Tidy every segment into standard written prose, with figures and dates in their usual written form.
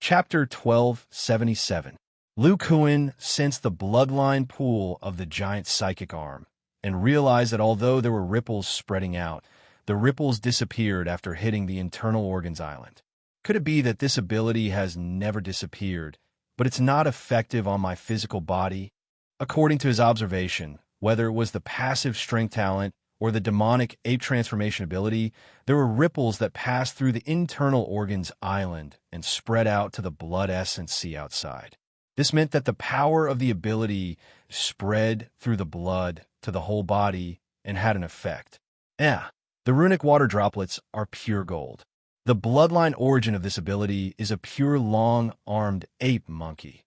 Chapter 1277. Lu Kuan sensed the bloodline pool of the giant psychic arm and realized that although there were ripples spreading out, the ripples disappeared after hitting the internal organs island. Could it be that this ability has never disappeared, but it's not effective on my physical body? According to his observation, whether it was the passive strength talent or the demonic ape transformation ability, there were ripples that passed through the internal organs island and spread out to the blood essence sea outside. This meant that the power of the ability spread through the blood to the whole body and had an effect. The runic water droplets are pure gold. The bloodline origin of this ability is a pure long-armed ape monkey.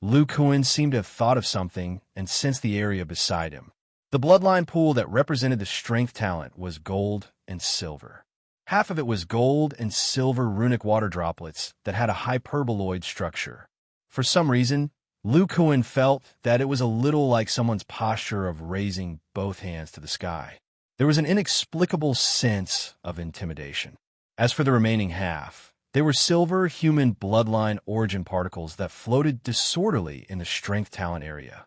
Lu Kuan seemed to have thought of something and sensed the area beside him. The bloodline pool that represented the strength talent was gold and silver. Half of it was gold and silver runic water droplets that had a hyperboloid structure. For some reason, Lu Kuan felt that it was a little like someone's posture of raising both hands to the sky. There was an inexplicable sense of intimidation. As for the remaining half, they were silver human bloodline origin particles that floated disorderly in the strength talent area.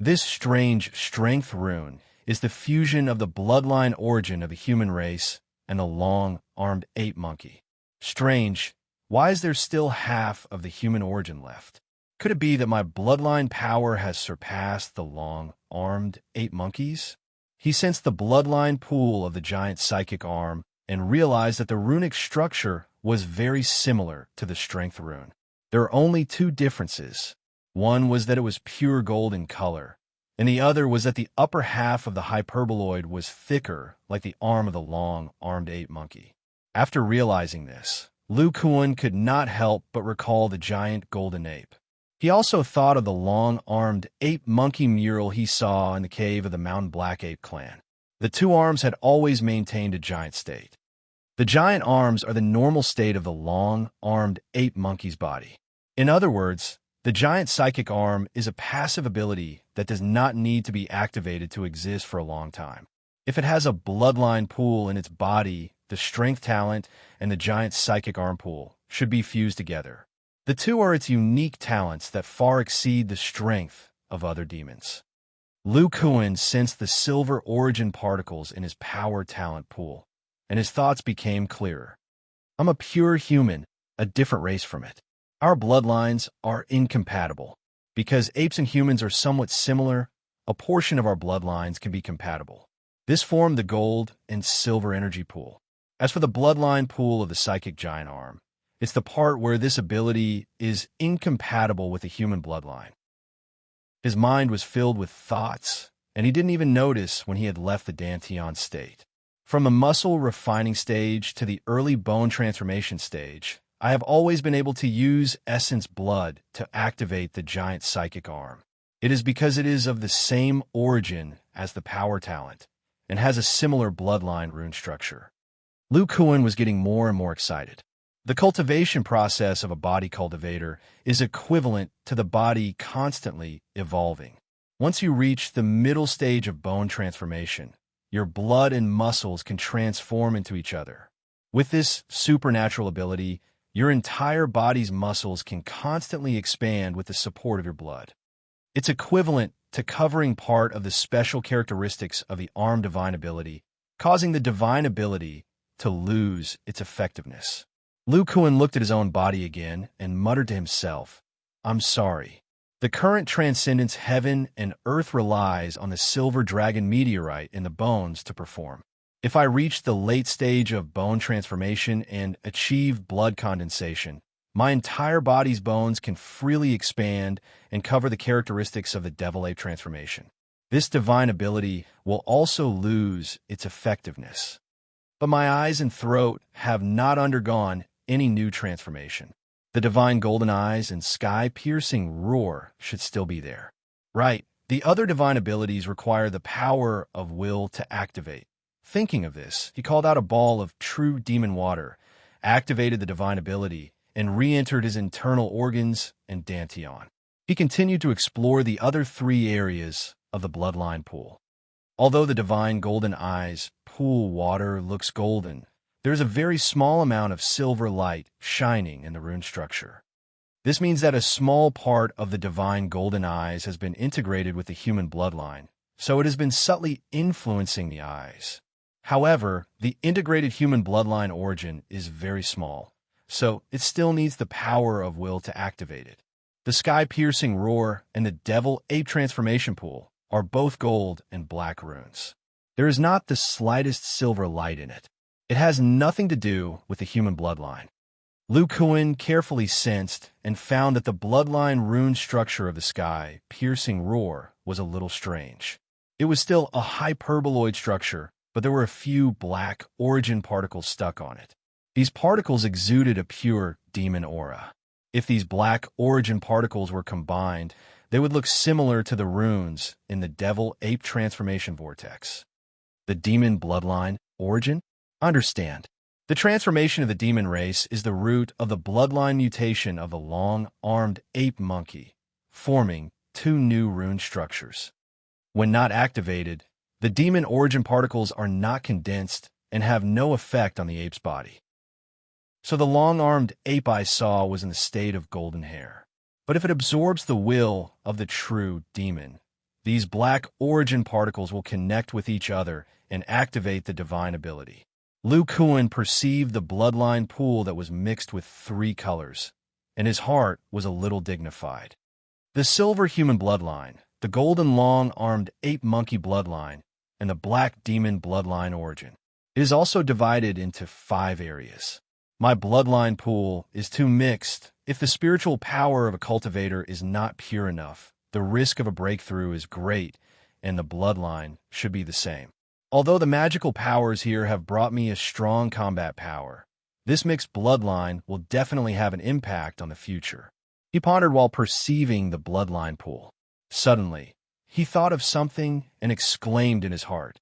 This strange strength rune is the fusion of the bloodline origin of the human race and the long-armed ape monkey. Strange, why is there still half of the human origin left? Could it be that my bloodline power has surpassed the long-armed ape monkeys? He sensed the bloodline pool of the giant psychic arm and realized that the runic structure was very similar to the strength rune. There are only two differences. One was that it was pure gold in color, and the other was that the upper half of the hyperboloid was thicker, like the arm of the long-armed ape monkey. After realizing this, Lu Kuan could not help but recall the giant golden ape. He also thought of the long-armed ape monkey mural he saw in the cave of the Mountain Black Ape clan. The two arms had always maintained a giant state. The giant arms are the normal state of the long-armed ape monkey's body. In other words, the giant psychic arm is a passive ability that does not need to be activated to exist for a long time. If it has a bloodline pool in its body, the strength talent and the giant psychic arm pool should be fused together. The two are its unique talents that far exceed the strength of other demons. Lu Kuan sensed the silver origin particles in his power talent pool, and his thoughts became clearer. I'm a pure human, a different race from it. Our bloodlines are incompatible. Because apes and humans are somewhat similar, a portion of our bloodlines can be compatible. This formed the gold and silver energy pool. As for the bloodline pool of the psychic giant arm, it's the part where this ability is incompatible with the human bloodline. His mind was filled with thoughts, and he didn't even notice when he had left the Dantian state. From the muscle refining stage to the early bone transformation stage, I have always been able to use essence blood to activate the giant psychic arm. It is because it is of the same origin as the power talent and has a similar bloodline rune structure. Lu Kuan was getting more and more excited. The cultivation process of a body cultivator is equivalent to the body constantly evolving. Once you reach the middle stage of bone transformation, your blood and muscles can transform into each other. With this supernatural ability, your entire body's muscles can constantly expand with the support of your blood. It's equivalent to covering part of the special characteristics of the arm divine ability, causing the divine ability to lose its effectiveness. Lu Kuan looked at his own body again and muttered to himself, I'm sorry. The current transcendence heaven and earth relies on the silver dragon meteorite in the bones to perform. If I reach the late stage of bone transformation and achieve blood condensation, my entire body's bones can freely expand and cover the characteristics of the devil ape transformation. This divine ability will also lose its effectiveness. But my eyes and throat have not undergone any new transformation. The divine golden eyes and sky-piercing roar should still be there. Right, the other divine abilities require the power of will to activate. Thinking of this, he called out a ball of true demon water, activated the divine ability, and re-entered his internal organs and Dantian. He continued to explore the other three areas of the bloodline pool. Although the divine golden eyes pool water looks golden, there is a very small amount of silver light shining in the rune structure. This means that a small part of the divine golden eyes has been integrated with the human bloodline, so it has been subtly influencing the eyes. However, the integrated human bloodline origin is very small, so it still needs the power of will to activate it. The sky-piercing roar and the devil-ape transformation pool are both gold and black runes. There is not the slightest silver light in it. It has nothing to do with the human bloodline. Lu Kuan carefully sensed and found that the bloodline rune structure of the sky-piercing roar was a little strange. It was still a hyperboloid structure, but there were a few black origin particles stuck on it. These particles exuded a pure demon aura. If these black origin particles were combined, they would look similar to the runes in the devil-ape transformation vortex. The demon bloodline origin? Understand. The transformation of the demon race is the root of the bloodline mutation of the long-armed ape monkey, forming two new rune structures. When not activated, the demon origin particles are not condensed and have no effect on the ape's body. So the long-armed ape I saw was in the state of golden hair. But if it absorbs the will of the true demon, these black origin particles will connect with each other and activate the divine ability. Lu Kuan perceived the bloodline pool that was mixed with three colors, and his heart was a little dignified. The silver human bloodline, the golden long-armed ape monkey bloodline, and the black demon bloodline origin. It is also divided into 5 areas. My bloodline pool is too mixed. If the spiritual power of a cultivator is not pure enough, the risk of a breakthrough is great, and the bloodline should be the same. Although the magical powers here have brought me a strong combat power, this mixed bloodline will definitely have an impact on the future. He pondered while perceiving the bloodline pool. Suddenly, he thought of something and exclaimed in his heart,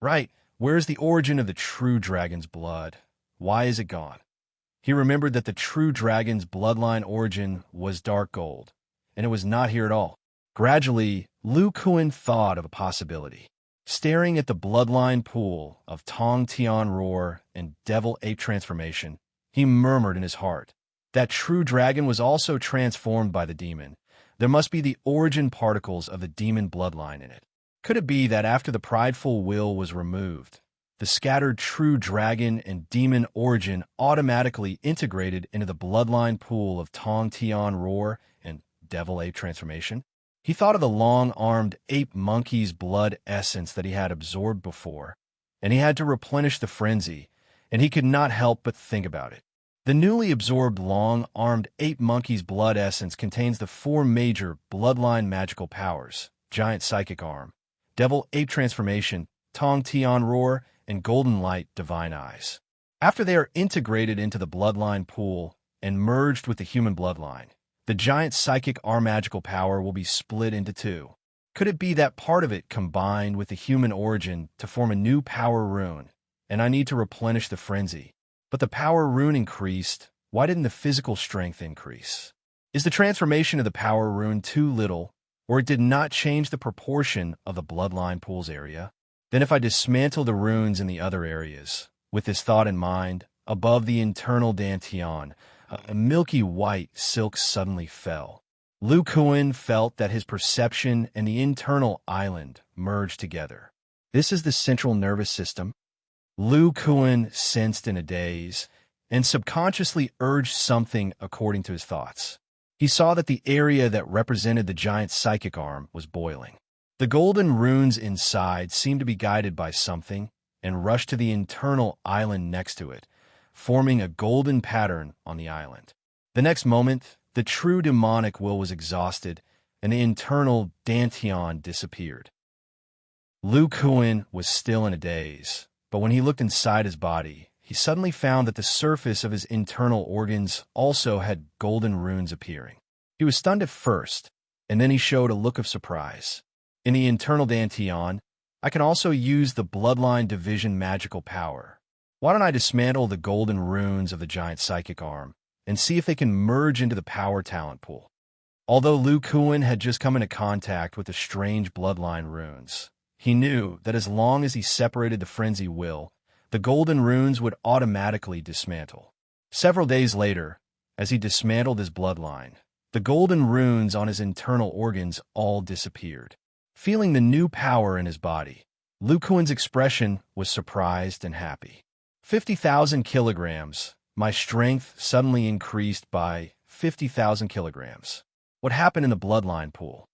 "Right, where is the origin of the true dragon's blood? Why is it gone?" He remembered that the true dragon's bloodline origin was dark gold, and it was not here at all. Gradually, Lu Kuan thought of a possibility. Staring at the bloodline pool of Tong Tian Roar and Devil Ape transformation, he murmured in his heart, "That true dragon was also transformed by the demon. There must be the origin particles of the demon bloodline in it. Could it be that after the prideful will was removed, the scattered true dragon and demon origin automatically integrated into the bloodline pool of Tong Tian Roar and Devil Ape transformation?" He thought of the long-armed ape monkey's blood essence that he had absorbed before, and he had to replenish the frenzy, and he could not help but think about it. The newly absorbed long-armed ape monkey's blood essence contains the 4 major bloodline magical powers: giant psychic arm, devil ape transformation, Tong Tian Roar, and golden light divine eyes. After they are integrated into the bloodline pool and merged with the human bloodline, the giant psychic arm magical power will be split into 2. Could it be that part of it combined with the human origin to form a new power rune, and I need to replenish the frenzy? But the power rune increased. Why didn't the physical strength increase? Is the transformation of the power rune too little, or it did not change the proportion of the bloodline pool's area? Then if I dismantle the runes in the other areas, with this thought in mind, above the internal dantian, a milky white silk suddenly fell. Lu Kuan felt that his perception and the internal island merged together. This is the central nervous system. Lu Kuan sensed in a daze and subconsciously urged something according to his thoughts. He saw that the area that represented the giant psychic arm was boiling. The golden runes inside seemed to be guided by something and rushed to the internal island next to it, forming a golden pattern on the island. The next moment, the true demonic will was exhausted, and the internal dantian disappeared. Lu Kuan was still in a daze, but when he looked inside his body, he suddenly found that the surface of his internal organs also had golden runes appearing. He was stunned at first, and then he showed a look of surprise. In the internal dantian, I can also use the bloodline division magical power. Why don't I dismantle the golden runes of the giant psychic arm and see if they can merge into the power talent pool? Although Lu Kuan had just come into contact with the strange bloodline runes, he knew that as long as he separated the frenzy will, the golden runes would automatically dismantle. Several days later, as he dismantled his bloodline. The golden runes on his internal organs all disappeared. Feeling the new power in his body, Lu Kuan's expression was surprised and happy. 50,000 kilograms. My strength suddenly increased by 50,000 kilograms. What happened in the bloodline pool?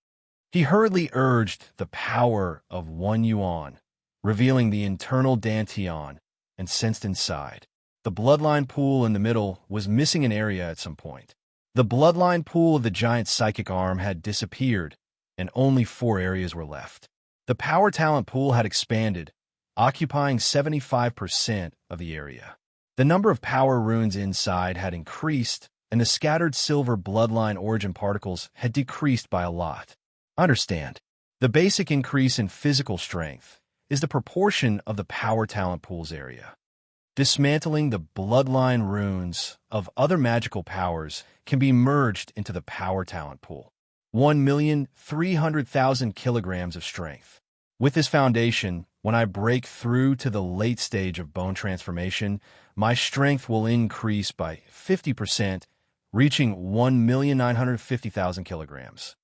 He hurriedly urged the power of 1 yuan, revealing the internal dantian, and sensed inside. The bloodline pool in the middle was missing an area at some point. The bloodline pool of the giant psychic arm had disappeared, and only 4 areas were left. The power talent pool had expanded, occupying 75% of the area. The number of power runes inside had increased, and the scattered silver bloodline origin particles had decreased by a lot. Understand, the basic increase in physical strength is the proportion of the power talent pool's area. Dismantling the bloodline runes of other magical powers can be merged into the power talent pool. 1,300,000 kilograms of strength. With this foundation, when I break through to the late stage of bone transformation, my strength will increase by 50%, reaching 1,950,000 kilograms.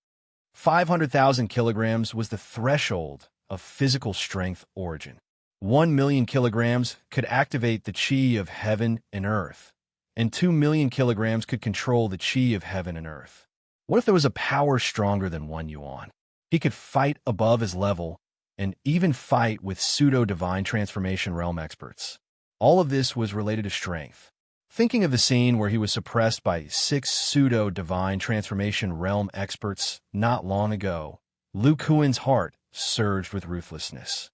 500,000 kilograms was the threshold of physical strength origin. 1 million kilograms could activate the chi of heaven and earth, and 2 million kilograms could control the chi of heaven and earth. What if there was a power stronger than 1 yuan? He could fight above his level and even fight with pseudo-divine transformation realm experts. All of this was related to strength. Thinking of the scene where he was suppressed by 6 pseudo-divine transformation realm experts not long ago, Lu Kuan's heart surged with ruthlessness.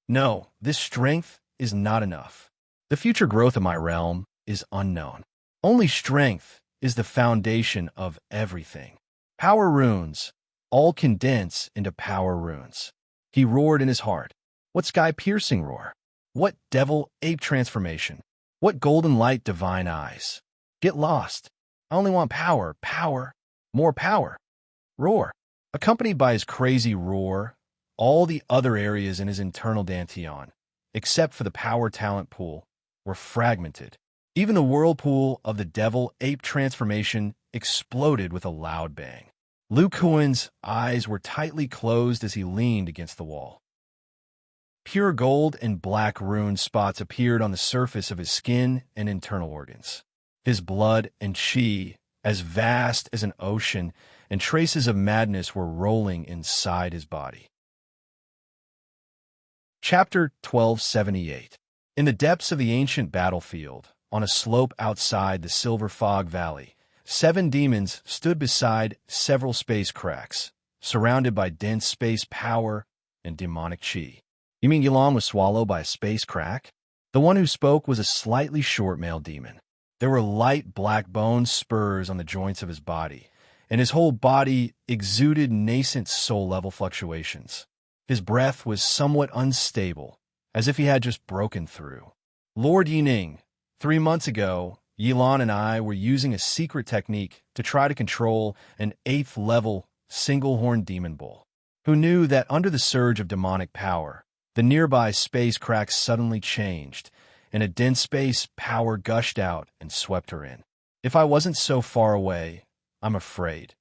No, this strength is not enough. The future growth of my realm is unknown. Only strength is the foundation of everything. Power runes all condense into power runes. He roared in his heart. What sky-piercing roar? What devil-ape transformation? What golden light divine eyes? Get lost. I only want power, power, more power. Roar. Accompanied by his crazy roar, all the other areas in his internal dantian, except for the power talent pool, were fragmented. Even the whirlpool of the devil-ape transformation exploded with a loud bang. Lu Kuan's eyes were tightly closed as he leaned against the wall. Pure gold and black rune spots appeared on the surface of his skin and internal organs. His blood and chi, as vast as an ocean, and traces of madness were rolling inside his body. Chapter 1278. In the depths of the ancient battlefield, on a slope outside the Silver Fog Valley, 7 demons stood beside several space cracks, surrounded by dense space power and demonic chi. You mean Yilan was swallowed by a space crack? The one who spoke was a slightly short male demon. There were light black bone spurs on the joints of his body, and his whole body exuded nascent soul-level fluctuations. His breath was somewhat unstable, as if he had just broken through. Lord Yining, 3 months ago, Yilan and I were using a secret technique to try to control an 8th-level single-horned demon bull. Who knew that under the surge of demonic power, the nearby space crack suddenly changed, and a dense space power gushed out and swept her in. If I wasn't so far away, I'm afraid.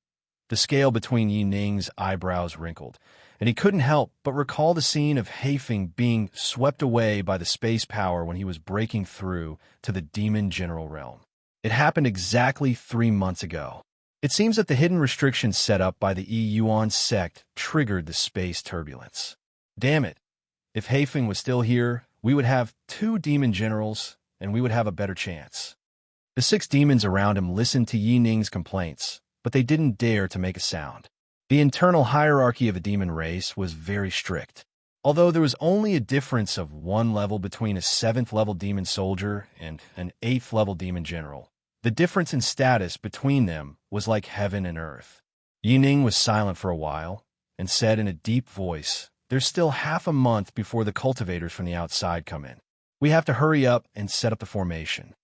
The scale between Yining's eyebrows wrinkled, and he couldn't help but recall the scene of Haifeng being swept away by the space power when he was breaking through to the demon general realm. It happened exactly 3 months ago. It seems that the hidden restrictions set up by the Yuan sect triggered the space turbulence. Damn it. If Haifeng was still here, we would have 2 demon generals, and we would have a better chance. The 6 demons around him listened to Yining's complaints, but they didn't dare to make a sound. The internal hierarchy of a demon race was very strict. Although there was only a difference of 1 level between a 7th-level demon soldier and an 8th-level demon general, the difference in status between them was like heaven and earth. Yining was silent for a while and said in a deep voice, "There's still half a month before the cultivators from the outside come in. We have to hurry up and set up the formation.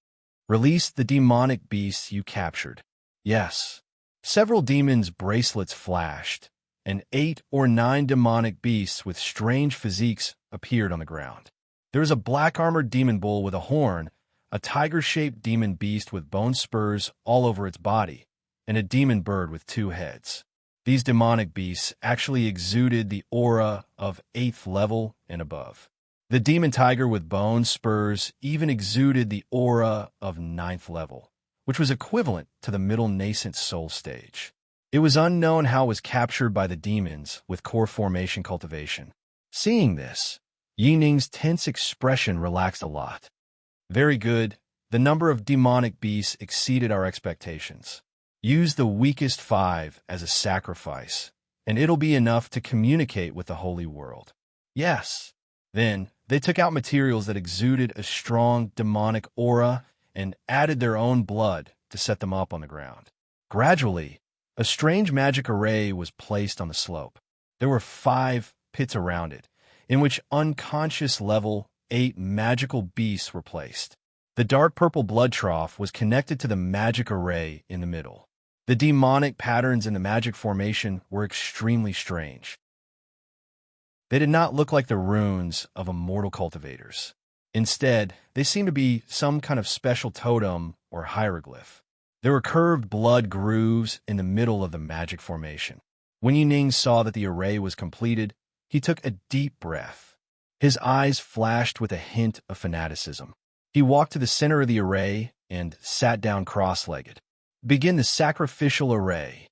Release the demonic beasts you captured." Yes. Several demons' bracelets flashed, and 8 or 9 demonic beasts with strange physiques appeared on the ground. There was a black-armored demon bull with a horn, a tiger-shaped demon beast with bone spurs all over its body, and a demon bird with 2 heads. These demonic beasts actually exuded the aura of 8th level and above. The demon tiger with bone spurs even exuded the aura of 9th level, which was equivalent to the middle nascent soul stage. It was unknown how it was captured by the demons with core formation cultivation. Seeing this, Yining's tense expression relaxed a lot. Very good. The number of demonic beasts exceeded our expectations. Use the weakest 5 as a sacrifice, and it'll be enough to communicate with the holy world. Yes. Then, they took out materials that exuded a strong demonic aura and added their own blood to set them up on the ground. Gradually, a strange magic array was placed on the slope. There were 5 pits around it, in which unconscious level 8 magical beasts were placed. The dark purple blood trough was connected to the magic array in the middle. The demonic patterns in the magic formation were extremely strange. They did not look like the runes of immortal cultivators. Instead, they seemed to be some kind of special totem or hieroglyph. There were curved blood grooves in the middle of the magic formation. When Yining saw that the array was completed, he took a deep breath. His eyes flashed with a hint of fanaticism. He walked to the center of the array and sat down cross-legged. Begin the sacrificial array.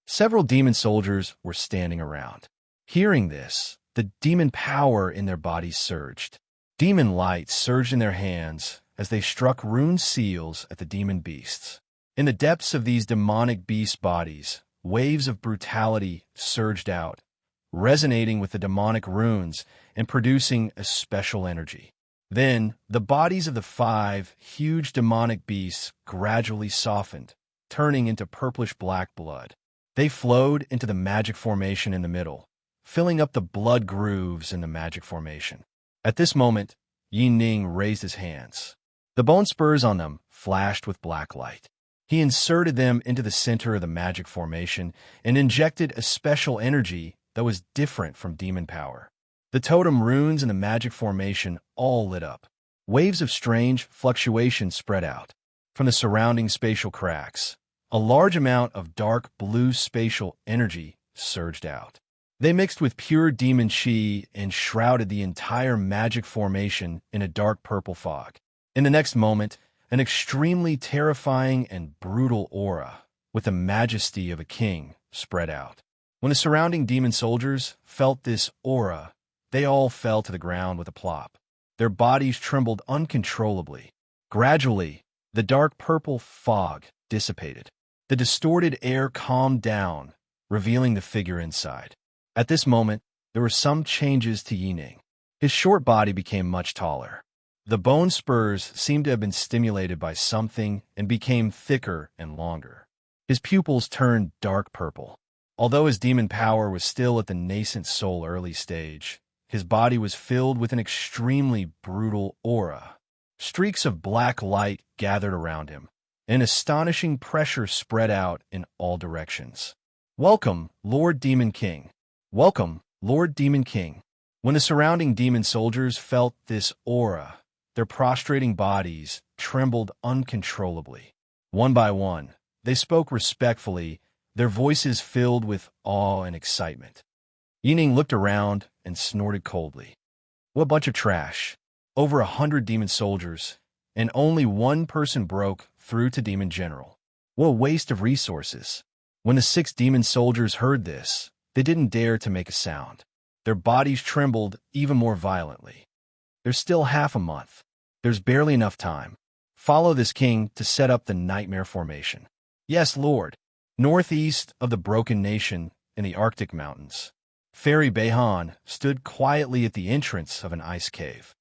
Several demon soldiers were standing around. Hearing this, the demon power in their bodies surged. Demon light surged in their hands as they struck rune seals at the demon beasts. In the depths of these demonic beast bodies, waves of brutality surged out, resonating with the demonic runes and producing a special energy. Then, the bodies of the 5 huge demonic beasts gradually softened, turning into purplish-black blood. They flowed into the magic formation in the middle, filling up the blood grooves in the magic formation. At this moment, Yining raised his hands. The bone spurs on them flashed with black light. He inserted them into the center of the magic formation and injected a special energy that was different from demon power. The totem runes in the magic formation all lit up. Waves of strange fluctuation spread out. From the surrounding spatial cracks, a large amount of dark blue spatial energy surged out. They mixed with pure demon chi and shrouded the entire magic formation in a dark purple fog. In the next moment, an extremely terrifying and brutal aura, with the majesty of a king, spread out. When the surrounding demon soldiers felt this aura, they all fell to the ground with a plop. Their bodies trembled uncontrollably. Gradually, the dark purple fog dissipated. The distorted air calmed down, revealing the figure inside. At this moment, there were some changes to Yining. His short body became much taller. The bone spurs seemed to have been stimulated by something and became thicker and longer. His pupils turned dark purple. Although his demon power was still at the nascent soul early stage, his body was filled with an extremely brutal aura. Streaks of black light gathered around him. An astonishing pressure spread out in all directions. "Welcome, Lord Demon King. Welcome, Lord Demon King." When the surrounding demon soldiers felt this aura, their prostrating bodies trembled uncontrollably. One by one, they spoke respectfully, their voices filled with awe and excitement. Yining looked around and snorted coldly. What bunch of trash. Over 100 demon soldiers, and only one person broke through to Demon General. What a waste of resources. When the 6 demon soldiers heard this, they didn't dare to make a sound. Their bodies trembled even more violently. There's still half a month. There's barely enough time. Follow this king to set up the nightmare formation. Yes, Lord. Northeast of the broken nation in the Arctic mountains, Fairy Beihan stood quietly at the entrance of an ice cave.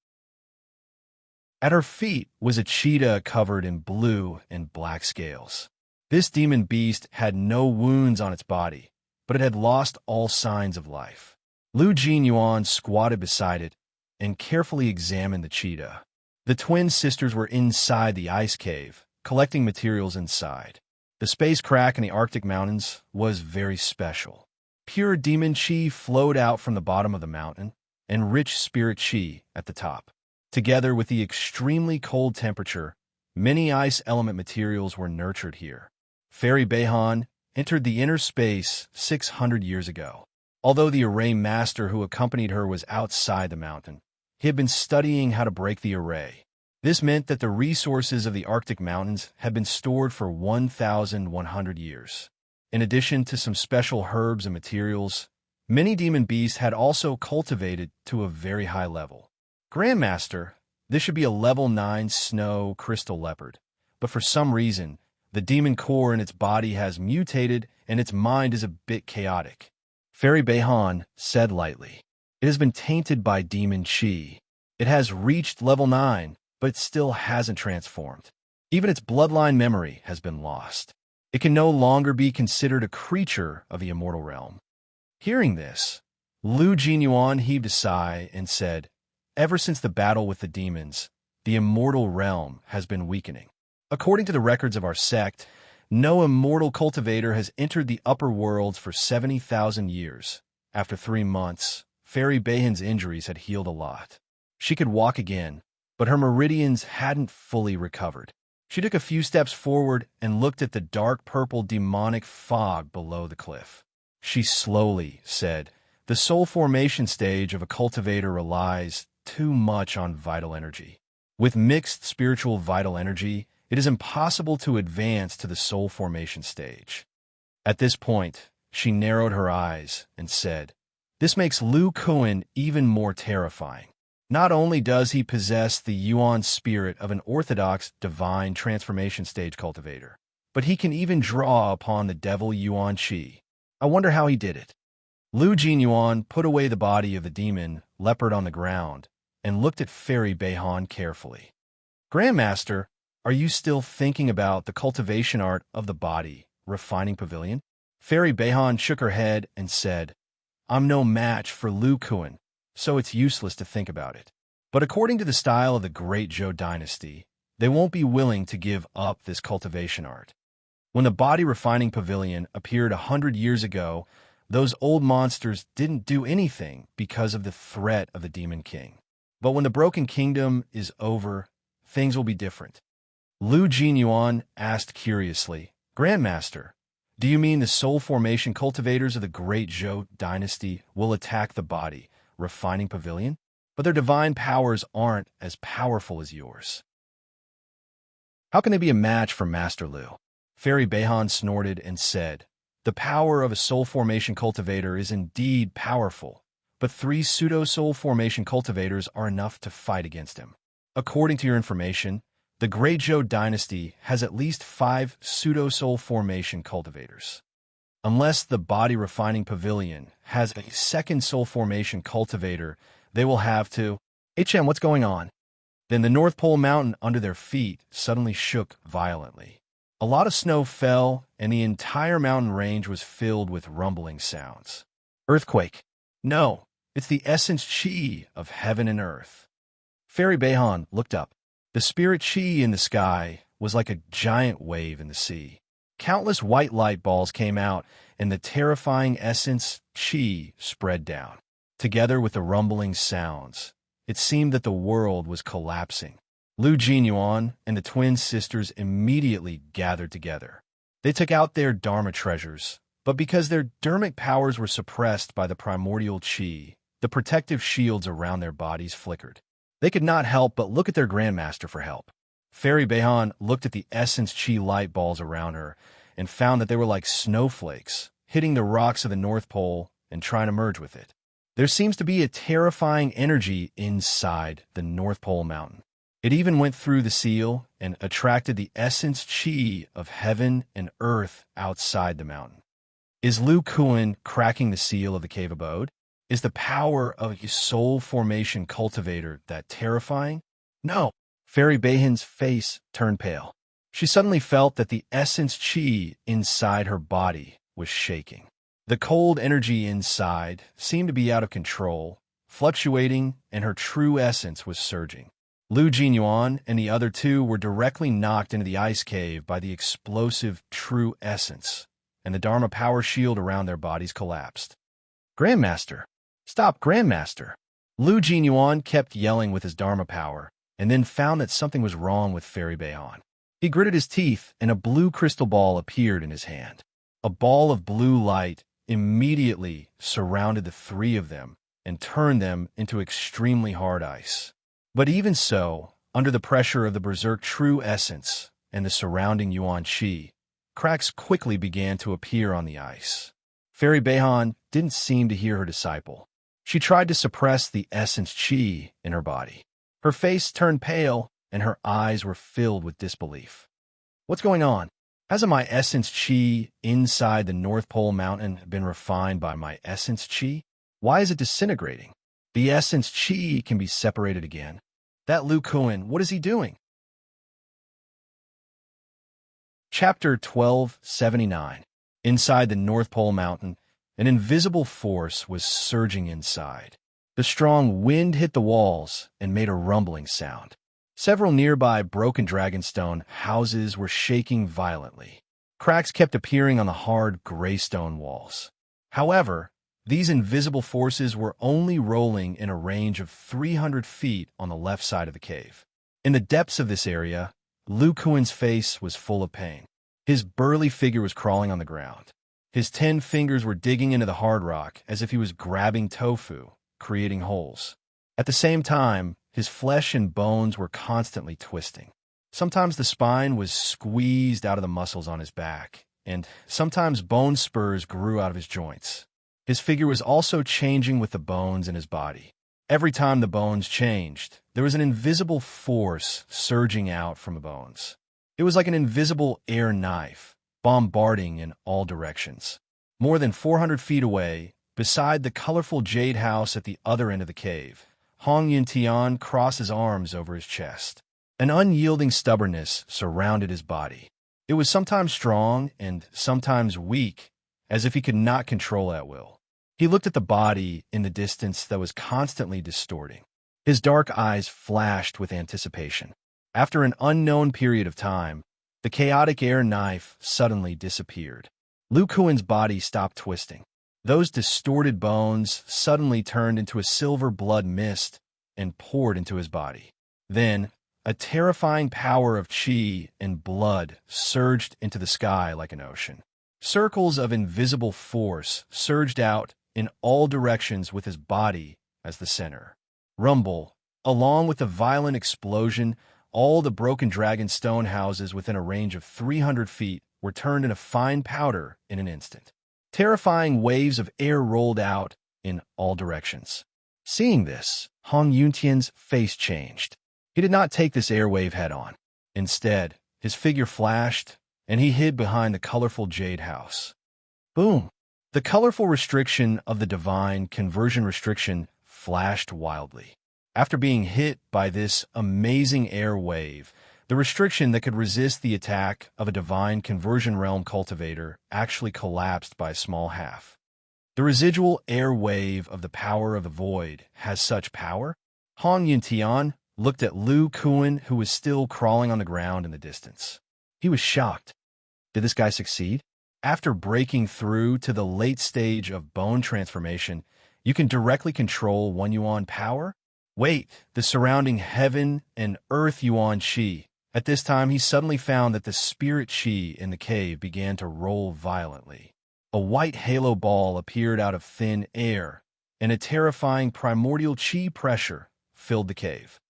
At her feet was a cheetah covered in blue and black scales. This demon beast had no wounds on its body, but it had lost all signs of life. Lu Jinyuan squatted beside it and carefully examined the cheetah. The twin sisters were inside the ice cave, collecting materials inside. The space crack in the Arctic mountains was very special. Pure demon chi flowed out from the bottom of the mountain, and rich spirit chi at the top. Together with the extremely cold temperature, Many ice element materials were nurtured here. Fairy Behan entered the inner space 600 years ago. Although the array master who accompanied her was outside the mountain, he had been studying how to break the array. This meant that the resources of the Arctic mountains had been stored for 1,100 years. In addition to some special herbs and materials, many demon beasts had also cultivated to a very high level. Grandmaster, this should be a level 9 snow crystal leopard, but for some reason, the demon core in its body has mutated and its mind is a bit chaotic. Fairy Behan said lightly, "It has been tainted by demon chi. It has reached level 9, but it still hasn't transformed. Even its bloodline memory has been lost. It can no longer be considered a creature of the immortal realm." Hearing this, Lu Jinyuan heaved a sigh and said, "Ever since the battle with the demons, the immortal realm has been weakening. According to the records of our sect, no immortal cultivator has entered the upper worlds for 70,000 years. After 3 months, Fairy Behan's injuries had healed a lot. She could walk again, but her meridians hadn't fully recovered. She took a few steps forward and looked at the dark purple demonic fog below the cliff. She slowly said, "The soul formation stage of a cultivator relies too much on vital energy. With mixed spiritual vital energy, it is impossible to advance to the soul formation stage." At this point, she narrowed her eyes and said, "This makes Lu Kuan even more terrifying. Not only does he possess the Yuan spirit of an orthodox divine transformation stage cultivator, but he can even draw upon the devil Yuan Qi. I wonder how he did it." Lu Jinyuan put away the body of the demon leopard on the ground and looked at Fairy Behan carefully. "Grandmaster, are you still thinking about the cultivation art of the body, refining pavilion?" Fairy Behan shook her head and said, "I'm no match for Lu Kuan, so it's useless to think about it. But according to the style of the Great Zhou dynasty, they won't be willing to give up this cultivation art. When the body refining pavilion appeared 100 years ago, those old monsters didn't do anything because of the threat of the Demon King. But when the Broken Kingdom is over, things will be different." Lu Jinyuan asked curiously, "Grandmaster, do you mean the soul formation cultivators of the Great Zhou dynasty will attack the body, refining pavilion? But their divine powers aren't as powerful as yours. How can they be a match for Master Lu?" Fairy Behan snorted and said, "The power of a soul formation cultivator is indeed powerful, but 3 pseudo-soul formation cultivators are enough to fight against him. According to your information, the Great Zhou dynasty has at least 5 pseudo-soul formation cultivators. Unless the body refining pavilion has a second soul formation cultivator, they will have to—" "HM, what's going on?" Then the North Pole mountain under their feet suddenly shook violently. A lot of snow fell, and the entire mountain range was filled with rumbling sounds. "Earthquake." "No, it's the essence chi of heaven and earth." Fairy Behan looked up. The spirit chi in the sky was like a giant wave in the sea. Countless white light balls came out, and the terrifying essence chi spread down. Together with the rumbling sounds, it seemed that the world was collapsing. Lu Jinyuan and the twin sisters immediately gathered together. They took out their Dharma treasures, but because their dermic powers were suppressed by the primordial chi, the protective shields around their bodies flickered. They could not help but look at their grandmaster for help. Fairy Behan looked at the essence chi light balls around her and found that they were like snowflakes, hitting the rocks of the North Pole and trying to merge with it. There seems to be a terrifying energy inside the North Pole mountain. It even went through the seal and attracted the essence chi of heaven and earth outside the mountain. Is Lu Kuan cracking the seal of the cave abode? Is the power of a soul formation cultivator that terrifying? No. Fairy Behan's face turned pale. She suddenly felt that the essence chi inside her body was shaking. The cold energy inside seemed to be out of control, fluctuating, and her true essence was surging. Lu Jinyuan and the other 2 were directly knocked into the ice cave by the explosive true essence, and the Dharma power shield around their bodies collapsed. "Grandmaster! Stop, Grandmaster!" Lu Jinyuan kept yelling with his Dharma power, and then found that something was wrong with Fairy Behan. He gritted his teeth, and a blue crystal ball appeared in his hand. A ball of blue light immediately surrounded the three of them and turned them into extremely hard ice. But even so, under the pressure of the Berserk true essence and the surrounding Yuan Qi, cracks quickly began to appear on the ice. Fairy Behan didn't seem to hear her disciple. She tried to suppress the essence Qi in her body. Her face turned pale, and her eyes were filled with disbelief. What's going on? Hasn't my essence Qi inside the North Pole Mountain been refined by my essence Qi? Why is it disintegrating? The essence Qi can be separated again. That Lu Kuan, what is he doing? Chapter 1279. Inside the North Pole Mountain, an invisible force was surging inside. The strong wind hit the walls and made a rumbling sound. Several nearby broken dragonstone houses were shaking violently. Cracks kept appearing on the hard gray stone walls. However, these invisible forces were only rolling in a range of 300 feet on the left side of the cave. In the depths of this area, Lu Kuan's face was full of pain. His burly figure was crawling on the ground. His 10 fingers were digging into the hard rock as if he was grabbing tofu, creating holes. At the same time, his flesh and bones were constantly twisting. Sometimes the spine was squeezed out of the muscles on his back, and sometimes bone spurs grew out of his joints. His figure was also changing with the bones in his body. Every time the bones changed, there was an invisible force surging out from the bones. It was like an invisible air knife, bombarding in all directions. More than 400 feet away, beside the colorful jade house at the other end of the cave, Hong Yuntian crossed his arms over his chest. An unyielding stubbornness surrounded his body. It was sometimes strong and sometimes weak, as if he could not control at will. He looked at the body in the distance that was constantly distorting. His dark eyes flashed with anticipation. After an unknown period of time, the chaotic air knife suddenly disappeared. Lu Kuan's body stopped twisting. Those distorted bones suddenly turned into a silver blood mist and poured into his body. Then, a terrifying power of qi and blood surged into the sky like an ocean. Circles of invisible force surged out in all directions with his body as the center. Rumble, along with the violent explosion, all the broken dragon stone houses within a range of 300 feet were turned into fine powder in an instant. Terrifying waves of air rolled out in all directions. Seeing this, Hong Yuntian's face changed. He did not take this air wave head-on. Instead, his figure flashed, and he hid behind the colorful jade house. Boom! The colorful restriction of the divine conversion restriction flashed wildly. After being hit by this amazing air wave, the restriction that could resist the attack of a divine conversion realm cultivator actually collapsed by a small half. The residual air wave of the power of the void has such power? Hong Yuntian looked at Lu Kuan, who was still crawling on the ground in the distance. He was shocked. Did this guy succeed? After breaking through to the late stage of bone transformation, you can directly control one yuan power? Wait, the surrounding heaven and earth yuan qi. At this time, he suddenly found that the spirit qi in the cave began to roll violently. A white halo ball appeared out of thin air, and a terrifying primordial qi pressure filled the cave.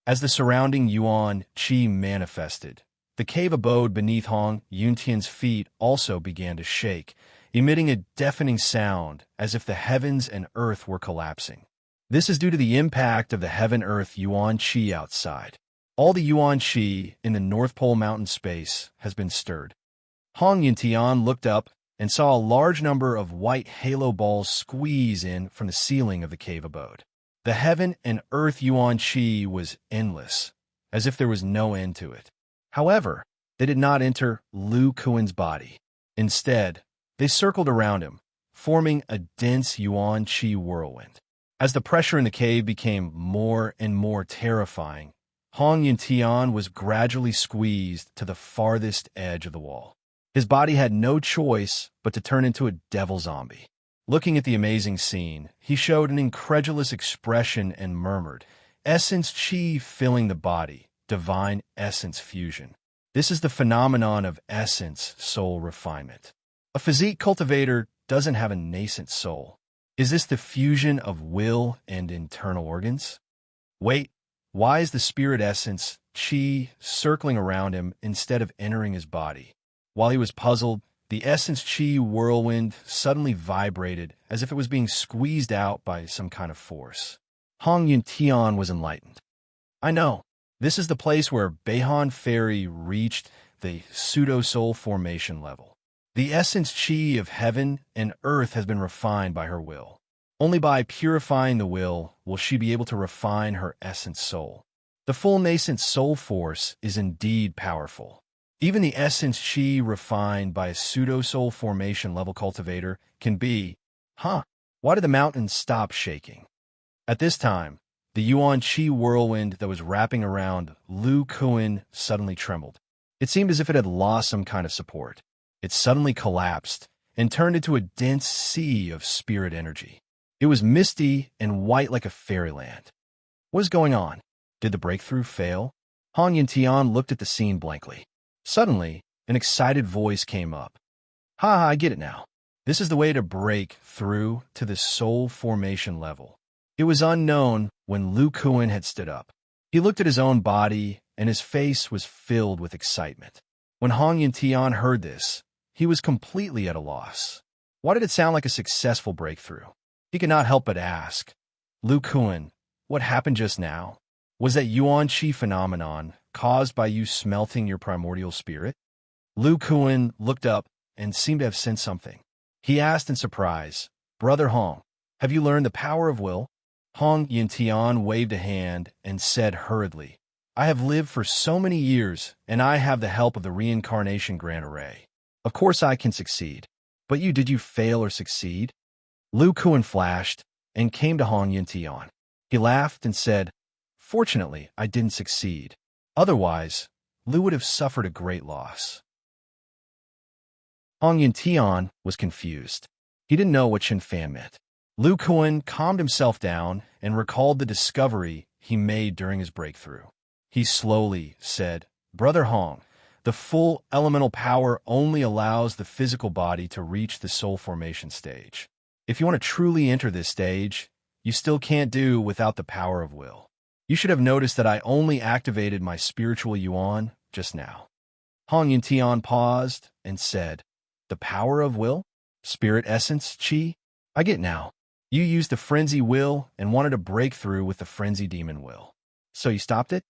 As the surrounding yuan qi manifested, the cave abode beneath Hong Yuntian's feet also began to shake, emitting a deafening sound as if the heavens and earth were collapsing. This is due to the impact of the heaven-earth yuan qi outside. All the yuan qi in the North Pole Mountain space has been stirred. Hong Yuntian looked up and saw a large number of white halo balls squeeze in from the ceiling of the cave abode. The heaven and earth yuan qi was endless, as if there was no end to it. However, they did not enter Lu Kuan's body. Instead, they circled around him, forming a dense yuan qi whirlwind. As the pressure in the cave became more and more terrifying, Hong Yuntian was gradually squeezed to the farthest edge of the wall. His body had no choice but to turn into a devil zombie. Looking at the amazing scene, he showed an incredulous expression and murmured, essence chi filling the body, divine essence fusion. This is the phenomenon of essence soul refinement. A physique cultivator doesn't have a nascent soul. Is this the fusion of will and internal organs? Wait, why is the spirit essence, chi, circling around him instead of entering his body? While he was puzzled, the essence chi whirlwind suddenly vibrated as if it was being squeezed out by some kind of force. Hong Yuntian was enlightened. I know. This is the place where Beihan Fairy reached the pseudo-soul formation level. The essence chi of heaven and earth has been refined by her will. Only by purifying the will she be able to refine her essence soul. The full nascent soul force is indeed powerful. Even the essence chi refined by a pseudo-soul formation level cultivator can be, why did the mountains stop shaking? At this time, the Yuan Chi whirlwind that was wrapping around Lu Kuan suddenly trembled. It seemed as if it had lost some kind of support. It suddenly collapsed and turned into a dense sea of spirit energy. It was misty and white like a fairyland. What is going on? Did the breakthrough fail? Han Yintian looked at the scene blankly. Suddenly, an excited voice came up. I get it now. This is the way to break through to the soul formation level. It was unknown when Lu Kuan had stood up. He looked at his own body, and his face was filled with excitement. When Hong Yintian heard this, he was completely at a loss. Why did it sound like a successful breakthrough? He could not help but ask, Lu Kuan, what happened just now? Was that Yuan Chi phenomenon caused by you smelting your primordial spirit? Lu Kuan looked up and seemed to have sensed something. He asked in surprise, Brother Hong, have you learned the power of will? Hong Yintian waved a hand and said hurriedly, I have lived for so many years, and I have the help of the reincarnation Grand Array. Of course I can succeed. But did you fail or succeed? Lu Kuan flashed and came to Hong Yintian. He laughed and said, Fortunately, I didn't succeed. Otherwise, Lu would have suffered a great loss. Hong Yintian was confused. He didn't know what Chen Fan meant. Lu Kuan calmed himself down and recalled the discovery he made during his breakthrough. He slowly said, Brother Hong, the full elemental power only allows the physical body to reach the soul formation stage. If you want to truly enter this stage, you still can't do without the power of will. You should have noticed that I only activated my spiritual yuan just now. Hong Yintian paused and said, The power of will? Spirit essence, chi? I get now. You used the frenzy will and wanted to break through with the frenzy demon will. So you stopped it?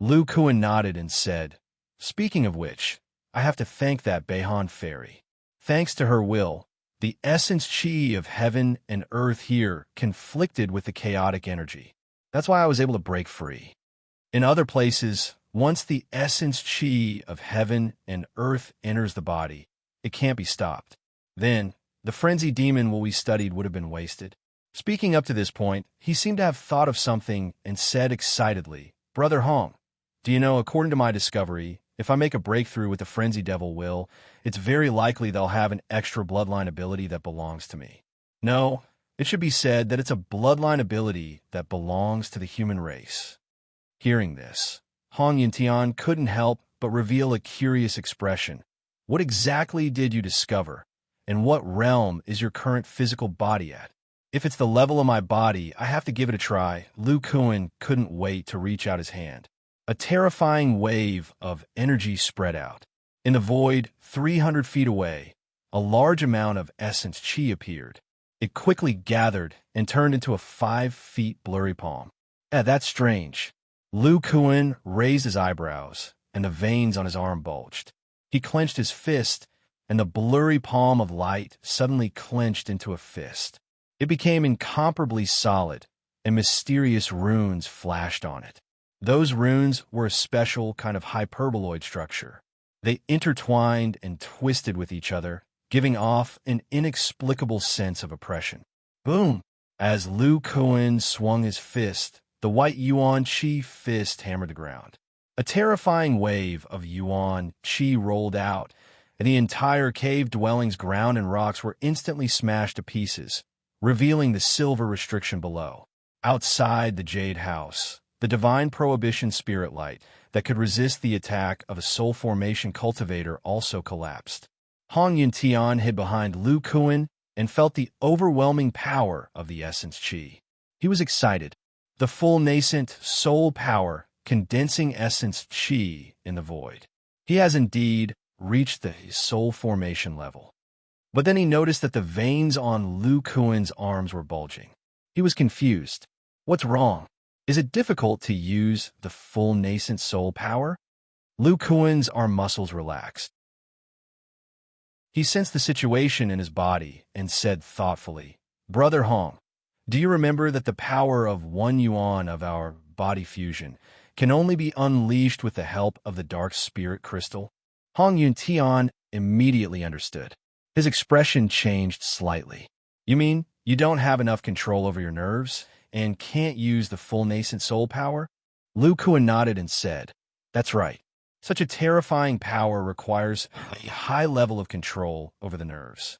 Lu Kuan nodded and said, Speaking of which, I have to thank that Beihan Fairy. Thanks to her will, the essence chi of heaven and earth here conflicted with the chaotic energy. That's why I was able to break free. In other places, once the essence chi of heaven and earth enters the body, it can't be stopped. Then, the frenzy demon we studied would have been wasted. Speaking up to this point, he seemed to have thought of something and said excitedly, Brother Hong, do you know, according to my discovery, if I make a breakthrough with the frenzy devil will, it's very likely they'll have an extra bloodline ability that belongs to me. No, it should be said that it's a bloodline ability that belongs to the human race. Hearing this, Hong Yintian couldn't help but reveal a curious expression. What exactly did you discover? And what realm is your current physical body at? If it's the level of my body, I have to give it a try. Lu Kuan couldn't wait to reach out his hand. A terrifying wave of energy spread out. In the void, 300 feet away, a large amount of essence chi appeared. It quickly gathered and turned into a 5-foot blurry palm. That's strange. Lu Kuan raised his eyebrows, and the veins on his arm bulged. He clenched his fist, and the blurry palm of light suddenly clenched into a fist. It became incomparably solid, and mysterious runes flashed on it. Those runes were a special kind of hyperboloid structure. They intertwined and twisted with each other, giving off an inexplicable sense of oppression. Boom! As Lu Kuan swung his fist, the white Yuan Chi fist hammered the ground. A terrifying wave of Yuan Chi rolled out, and the entire cave dwelling's ground and rocks were instantly smashed to pieces, revealing the silver restriction below. Outside the Jade House, The divine prohibition spirit light that could resist the attack of a soul formation cultivator also collapsed. Hong Yuntian hid behind Lu Kuan and felt the overwhelming power of the essence chi. He was excited. The full nascent soul power condensing essence chi in the void. He has indeed reached the soul formation level. But then he noticed that the veins on Lu Kuan's arms were bulging. He was confused. What's wrong? Is it difficult to use the full nascent soul power? Lu Kuan's arm muscles relaxed. He sensed the situation in his body and said thoughtfully, "Brother Hong, do you remember that the power of 1 yuan of our body fusion can only be unleashed with the help of the dark spirit crystal?" Hong Yuntian immediately understood. His expression changed slightly. "You mean you don't have enough control over your nerves and can't use the full nascent soul power?" Lu Kuan nodded and said, "That's right. Such a terrifying power requires a high level of control over the nerves.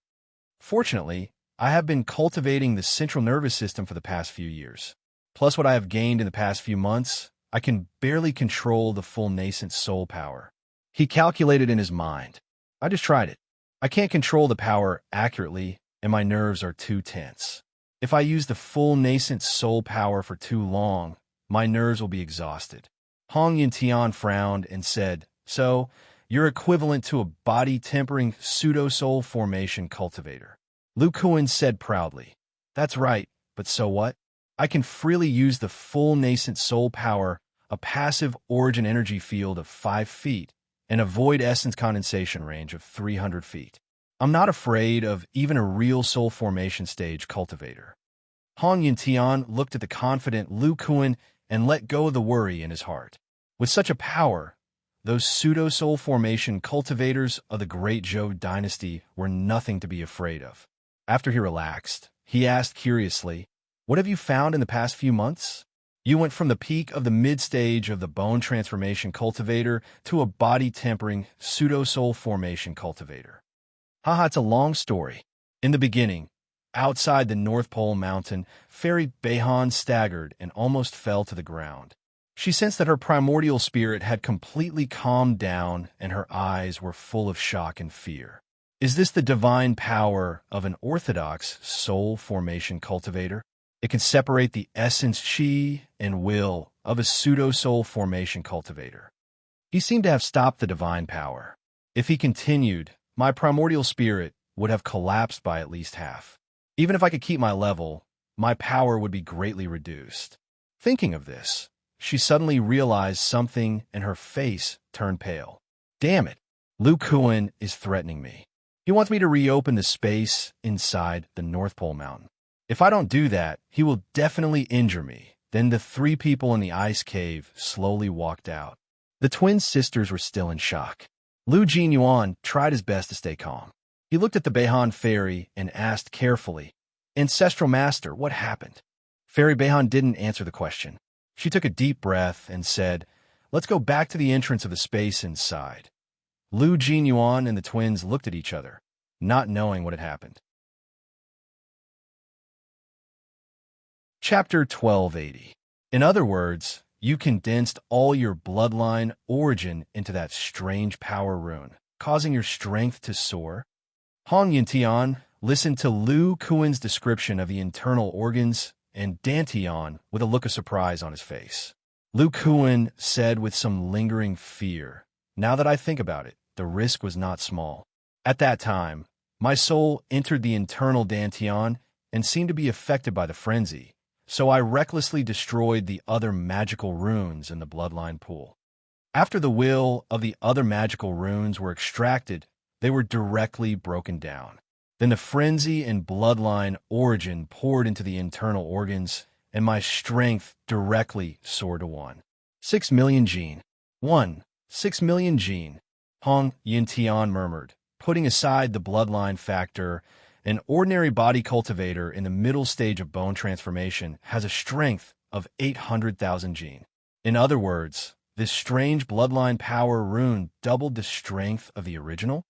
Fortunately, I have been cultivating the central nervous system for the past few years. Plus what I have gained in the past few months, I can barely control the full nascent soul power." He calculated in his mind. "I just tried it. I can't control the power accurately, and my nerves are too tense. If I use the full nascent soul power for too long, my nerves will be exhausted." Hong Yuntian frowned and said, "So, you're equivalent to a body-tempering pseudo-soul formation cultivator." Lu Kuan said proudly, "That's right, but so what? I can freely use the full nascent soul power, a passive origin energy field of 5 feet, and a void essence condensation range of 300 feet. I'm not afraid of even a real soul formation stage cultivator." Hong Yuntian looked at the confident Lu Kuan and let go of the worry in his heart. With such a power, those pseudo-soul formation cultivators of the Great Zhou dynasty were nothing to be afraid of. After he relaxed, he asked curiously, "What have you found in the past few months? You went from the peak of the mid-stage of the bone transformation cultivator to a body-tempering pseudo-soul formation cultivator." "Haha, it's a long story. In the beginning, outside the North Pole mountain, Fairy Beihan staggered and almost fell to the ground. She sensed that her primordial spirit had completely calmed down and her eyes were full of shock and fear. Is this the divine power of an orthodox soul formation cultivator? It can separate the essence chi and will of a pseudo-soul formation cultivator. He seemed to have stopped the divine power. If he continued, my primordial spirit would have collapsed by at least half. Even if I could keep my level, my power would be greatly reduced." Thinking of this, she suddenly realized something and her face turned pale. "Damn it, Lu Kuan is threatening me. He wants me to reopen the space inside the North Pole Mountain. If I don't do that, he will definitely injure me." Then the 3 people in the ice cave slowly walked out. The twin sisters were still in shock. Lu Jinyuan tried his best to stay calm. He looked at the Beihan fairy and asked carefully, "Ancestral Master, what happened?" Fairy Beihan didn't answer the question. She took a deep breath and said, "Let's go back to the entrance of the space inside." Lu Jinyuan and the twins looked at each other, not knowing what had happened. Chapter 1280. In other words, you condensed all your bloodline origin into that strange power rune, causing your strength to soar. Hong Yuntian listened to Lu Kuan's description of the internal organs and Dantian with a look of surprise on his face. Lu Kuan said with some lingering fear, "Now that I think about it, the risk was not small. At that time, my soul entered the internal Dantian and seemed to be affected by the frenzy, so I recklessly destroyed the other magical runes in the bloodline pool. After the will of the other magical runes were extracted, they were directly broken down. Then the frenzy and bloodline origin poured into the internal organs, and my strength directly soared to 1.6 million gene. 1.6 million gene," Hong Yintian murmured, putting aside the bloodline factor. An ordinary body cultivator in the middle stage of bone transformation has a strength of 800,000 gene. In other words, this strange bloodline power rune doubled the strength of the original?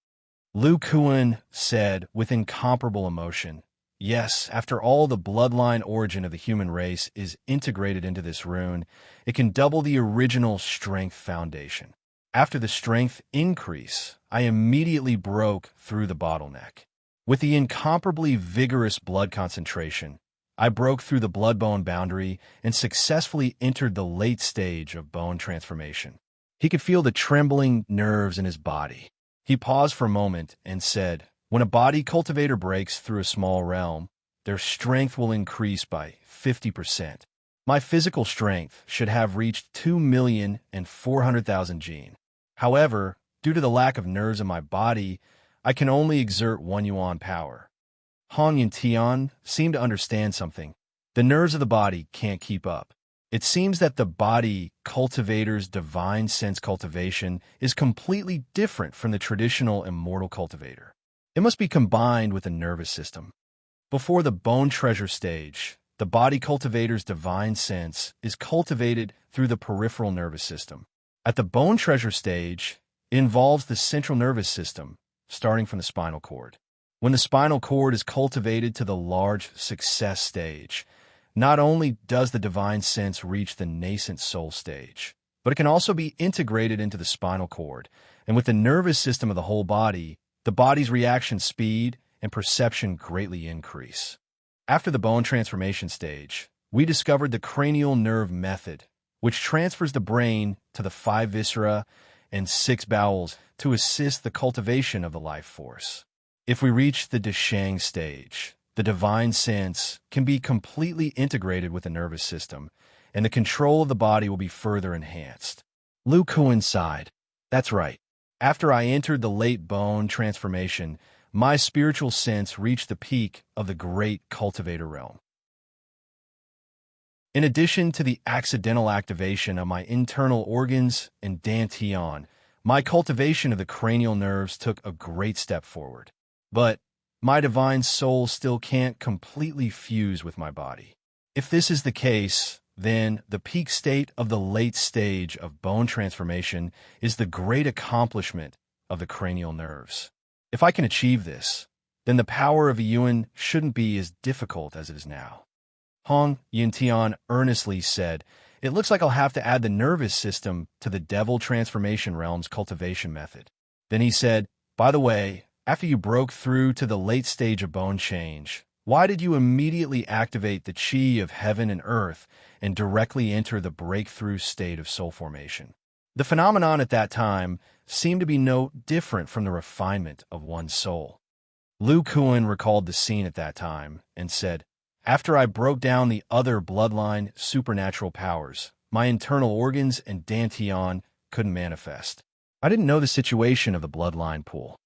Lu Kuan said with incomparable emotion, Yes, after all the bloodline origin of the human race is integrated into this rune, it can double the original strength foundation. After the strength increase, I immediately broke through the bottleneck. With the incomparably vigorous blood concentration, I broke through the blood-bone boundary and successfully entered the late stage of bone transformation. He could feel the trembling nerves in his body. He paused for a moment and said, "When a body cultivator breaks through a small realm, their strength will increase by 50%. My physical strength should have reached 2,400,000 gene. However, due to the lack of nerves in my body, I can only exert 1 yuan power." Hong Yuntian seemed to understand something. The nerves of the body can't keep up. It seems that the body cultivator's divine sense cultivation is completely different from the traditional immortal cultivator. It must be combined with the nervous system. Before the bone treasure stage, the body cultivator's divine sense is cultivated through the peripheral nervous system. At the bone treasure stage, it involves the central nervous system, starting from the spinal cord. When the spinal cord is cultivated to the large success stage, not only does the divine sense reach the nascent soul stage, but it can also be integrated into the spinal cord, and with the nervous system of the whole body, the body's reaction speed and perception greatly increase. After the bone transformation stage, we discovered the cranial nerve method, which transfers the brain to the 5 viscera and 6 bowels to assist the cultivation of the life force. If we reach the Deshang stage, the divine sense can be completely integrated with the nervous system, and the control of the body will be further enhanced. Lu Kuan sighed. That's right. After I entered the late bone transformation, my spiritual sense reached the peak of the great cultivator realm. In addition to the accidental activation of my internal organs and dantian, my cultivation of the cranial nerves took a great step forward. But my divine soul still can't completely fuse with my body. If this is the case, then the peak state of the late stage of bone transformation is the great accomplishment of the cranial nerves. If I can achieve this, then the power of a Yuan shouldn't be as difficult as it is now. Hong Yuntian earnestly said, "It looks like I'll have to add the nervous system to the devil transformation realm's cultivation method." Then he said, "By the way, after you broke through to the late stage of bone change, why did you immediately activate the chi of heaven and earth and directly enter the breakthrough state of soul formation?" The phenomenon at that time seemed to be no different from the refinement of one's soul. Lu Kuan recalled the scene at that time and said, "After I broke down the other bloodline supernatural powers, my internal organs and dantian couldn't manifest. I didn't know the situation of the bloodline pool.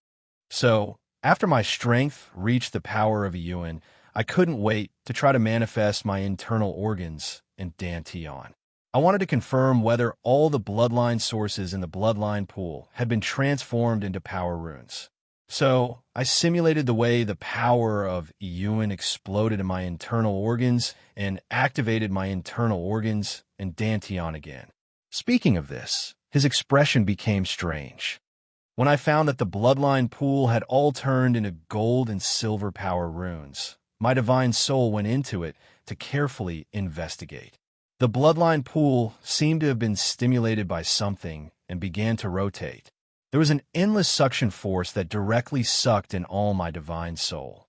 So, after my strength reached the power of a Yuan, I couldn't wait to try to manifest my internal organs and dantian. I wanted to confirm whether all the bloodline sources in the bloodline pool had been transformed into power runes. So, I simulated the way the power of Yuan exploded in my internal organs and activated my internal organs and dantian again." Speaking of this, his expression became strange. When I found that the bloodline pool had all turned into gold and silver power runes, my divine soul went into it to carefully investigate. The bloodline pool seemed to have been stimulated by something and began to rotate. There was an endless suction force that directly sucked in all my divine soul.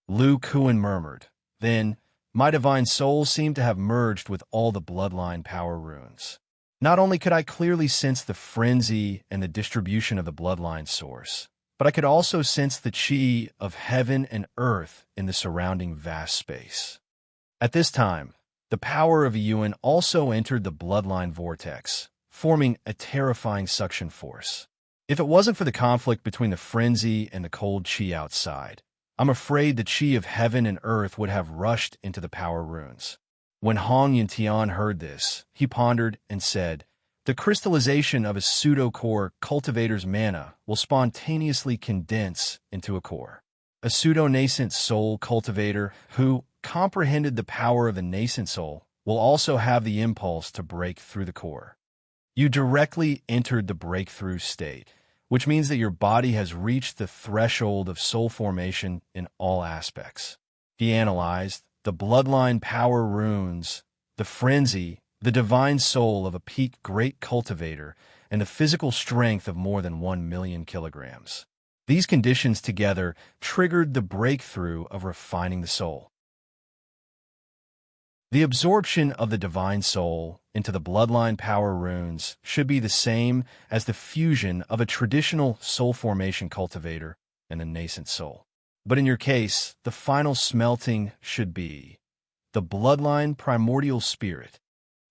Lu Kuan murmured. Then, my divine soul seemed to have merged with all the bloodline power runes. Not only could I clearly sense the frenzy and the distribution of the bloodline source, but I could also sense the chi of heaven and earth in the surrounding vast space. At this time, the power of a Yuan also entered the bloodline vortex, forming a terrifying suction force. If it wasn't for the conflict between the frenzy and the cold chi outside, I'm afraid the chi of heaven and earth would have rushed into the power runes. When Hong Yuntian heard this, he pondered and said, "The crystallization of a pseudo-core cultivator's mana will spontaneously condense into a core. A pseudo-nascent soul cultivator who comprehended the power of the nascent soul will also have the impulse to break through the core. You directly entered the breakthrough state, which means that your body has reached the threshold of soul formation in all aspects. He analyzed the bloodline power runes, the frenzy, the divine soul of a peak great cultivator, and the physical strength of more than 1 million kilograms. These conditions together triggered the breakthrough of refining the soul. The absorption of the divine soul into the bloodline power runes should be the same as the fusion of a traditional soul formation cultivator and a nascent soul. But in your case, the final smelting should be the bloodline primordial spirit.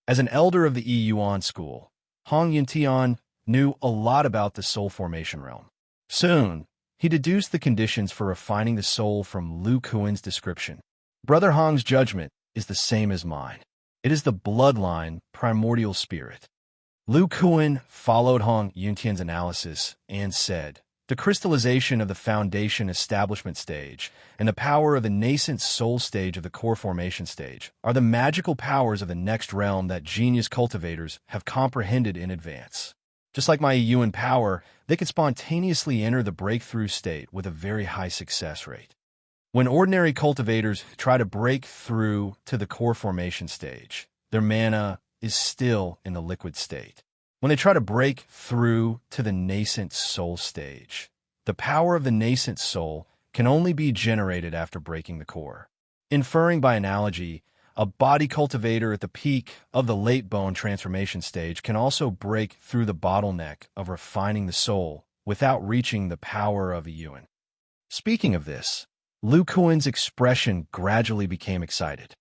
As an elder of the Yuan school, Hong Yuntian knew a lot about the soul formation realm. Soon, he deduced the conditions for refining the soul from Lu Kuin's description. Brother Hong's judgment is the same as mine. It is the bloodline primordial spirit. Lu Kuin followed Hong Yuntian's analysis and said, the crystallization of the foundation establishment stage and the power of the nascent soul stage of the core formation stage are the magical powers of the next realm that genius cultivators have comprehended in advance. Just like my Yuan power, they can spontaneously enter the breakthrough state with a very high success rate. When ordinary cultivators try to break through to the core formation stage, their mana is still in the liquid state. When they try to break through to the nascent soul stage, the power of the nascent soul can only be generated after breaking the core. Inferring by analogy, a body cultivator at the peak of the late bone transformation stage can also break through the bottleneck of refining the soul without reaching the power of a Yuan. Speaking of this, Lu Kuin's expression gradually became excited.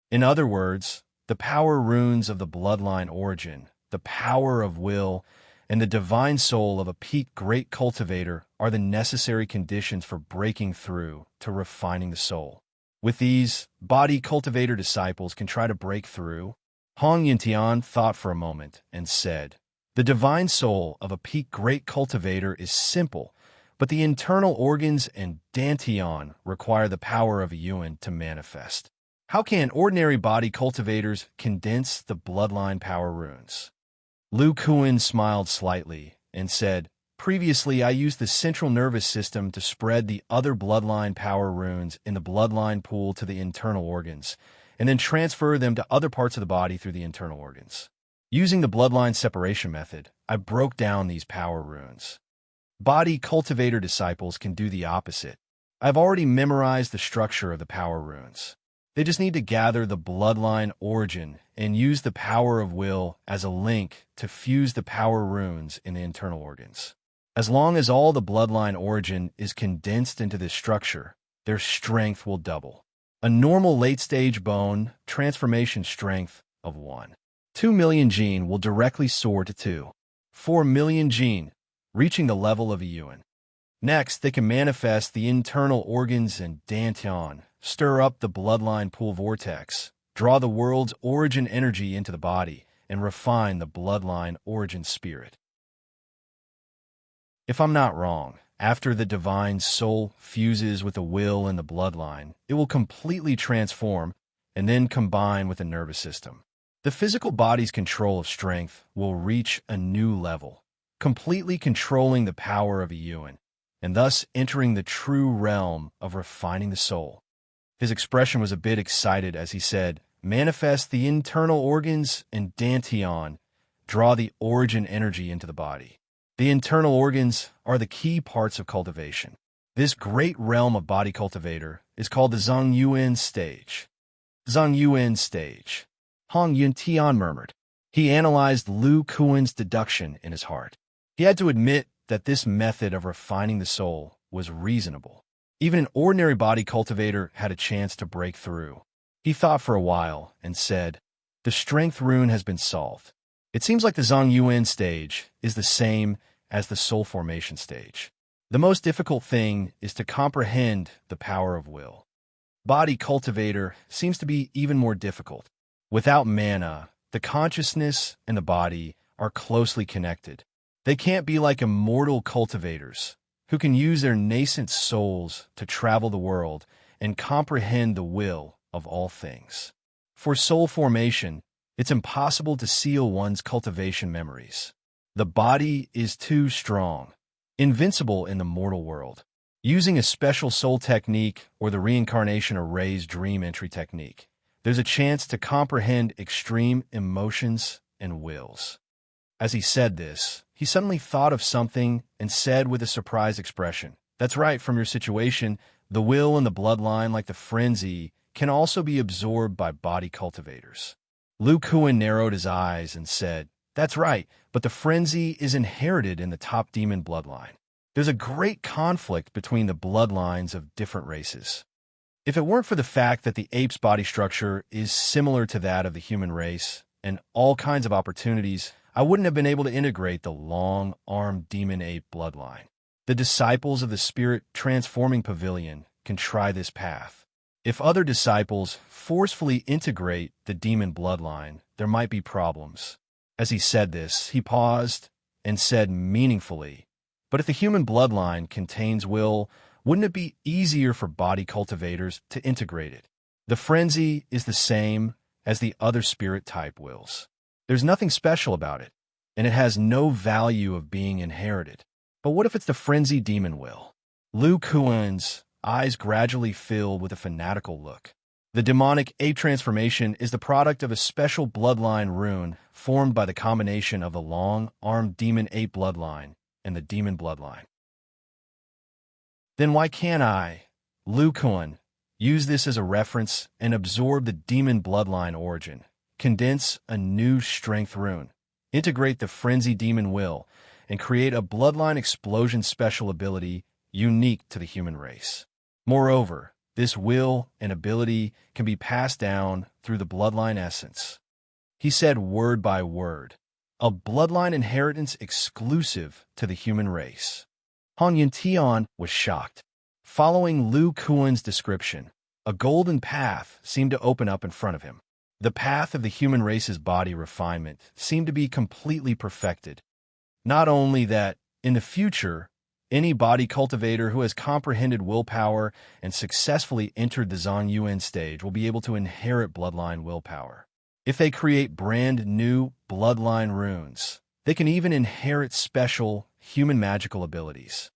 In other words, the power runes of the bloodline origin, the power of will, and the divine soul of a peak great cultivator are the necessary conditions for breaking through to refining the soul. With these, body cultivator disciples can try to break through. Hong Yuntian thought for a moment and said, the divine soul of a peak great cultivator is simple, but the internal organs and dantian require the power of a Yuan to manifest. How can ordinary body cultivators condense the bloodline power runes? Lu Kuin smiled slightly and said, previously I used the central nervous system to spread the other bloodline power runes in the bloodline pool to the internal organs, and then transfer them to other parts of the body through the internal organs. Using the bloodline separation method, I broke down these power runes. Body cultivator disciples can do the opposite. I've already memorized the structure of the power runes. They just need to gather the bloodline origin and use the power of will as a link to fuse the power runes in the internal organs. As long as all the bloodline origin is condensed into this structure, their strength will double. A normal late-stage bone transformation strength of 1. 2 million gene will directly soar to 2. 4 million gene, reaching the level of a Yuan. Next, they can manifest the internal organs and dantian, stir up the bloodline pool vortex, draw the world's origin energy into the body, and refine the bloodline origin spirit. If I'm not wrong, after the divine soul fuses with the will and the bloodline, it will completely transform and then combine with the nervous system. The physical body's control of strength will reach a new level, completely controlling the power of a Yuan, and thus entering the true realm of refining the soul. His expression was a bit excited as he said, manifest the internal organs and dantian, draw the origin energy into the body. The internal organs are the key parts of cultivation. This great realm of body cultivator is called the Zhongyuan stage. Zhongyuan stage. Hong Yuntian murmured. He analyzed Lu Kuin's deduction in his heart. He had to admit that this method of refining the soul was reasonable. Even an ordinary body cultivator had a chance to break through. He thought for a while and said, the strength rune has been solved. It seems like the Zhongyuan stage is the same as the soul formation stage. The most difficult thing is to comprehend the power of will. Body cultivator seems to be even more difficult. Without mana, the consciousness and the body are closely connected. They can't be like immortal cultivators who can use their nascent souls to travel the world and comprehend the will of all things. For soul formation, it's impossible to seal one's cultivation memories. The body is too strong, invincible in the mortal world. Using a special soul technique or the reincarnation array's dream entry technique, there's a chance to comprehend extreme emotions and wills. As he said this, he suddenly thought of something and said with a surprised expression, "That's right, from your situation, the will and the bloodline, like the frenzy, can also be absorbed by body cultivators." Lu Kuan narrowed his eyes and said, "That's right, but the frenzy is inherited in the top demon bloodline. There's a great conflict between the bloodlines of different races. If it weren't for the fact that the ape's body structure is similar to that of the human race and all kinds of opportunities, I wouldn't have been able to integrate the long-armed demon ape bloodline. The disciples of the spirit transforming pavilion can try this path. If other disciples forcefully integrate the demon bloodline, there might be problems." As he said this, he paused and said meaningfully, "But if the human bloodline contains will, wouldn't it be easier for body cultivators to integrate it? The frenzy is the same as the other spirit-type wills. There's nothing special about it, and it has no value of being inherited. But what if it's the frenzy demon will?" Lu Kuan's eyes gradually filled with a fanatical look. The demonic ape transformation is the product of a special bloodline rune formed by the combination of the long-armed demon ape bloodline and the demon bloodline. Then why can't I, Lu Kuan, use this as a reference and absorb the demon bloodline origin, condense a new strength rune, integrate the frenzy demon will, and create a bloodline explosion special ability unique to the human race? Moreover, this will and ability can be passed down through the bloodline essence. He said word by word, a bloodline inheritance exclusive to the human race. Han Yuntian was shocked. Following Lu Kuan's description, a golden path seemed to open up in front of him. The path of the human race's body refinement seemed to be completely perfected. Not only that, in the future, any body cultivator who has comprehended willpower and successfully entered the Zhang Yuan stage will be able to inherit bloodline willpower. If they create brand new bloodline runes, they can even inherit special human magical abilities.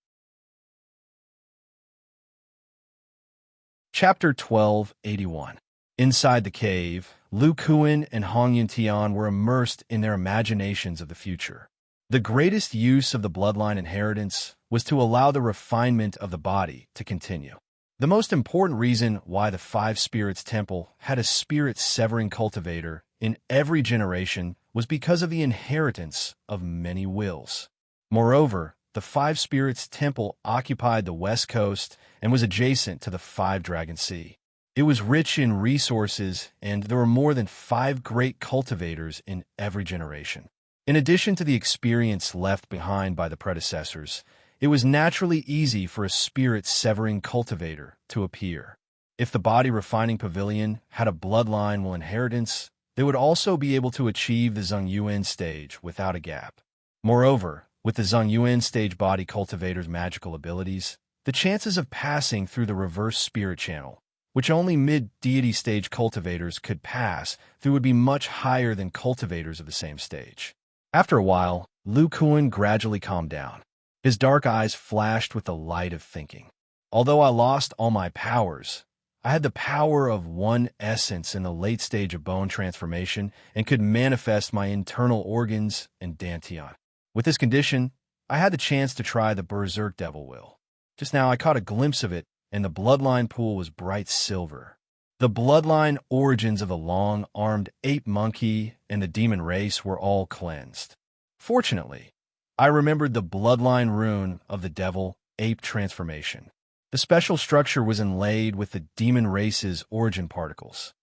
Chapter 1281. Inside the cave, Lu Kuan and Hong Yuntian were immersed in their imaginations of the future. The greatest use of the bloodline inheritance was to allow the refinement of the body to continue. The most important reason why the Five Spirits Temple had a spirit-severing cultivator in every generation was because of the inheritance of many wills. Moreover, the Five Spirits Temple occupied the west coast and was adjacent to the Five Dragon Sea. It was rich in resources, and there were more than 5 great cultivators in every generation. In addition to the experience left behind by the predecessors, it was naturally easy for a spirit-severing cultivator to appear. If the body refining pavilion had a bloodline will inheritance, they would also be able to achieve the Zhang Yuan stage without a gap. Moreover, with the Zhang Yuan stage body cultivator's magical abilities, the chances of passing through the reverse spirit channel, which only mid-deity stage cultivators could pass through, would be much higher than cultivators of the same stage. After a while, Lu Kuan gradually calmed down. His dark eyes flashed with the light of thinking. Although I lost all my powers, I had the power of one essence in the late stage of bone transformation and could manifest my internal organs and dantian. With this condition, I had the chance to try the Berserk Devil Will. Just now I caught a glimpse of it, and the bloodline pool was bright silver. The bloodline origins of the long-armed ape monkey and the demon race were all cleansed. Fortunately, I remembered the bloodline rune of the devil ape transformation. The special structure was inlaid with the demon race's origin particles.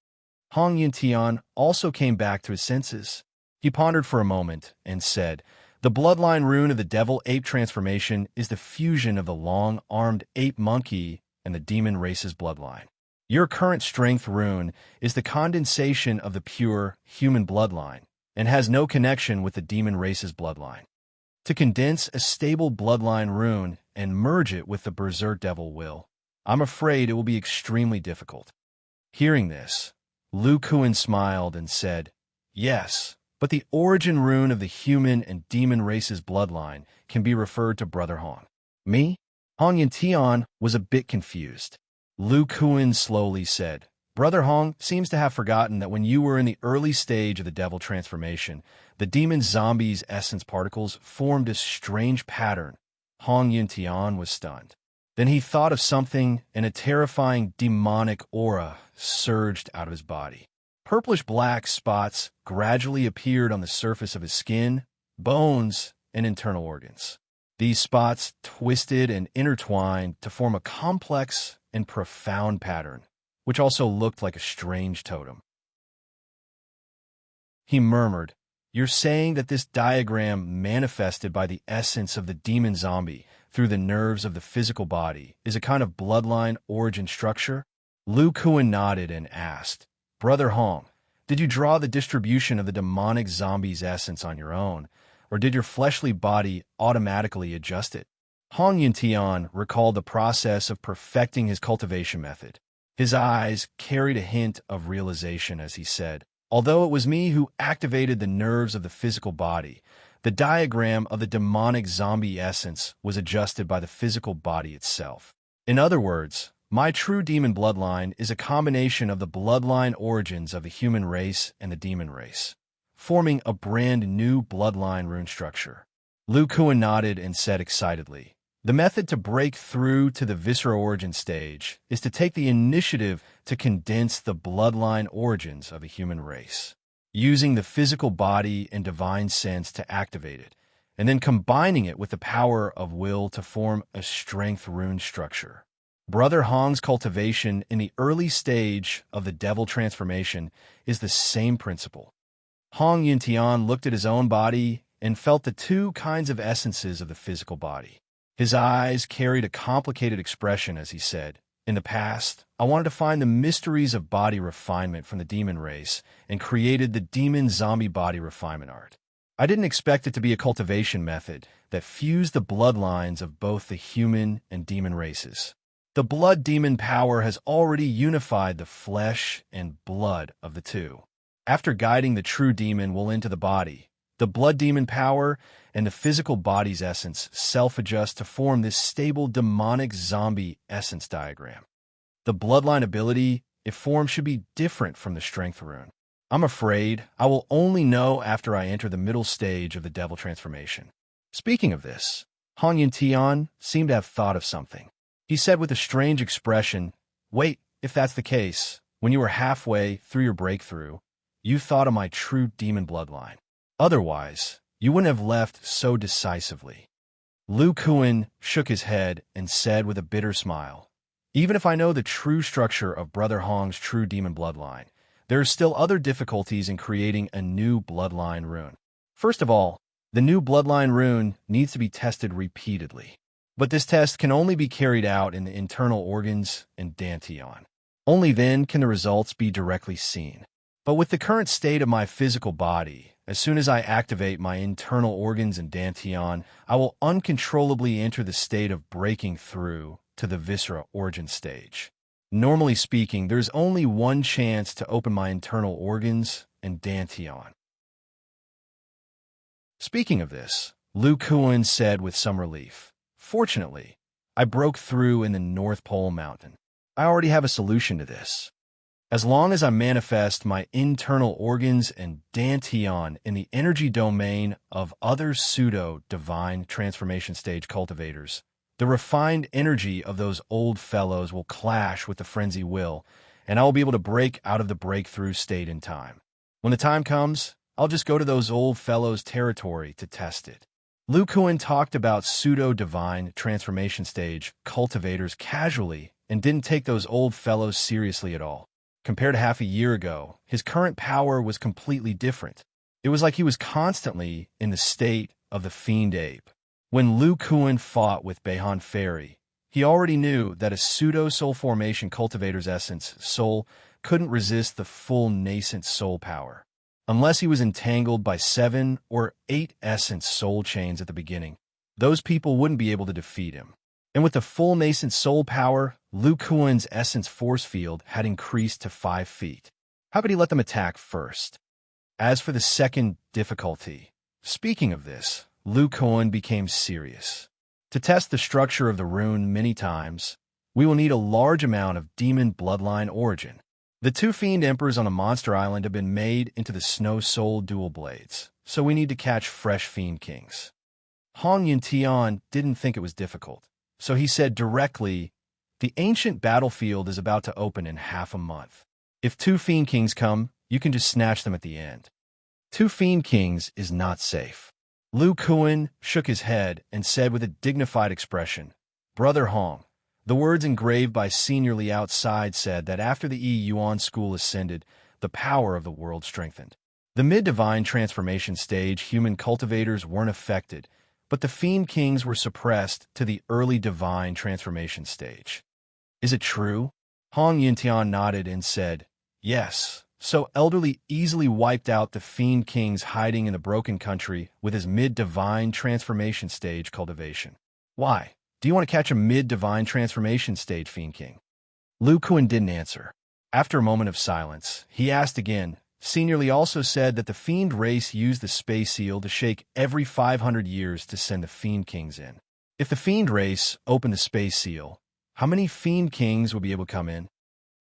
Hong Yuntian also came back to his senses. He pondered for a moment and said, "The bloodline rune of the devil ape transformation is the fusion of the long-armed ape monkey and the demon race's bloodline. Your current strength rune is the condensation of the pure human bloodline and has no connection with the demon race's bloodline. To condense a stable bloodline rune and merge it with the Berserk Devil Will, I'm afraid it will be extremely difficult." Hearing this, Lu Kuan smiled and said, "Yes, but the origin rune of the human and demon race's bloodline can be referred to Brother Hong." "Me?" Hong Yintian was a bit confused. Lu Kuan slowly said, Brother Hong seems to have forgotten that when you were in the early stage of the devil transformation, the demon zombie's essence particles formed a strange pattern. Hong Yintian was stunned. Then he thought of something, and a terrifying demonic aura surged out of his body. Purplish-black spots gradually appeared on the surface of his skin, bones, and internal organs. These spots twisted and intertwined to form a complex and profound pattern, which also looked like a strange totem. He murmured, You're saying that this diagram manifested by the essence of the demon zombie through the nerves of the physical body is a kind of bloodline origin structure? Lu Kuan nodded and asked, Brother Hong, did you draw the distribution of the demonic zombie's essence on your own, or did your fleshly body automatically adjust it? Hong Yintian recalled the process of perfecting his cultivation method. His eyes carried a hint of realization as he said, Although it was me who activated the nerves of the physical body, the diagram of the demonic zombie essence was adjusted by the physical body itself. In other words, my true demon bloodline is a combination of the bloodline origins of the human race and the demon race, forming a brand new bloodline rune structure. Lu Kuan nodded and said excitedly, The method to break through to the visceral origin stage is to take the initiative to condense the bloodline origins of a human race, using the physical body and divine sense to activate it, and then combining it with the power of will to form a strength rune structure. Brother Hong's cultivation in the early stage of the devil transformation is the same principle. Hong Yintian looked at his own body and felt the two kinds of essences of the physical body. His eyes carried a complicated expression as he said, In the past, I wanted to find the mysteries of body refinement from the demon race and created the demon zombie body refinement art. I didn't expect it to be a cultivation method that fused the bloodlines of both the human and demon races. The blood demon power has already unified the flesh and blood of the two. After guiding the true demon will into the body, the blood demon power and the physical body's essence self-adjust to form this stable demonic zombie essence diagram. The bloodline ability, if formed, should be different from the strength rune. I'm afraid I will only know after I enter the middle stage of the devil transformation. Speaking of this, Hong Yintian seemed to have thought of something. He said with a strange expression, Wait, if that's the case, when you were halfway through your breakthrough, you thought of my true demon bloodline. Otherwise, you wouldn't have left so decisively. Lu Kuan shook his head and said with a bitter smile, Even if I know the true structure of Brother Hong's true demon bloodline, there are still other difficulties in creating a new bloodline rune. First of all, the new bloodline rune needs to be tested repeatedly. But this test can only be carried out in the internal organs and dantian. Only then can the results be directly seen. But with the current state of my physical body, as soon as I activate my internal organs and dantian, I will uncontrollably enter the state of breaking through to the viscera origin stage. Normally speaking, there's only one chance to open my internal organs and dantian. Speaking of this, Lu Kuan said with some relief, Fortunately, I broke through in the North Pole Mountain. I already have a solution to this. As long as I manifest my internal organs and dantian in the energy domain of other pseudo-divine transformation stage cultivators, the refined energy of those old fellows will clash with the frenzy will, and I will be able to break out of the breakthrough state in time. When the time comes, I'll just go to those old fellows' territory to test it. Lu Kuan talked about pseudo-divine transformation stage cultivators casually and didn't take those old fellows seriously at all. Compared to half a year ago, his current power was completely different. It was like he was constantly in the state of the fiend ape. When Lu Kuan fought with Beihan Fairy, he already knew that a pseudo-soul formation cultivator's essence soul couldn't resist the full nascent soul power. Unless he was entangled by 7 or 8 essence soul chains at the beginning, those people wouldn't be able to defeat him. And with the full nascent soul power, Lu Kuan's essence force field had increased to 5 feet. How could he let them attack first? As for the second difficulty, speaking of this, Lu Kuan became serious. To test the structure of the rune many times, we will need a large amount of demon bloodline origin. The two Fiend Emperors on a monster island have been made into the Snow Soul dual blades, so we need to catch fresh Fiend Kings. Hong Yuntian didn't think it was difficult, so he said directly, "The ancient battlefield is about to open in half a month. If two Fiend Kings come, you can just snatch them at the end." Two Fiend Kings is not safe. Lu Kuan shook his head and said with a dignified expression, "Brother Hong." The words engraved by Seniorly outside said that after the Yuan school ascended, the power of the world strengthened. The mid-divine transformation stage human cultivators weren't affected, but the Fiend Kings were suppressed to the early divine transformation stage. "Is it true?" Hong Yintian nodded and said, "Yes." So Elderly easily wiped out the Fiend Kings hiding in the Broken Country with his mid-divine transformation stage cultivation. "Why? Do you want to catch a mid-divine transformation stage Fiend King?" Lu Kuan didn't answer. After a moment of silence, he asked again. Seniorly also said that the Fiend race used the Space Seal to shake every 500 years to send the Fiend Kings in. If the Fiend race opened the Space Seal, how many Fiend Kings would be able to come in?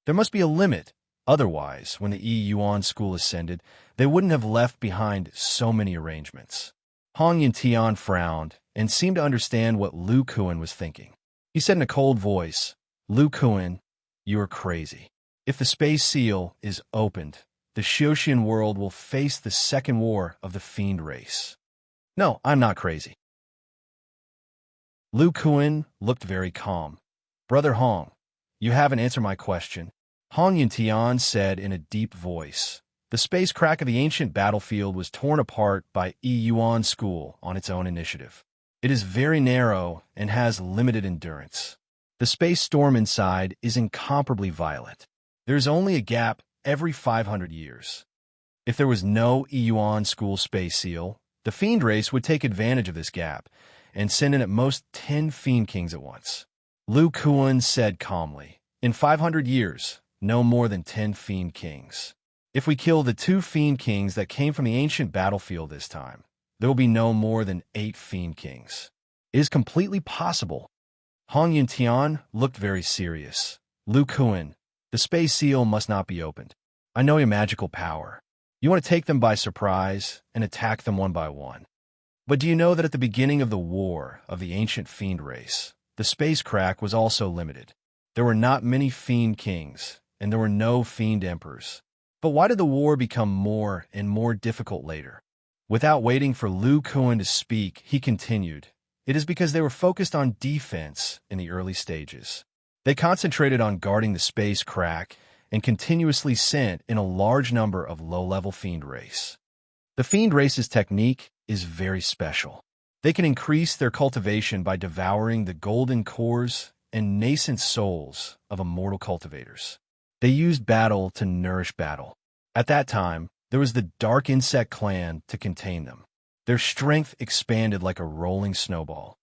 There must be a limit. Otherwise, when the Yuan school ascended, they wouldn't have left behind so many arrangements. Hong Yintian frowned and seemed to understand what Lu Kuan was thinking. He said in a cold voice, "Lu Kuan, you are crazy. If the Space Seal is opened, the Xioshan world will face the second war of the Fiend race." "No, I'm not crazy." Lu Kuan looked very calm. "Brother Hong, you haven't answered my question." Hong Yintian said in a deep voice. The space crack of the ancient battlefield was torn apart by Yuan school on its own initiative. It is very narrow and has limited endurance. The space storm inside is incomparably violent. There is only a gap every 500 years. If there was no Yuan school space seal, the Fiend race would take advantage of this gap and send in at most 10 Fiend Kings at once. Lu Kuan said calmly, "In 500 years, no more than 10 Fiend Kings. If we kill the 2 Fiend Kings that came from the ancient battlefield this time, there will be no more than 8 Fiend Kings. It is completely possible." Hong Yintian looked very serious. "Lu Kuan, the Space Seal must not be opened. I know your magical power. You want to take them by surprise and attack them one by one. But do you know that at the beginning of the war of the ancient Fiend race, the space crack was also limited? There were not many Fiend Kings, and there were no Fiend Emperors. But why did the war become more and more difficult later?" Without waiting for Lu Kuan to speak, he continued, "It is because they were focused on defense in the early stages. They concentrated on guarding the space crack and continuously sent in a large number of low-level Fiend race. The Fiend race's technique is very special. They can increase their cultivation by devouring the golden cores and nascent souls of immortal cultivators. They used battle to nourish battle. At that time, there was the Dark Insect clan to contain them. Their strength expanded like a rolling snowball.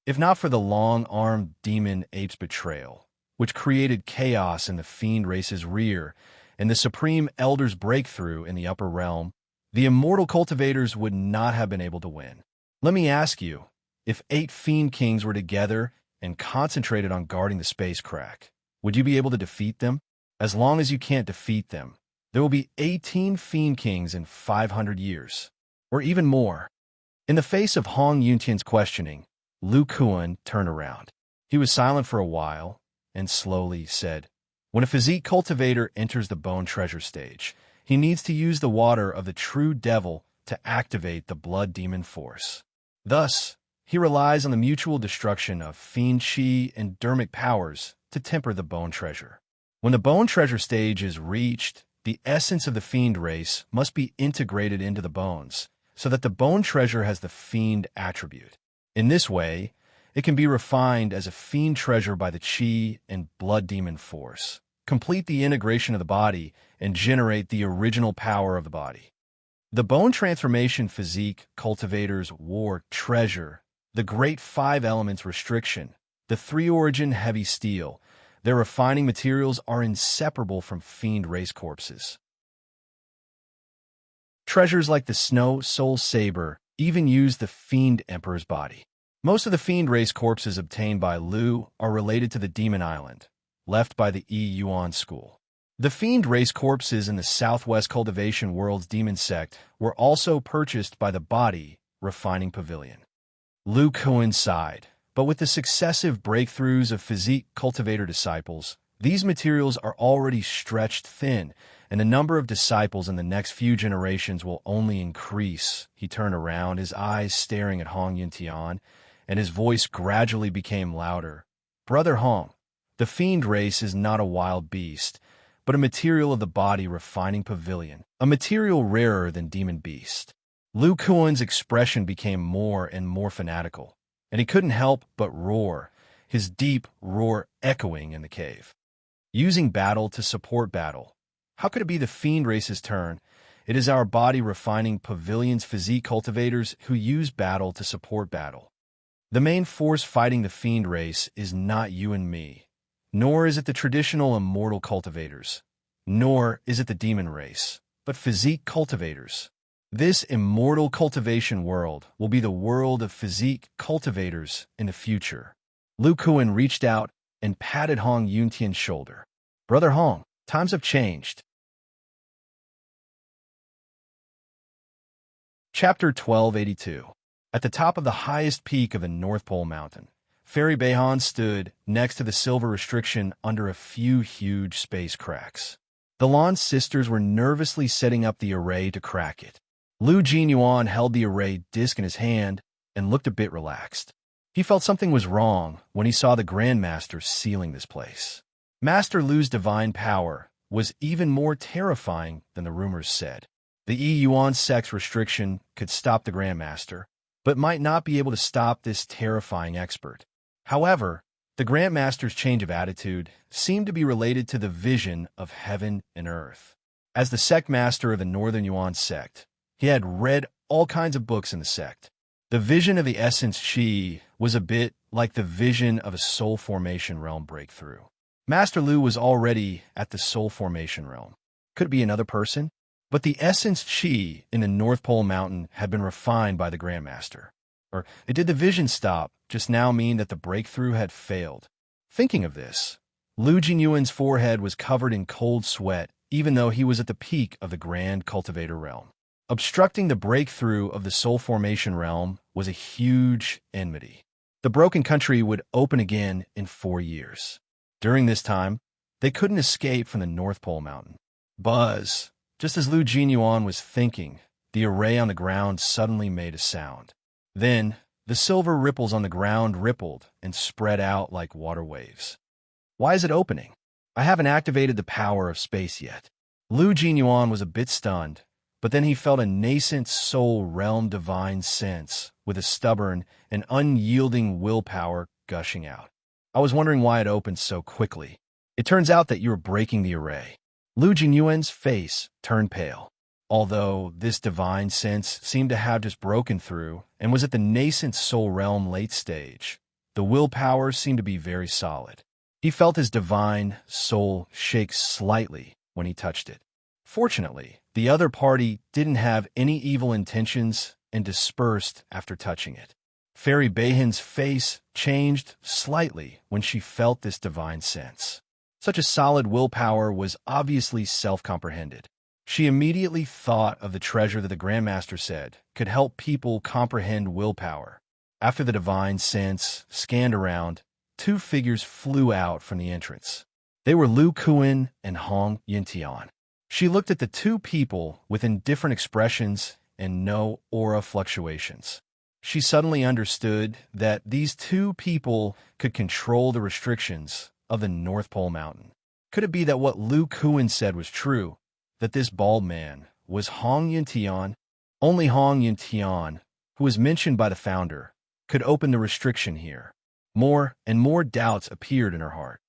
If not for the long-armed demon ape's betrayal, which created chaos in the Fiend race's rear, and the Supreme Elder's breakthrough in the upper realm, the immortal cultivators would not have been able to win. Let me ask you, if 8 Fiend Kings were together and concentrated on guarding the space crack, would you be able to defeat them? As long as you can't defeat them, there will be 18 Fiend Kings in 500 years, or even more." In the face of Hong Yuntian's questioning, Lu Kuan turned around. He was silent for a while, and slowly said, "When a physique cultivator enters the bone treasure stage, he needs to use the water of the true devil to activate the blood demon force. Thus, he relies on the mutual destruction of fiend chi and dermic powers to temper the bone treasure. When the bone treasure stage is reached, the essence of the fiend race must be integrated into the bones, so that the bone treasure has the fiend attribute. In this way, it can be refined as a fiend treasure by the chi and blood demon force, complete the integration of the body, and generate the original power of the body. The bone transformation physique cultivators war treasure, the great 5 elements restriction, the 3 origin heavy steel. Their refining materials are inseparable from fiend race corpses. Treasures like the Snow Soul Saber even use the Fiend Emperor's body. Most of the fiend race corpses obtained by Lu are related to the Demon Island, left by the Yuan school. The fiend race corpses in the Southwest Cultivation World's demon sect were also purchased by the Body Refining Pavilion. Lu coincided, but with the successive breakthroughs of physique cultivator disciples, these materials are already stretched thin, and the number of disciples in the next few generations will only increase. He turned around, his eyes staring at Hong Yuntian, and his voice gradually became louder. Brother Hong, the fiend race is not a wild beast, but a material of the Body Refining Pavilion, a material rarer than demon beast. Lu Kuan's expression became more and more fanatical, and he couldn't help but roar, his deep roar echoing in the cave. Using battle to support battle. How could it be the fiend race's turn? It is our Body Refining Pavilion's physique cultivators who use battle to support battle. The main force fighting the fiend race is not you and me, nor is it the traditional immortal cultivators, nor is it the demon race, but physique cultivators. This immortal cultivation world will be the world of physique cultivators in the future. Lu Kuan reached out and patted Hong Yuntian's shoulder. Brother Hong, times have changed. Chapter 1282. At the top of the highest peak of the North Pole Mountain, Fairy Beihan stood next to the silver restriction under a few huge space cracks. The Lan sisters were nervously setting up the array to crack it. Lu Jinyuan held the array disc in his hand and looked a bit relaxed. He felt something was wrong when he saw the Grandmaster sealing this place. Master Lu's divine power was even more terrifying than the rumors said. The Yuan sect's restriction could stop the Grandmaster, but might not be able to stop this terrifying expert. However, the Grandmaster's change of attitude seemed to be related to the vision of heaven and earth. As the sect master of the Northern Yuan sect, he had read all kinds of books in the sect. The vision of the essence Qi was a bit like the vision of a soul formation realm breakthrough. Master Lu was already at the soul formation realm. Could it be another person? But the essence Qi in the North Pole Mountain had been refined by the Grandmaster. Or did the vision stop just now mean that the breakthrough had failed? Thinking of this, Lu Jinyuan's forehead was covered in cold sweat, even though he was at the peak of the Grand Cultivator realm. Obstructing the breakthrough of the soul formation realm was a huge enmity. The broken country would open again in 4 years. During this time, they couldn't escape from the North Pole Mountain. Buzz! Just as Lu Jinyuan was thinking, the array on the ground suddenly made a sound. Then, the silver ripples on the ground rippled and spread out like water waves. Why is it opening? I haven't activated the power of space yet. Lu Jinyuan was a bit stunned, but then he felt a nascent soul realm divine sense with a stubborn and unyielding willpower gushing out. I was wondering why it opened so quickly. It turns out that you were breaking the array. Lu Jinyuan's face turned pale. Although this divine sense seemed to have just broken through and was at the nascent soul realm late stage, the willpower seemed to be very solid. He felt his divine soul shake slightly when he touched it. Fortunately, the other party didn't have any evil intentions and dispersed after touching it. Fairy Beihan's face changed slightly when she felt this divine sense. Such a solid willpower was obviously self-comprehended. She immediately thought of the treasure that the Grandmaster said could help people comprehend willpower. After the divine sense scanned around, 2 figures flew out from the entrance. They were Lu Kuan and Hong Yuntian. She looked at the 2 people with indifferent expressions and no aura fluctuations. She suddenly understood that these 2 people could control the restrictions of the North Pole Mountain. Could it be that what Lu Kuan said was true, that this bald man was Hong Yuntian? Only Hong Yuntian, who was mentioned by the founder, could open the restriction here. More and more doubts appeared in her heart.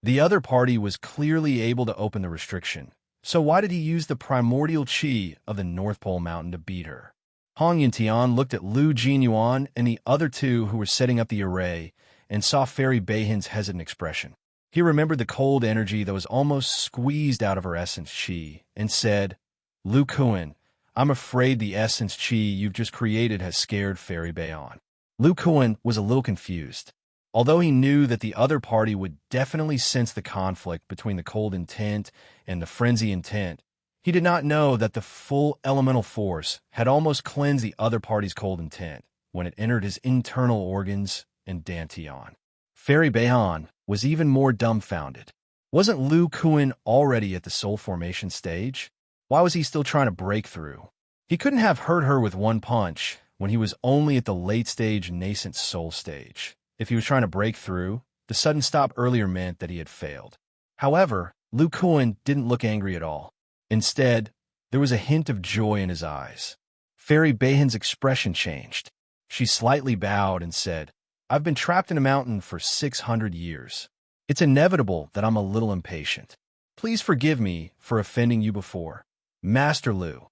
The other party was clearly able to open the restriction, so why did he use the primordial qi of the North Pole Mountain to beat her? Hong Yuntian looked at Lu Jinyuan and the other 2 who were setting up the array and saw Fairy Beihan's hesitant expression. He remembered the cold energy that was almost squeezed out of her essence Qi and said, Lu Kuan, I'm afraid the essence chi you've just created has scared Fairy Bayon. Lu Kuan was a little confused. Although he knew that the other party would definitely sense the conflict between the cold intent and the frenzy intent, he did not know that the full elemental force had almost cleansed the other party's cold intent when it entered his internal organs and Dantian. Fairy Bayon was even more dumbfounded. Wasn't Lu Kuan already at the soul formation stage? Why was he still trying to break through? He couldn't have hurt her with one punch when he was only at the late-stage nascent soul stage. If he was trying to break through, the sudden stop earlier meant that he had failed. However, Lu Kuan didn't look angry at all. Instead, there was a hint of joy in his eyes. Fairy Bahan's expression changed. She slightly bowed and said, I've been trapped in a mountain for 600 years. It's inevitable that I'm a little impatient. Please forgive me for offending you before. Master Lu.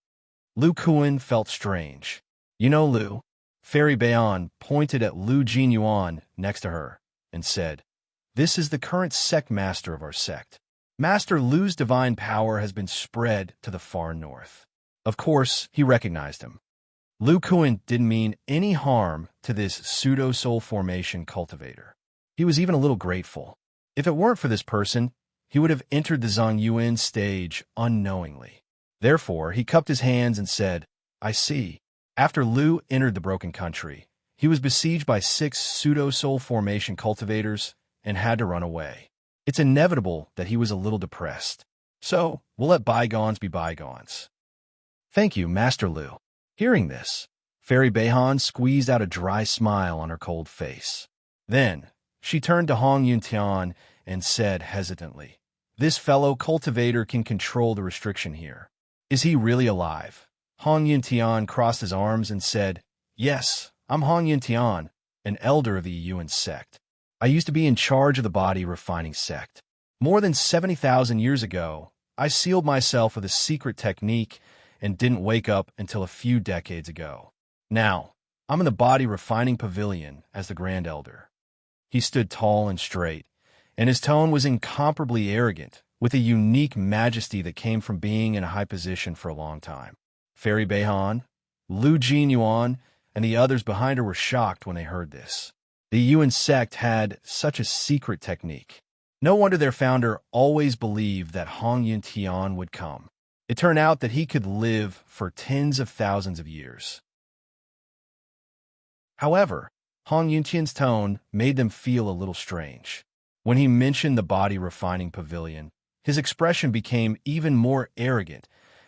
Lu Kuan felt strange. You know, Lu. Fairy Bayon pointed at Lu Jinyuan next to her and said, This is the current sect master of our sect. Master Lu's divine power has been spread to the far north. Of course, he recognized him. Lu Kuan didn't mean any harm to this pseudo-soul formation cultivator. He was even a little grateful. If it weren't for this person, he would have entered the Zhang Yuan stage unknowingly. Therefore, he cupped his hands and said, I see. After Lu entered the Broken Country, he was besieged by 6 pseudo-soul formation cultivators and had to run away. It's inevitable that he was a little depressed. So, we'll let bygones be bygones. Thank you, Master Lu. Hearing this, Fairy Bahan squeezed out a dry smile on her cold face. Then, she turned to Hong Yuntian and said hesitantly, This fellow cultivator can control the restriction here. Is he really alive? Hong Yuntian crossed his arms and said, Yes, I'm Hong Yuntian, an elder of the Yuan sect. I used to be in charge of the body refining sect. More than 70,000 years ago, I sealed myself with a secret technique and didn't wake up until a few decades ago. Now, I'm in the body refining pavilion as the Grand Elder. He stood tall and straight, and his tone was incomparably arrogant, with a unique majesty that came from being in a high position for a long time. Fairy Bahan, Lu Jinyuan, and the others behind her were shocked when they heard this. The Yuan sect had such a secret technique. No wonder their founder always believed that Hong Yuntian would come. It turned out that he could live for tens of thousands of years. However, Hong Yuntian's tone made them feel a little strange. When he mentioned the body refining pavilion, his expression became even more arrogant,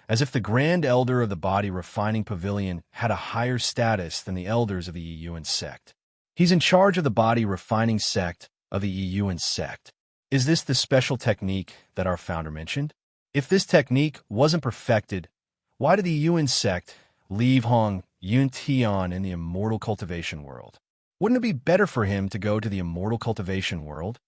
as if the Grand Elder of the body refining pavilion had a higher status than the elders of the Yuan sect. He's in charge of the body refining sect of the Yuan sect. Is this the special technique that our founder mentioned? If this technique wasn't perfected, why did the Yuan sect leave Hong Yuntian in the immortal cultivation world? Wouldn't it be better for him to go to the immortal cultivation world?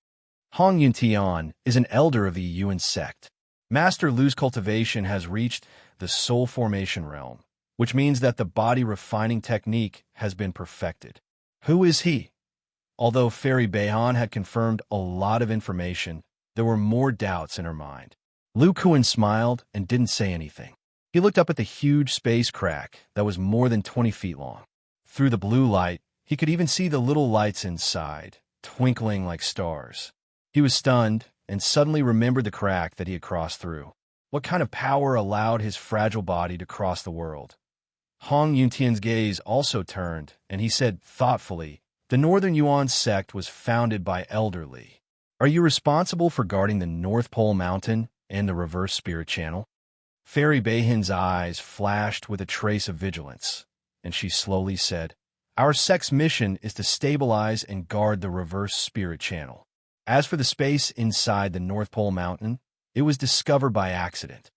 Hong Yuntian is an elder of the Yuan sect. Master Lu's cultivation has reached the soul formation realm, which means that the body refining technique has been perfected. Who is he? Although Fairy Bahan had confirmed a lot of information, there were more doubts in her mind. Lu Kuan smiled and didn't say anything. He looked up at the huge space crack that was more than 20 feet long. Through the blue light, he could even see the little lights inside, twinkling like stars. He was stunned and suddenly remembered the crack that he had crossed through. What kind of power allowed his fragile body to cross the world? Hong Yuntian's gaze also turned, and he said thoughtfully, The Northern Yuan sect was founded by Elder Li. Are you responsible for guarding the North Pole Mountain and the reverse spirit channel? Fairy Bahan's eyes flashed with a trace of vigilance, and she slowly said, Our sect's mission is to stabilize and guard the reverse spirit channel. As for the space inside the North Pole Mountain, it was discovered by accident.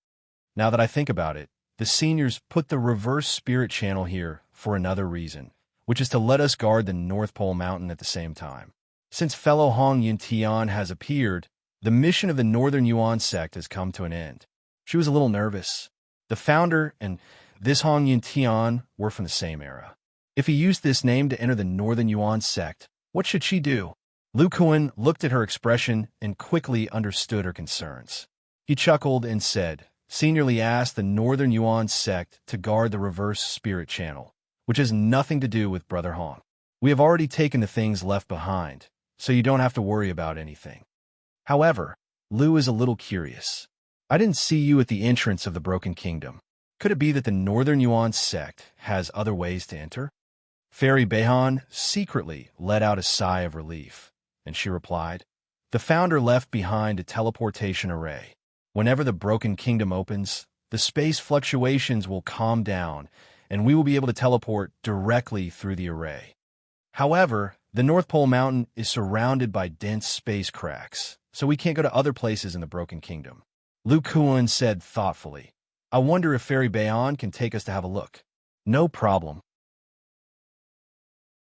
Now that I think about it, the seniors put the reverse spirit channel here for another reason, which is to let us guard the North Pole Mountain at the same time. Since fellow Hong Yuntian has appeared, the mission of the Northern Yuan sect has come to an end. She was a little nervous. The founder and this Hong Yuntian were from the same era. If he used this name to enter the Northern Yuan sect, what should she do? Lu Kuan looked at her expression and quickly understood her concerns. He chuckled and said, seniorly asked the Northern Yuan sect to guard the reverse spirit channel, which has nothing to do with Brother Hong. We have already taken the things left behind, so you don't have to worry about anything. However, Lu is a little curious. I didn't see you at the entrance of the Broken Kingdom. Could it be that the Northern Yuan sect has other ways to enter? Fairy Beihan secretly let out a sigh of relief, and she replied, the founder left behind a teleportation array. Whenever the Broken Kingdom opens, the space fluctuations will calm down, and we will be able to teleport directly through the array. However, the North Pole Mountain is surrounded by dense space cracks, so we can't go to other places in the Broken Kingdom. Lu Kuan said thoughtfully, I wonder if Fairy Beihan can take us to have a look. No problem.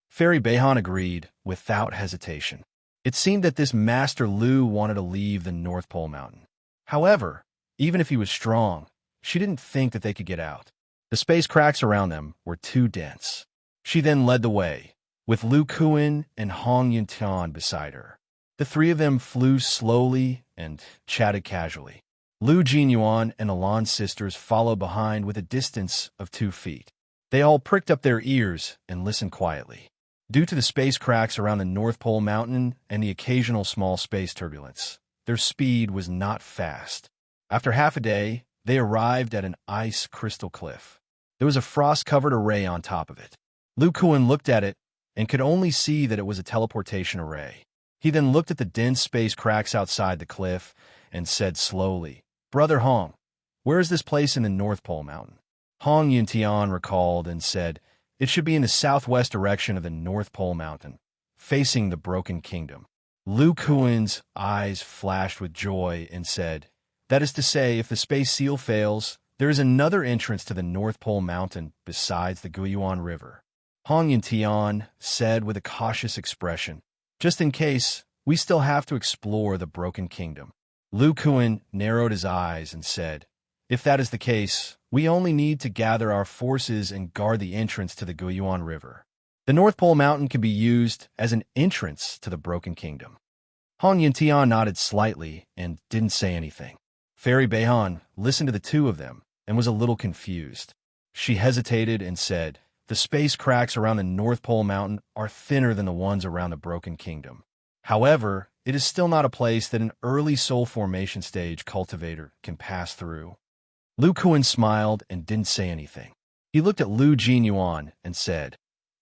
Fairy Beihan agreed without hesitation. It seemed that this Master Lu wanted to leave the North Pole Mountain. However, even if he was strong, she didn't think that they could get out. The space cracks around them were too dense. She then led the way, with Lu Kuan and Hong Yuntian beside her. The three of them flew slowly and chatted casually. Lu Jinyuan and Alan's sisters followed behind with a distance of 2 feet. They all pricked up their ears and listened quietly. Due to the space cracks around the North Pole Mountain and the occasional small space turbulence, their speed was not fast. After half a day, they arrived at an ice crystal cliff. There was a frost-covered array on top of it. Lu Kuan looked at it and could only see that it was a teleportation array. He then looked at the dense space cracks outside the cliff and said slowly, Brother Hong, where is this place in the North Pole Mountain? Hong Yuntian recalled and said, it should be in the southwest direction of the North Pole Mountain, facing the Broken Kingdom. Lu Kuan's eyes flashed with joy and said, that is to say, if the space seal fails, there is another entrance to the North Pole Mountain besides the Guyuan River. Hong Yuntian said with a cautious expression, just in case, we still have to explore the Broken Kingdom. Lu Kuan narrowed his eyes and said, if that is the case, we only need to gather our forces and guard the entrance to the Guyuan River. The North Pole Mountain can be used as an entrance to the Broken Kingdom. Hong Yuntian nodded slightly and didn't say anything. Fairy Beihan listened to the two of them and was a little confused. She hesitated and said, the space cracks around the North Pole Mountain are thinner than the ones around the Broken Kingdom. However, it is still not a place that an early soul formation stage cultivator can pass through. Lu Kuan smiled and didn't say anything. He looked at Lu Jinyuan and said,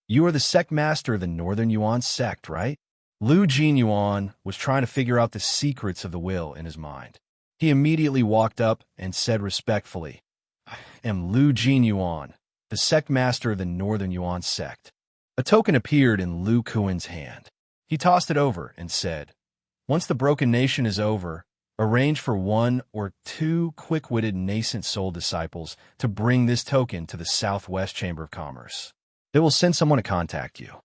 you are the sect master of the Northern Yuan sect, right? Lu Jinyuan was trying to figure out the secrets of the will in his mind. He immediately walked up and said respectfully, I am Lu Jinyuan, the sect master of the Northern Yuan sect. A token appeared in Lu Kuan's hand. He tossed it over and said, once the Broken Nation is over, arrange for 1 or 2 quick-witted nascent soul disciples to bring this token to the Southwest Chamber of Commerce. They will send someone to contact you.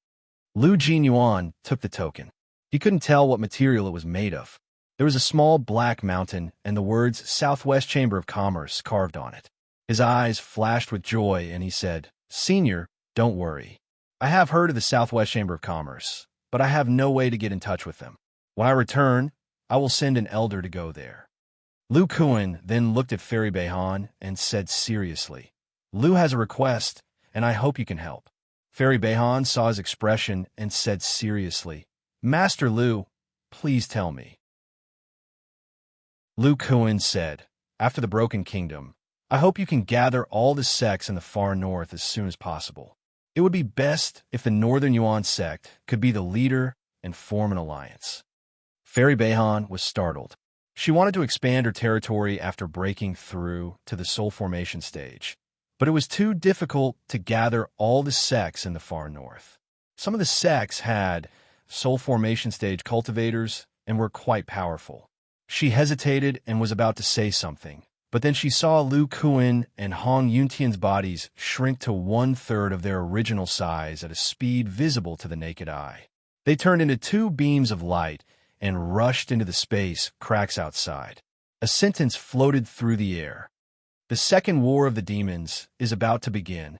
Lu Jinyuan took the token. He couldn't tell what material it was made of. There was a small black mountain and the words Southwest Chamber of Commerce carved on it. His eyes flashed with joy and he said, Senior, don't worry. I have heard of the Southwest Chamber of Commerce, but I have no way to get in touch with them. When I return, I will send an elder to go there. Lu Kuan then looked at Fairy Beihan and said seriously, Lu has a request, and I hope you can help. Fairy Beihan saw his expression and said seriously, Master Lu, please tell me. Lu Kuan said, after the Broken Kingdom, I hope you can gather all the sects in the far north as soon as possible. It would be best if the Northern Yuan sect could be the leader and form an alliance. Fairy Beihan was startled. She wanted to expand her territory after breaking through to the soul formation stage, but it was too difficult to gather all the sects in the far north. Some of the sects had soul formation stage cultivators and were quite powerful. She hesitated and was about to say something, but then she saw Lu Kuan and Hong Yuntian's bodies shrink to 1/3 of their original size at a speed visible to the naked eye. They turned into 2 beams of light and rushed into the space cracks outside. A sentence floated through the air. The second war of the demons is about to begin.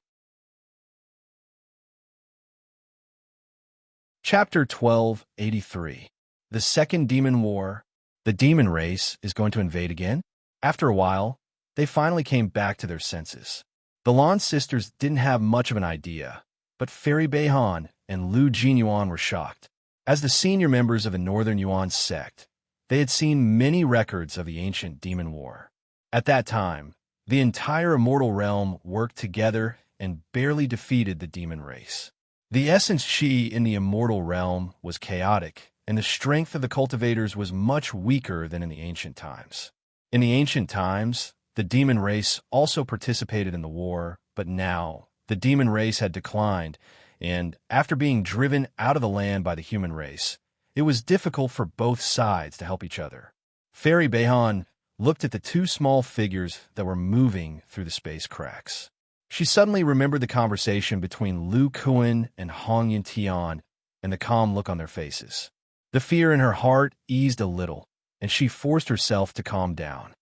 Chapter 1283. The Second Demon War. The demon race is going to invade again? After a while, they finally came back to their senses. The Lan sisters didn't have much of an idea, but Fairy Beihan and Lu Jinyuan were shocked. As the senior members of the Northern Yuan sect, they had seen many records of the ancient demon war. At that time, the entire immortal realm worked together and barely defeated the demon race. The essence chi in the immortal realm was chaotic, and the strength of the cultivators was much weaker than in the ancient times. In the ancient times, the demon race also participated in the war, but now the demon race had declined, and after being driven out of the land by the human race, it was difficult for both sides to help each other. Fairy Beihan looked at the two small figures that were moving through the space cracks. She suddenly remembered the conversation between Lu Kuan and Hong Yintian and the calm look on their faces. The fear in her heart eased a little, and she forced herself to calm down.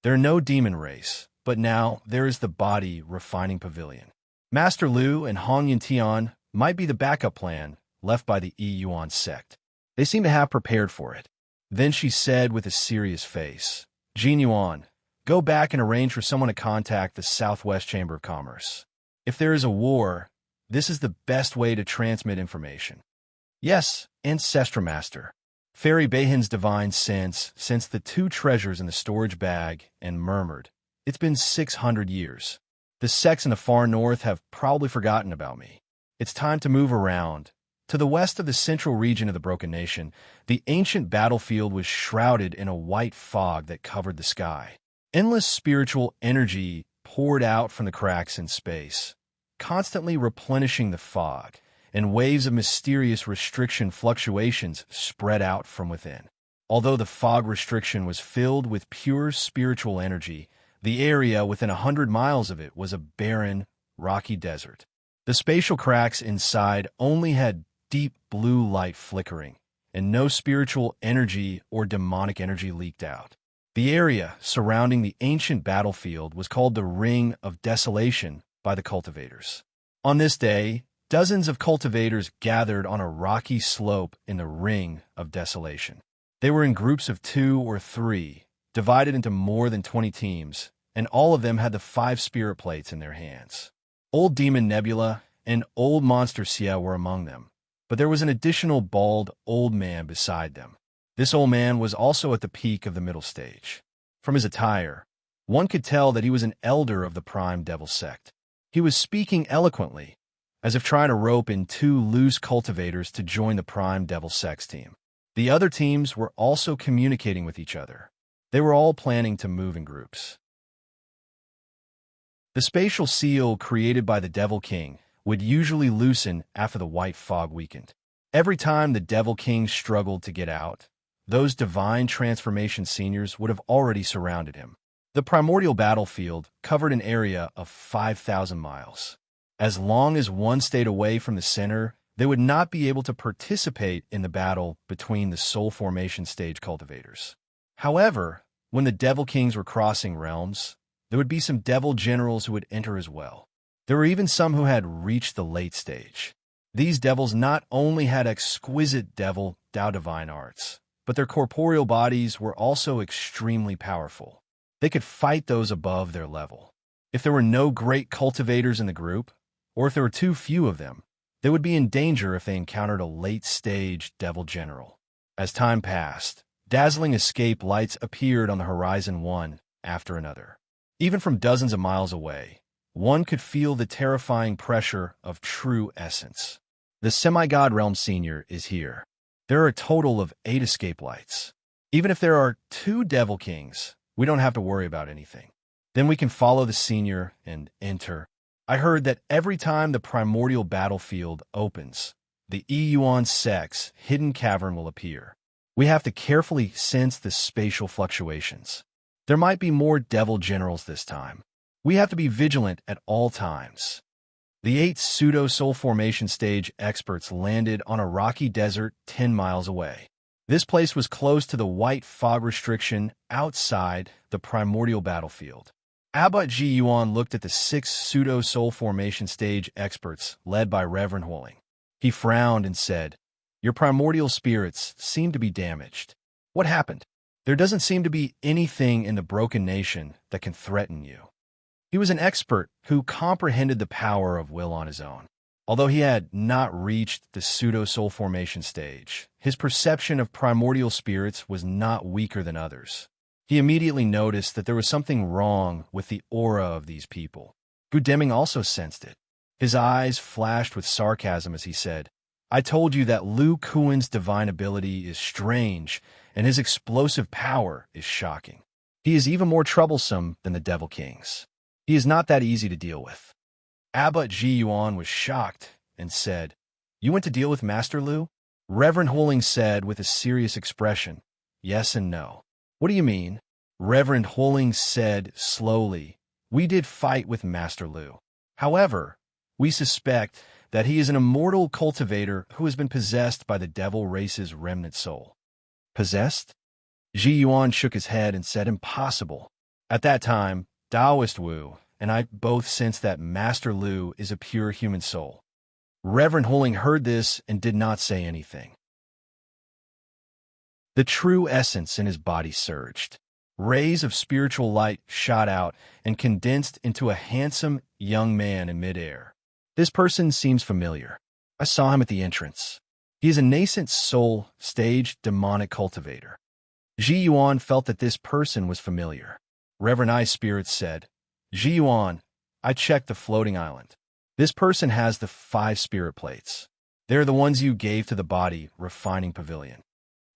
There are no demon race, but now there is the body refining pavilion. Master Lu and Hong Yintian might be the backup plan left by the Yuan sect. They seem to have prepared for it. Then she said with a serious face, Jin Yuan, go back and arrange for someone to contact the Southwest Chamber of Commerce. If there is a war, this is the best way to transmit information. Yes, Ancestor Master. Fairy Beihan's divine sense sensed the two treasures in the storage bag and murmured, it's been 600 years. The sects in the far north have probably forgotten about me. It's time to move around. To the west of the central region of the Broken Nation, the ancient battlefield was shrouded in a white fog that covered the sky. Endless spiritual energy poured out from the cracks in space, constantly replenishing the fog, and waves of mysterious restriction fluctuations spread out from within. Although the fog restriction was filled with pure spiritual energy, the area within 100 miles of it was a barren, rocky desert. The spatial cracks inside only had deep blue light flickering, and no spiritual energy or demonic energy leaked out. The area surrounding the ancient battlefield was called the Ring of Desolation by the cultivators. On this day, dozens of cultivators gathered on a rocky slope in the Ring of Desolation. They were in groups of 2 or 3, divided into more than 20 teams, and all of them had the 5 spirit plates in their hands. Old Demon Nebula and Old Monster Sia were among them, but there was an additional bald old man beside them. This old man was also at the peak of the middle stage. From his attire, one could tell that he was an elder of the Prime Devil sect. He was speaking eloquently, as if trying to rope in 2 loose cultivators to join the Prime Devil sect's team. The other teams were also communicating with each other. They were all planning to move in groups. The spatial seal created by the Devil King would usually loosen after the white fog weakened. Every time the Devil King struggled to get out, those divine transformation seniors would have already surrounded him. The primordial battlefield covered an area of 5,000 miles. As long as one stayed away from the center, they would not be able to participate in the battle between the soul formation stage cultivators. However, when the Devil Kings were crossing realms, there would be some devil generals who would enter as well. There were even some who had reached the late stage. These devils not only had exquisite devil Tao divine arts, but their corporeal bodies were also extremely powerful. They could fight those above their level. If there were no great cultivators in the group, or if there were too few of them, they would be in danger if they encountered a late-stage devil general. As time passed, dazzling escape lights appeared on the horizon one after another. Even from dozens of miles away, one could feel the terrifying pressure of true essence. The Semi-God Realm Senior is here. There are a total of 8 escape lights. Even if there are 2 Devil Kings, we don't have to worry about anything. Then we can follow the Senior and enter. I heard that every time the primordial battlefield opens, the Yuan sect's hidden cavern will appear. We have to carefully sense the spatial fluctuations. There might be more devil generals this time. We have to be vigilant at all times. The 8 pseudo-soul formation stage experts landed on a rocky desert 10 miles away. This place was close to the white fog restriction outside the primordial battlefield. Abbot Ji Yuan looked at the 6 pseudo-soul formation stage experts led by Reverend Huoling. He frowned and said, "Your primordial spirits seem to be damaged. What happened?" There doesn't seem to be anything in the broken nation that can threaten you. He was an expert who comprehended the power of will on his own. Although he had not reached the pseudo-soul formation stage, his perception of primordial spirits was not weaker than others. He immediately noticed that there was something wrong with the aura of these people. Deming also sensed it. His eyes flashed with sarcasm as he said, "I told you that Lu Kuan's divine ability is strange, and his explosive power is shocking. He is even more troublesome than the Devil Kings. He is not that easy to deal with." Abbot Ji Yuan was shocked and said, "You went to deal with Master Lu?" Reverend Huling said with a serious expression, "Yes and no." "What do you mean?" Reverend Huling said slowly, "We did fight with Master Lu. However, we suspect that he is an immortal cultivator who has been possessed by the devil race's remnant soul." Possessed? Ji Yuan shook his head and said, "Impossible." At that time, Taoist Wu and I both sensed that Master Lu is a pure human soul. Reverend Huling heard this and did not say anything. The true essence in his body surged. Rays of spiritual light shot out and condensed into a handsome young man in midair. This person seems familiar. I saw him at the entrance. He is a nascent soul stage demonic cultivator. Ji Yuan felt that this person was familiar. Reverend I's spirit said, "Ji Yuan, I checked the floating island. This person has the 5 spirit plates. They're the ones you gave to the body refining pavilion."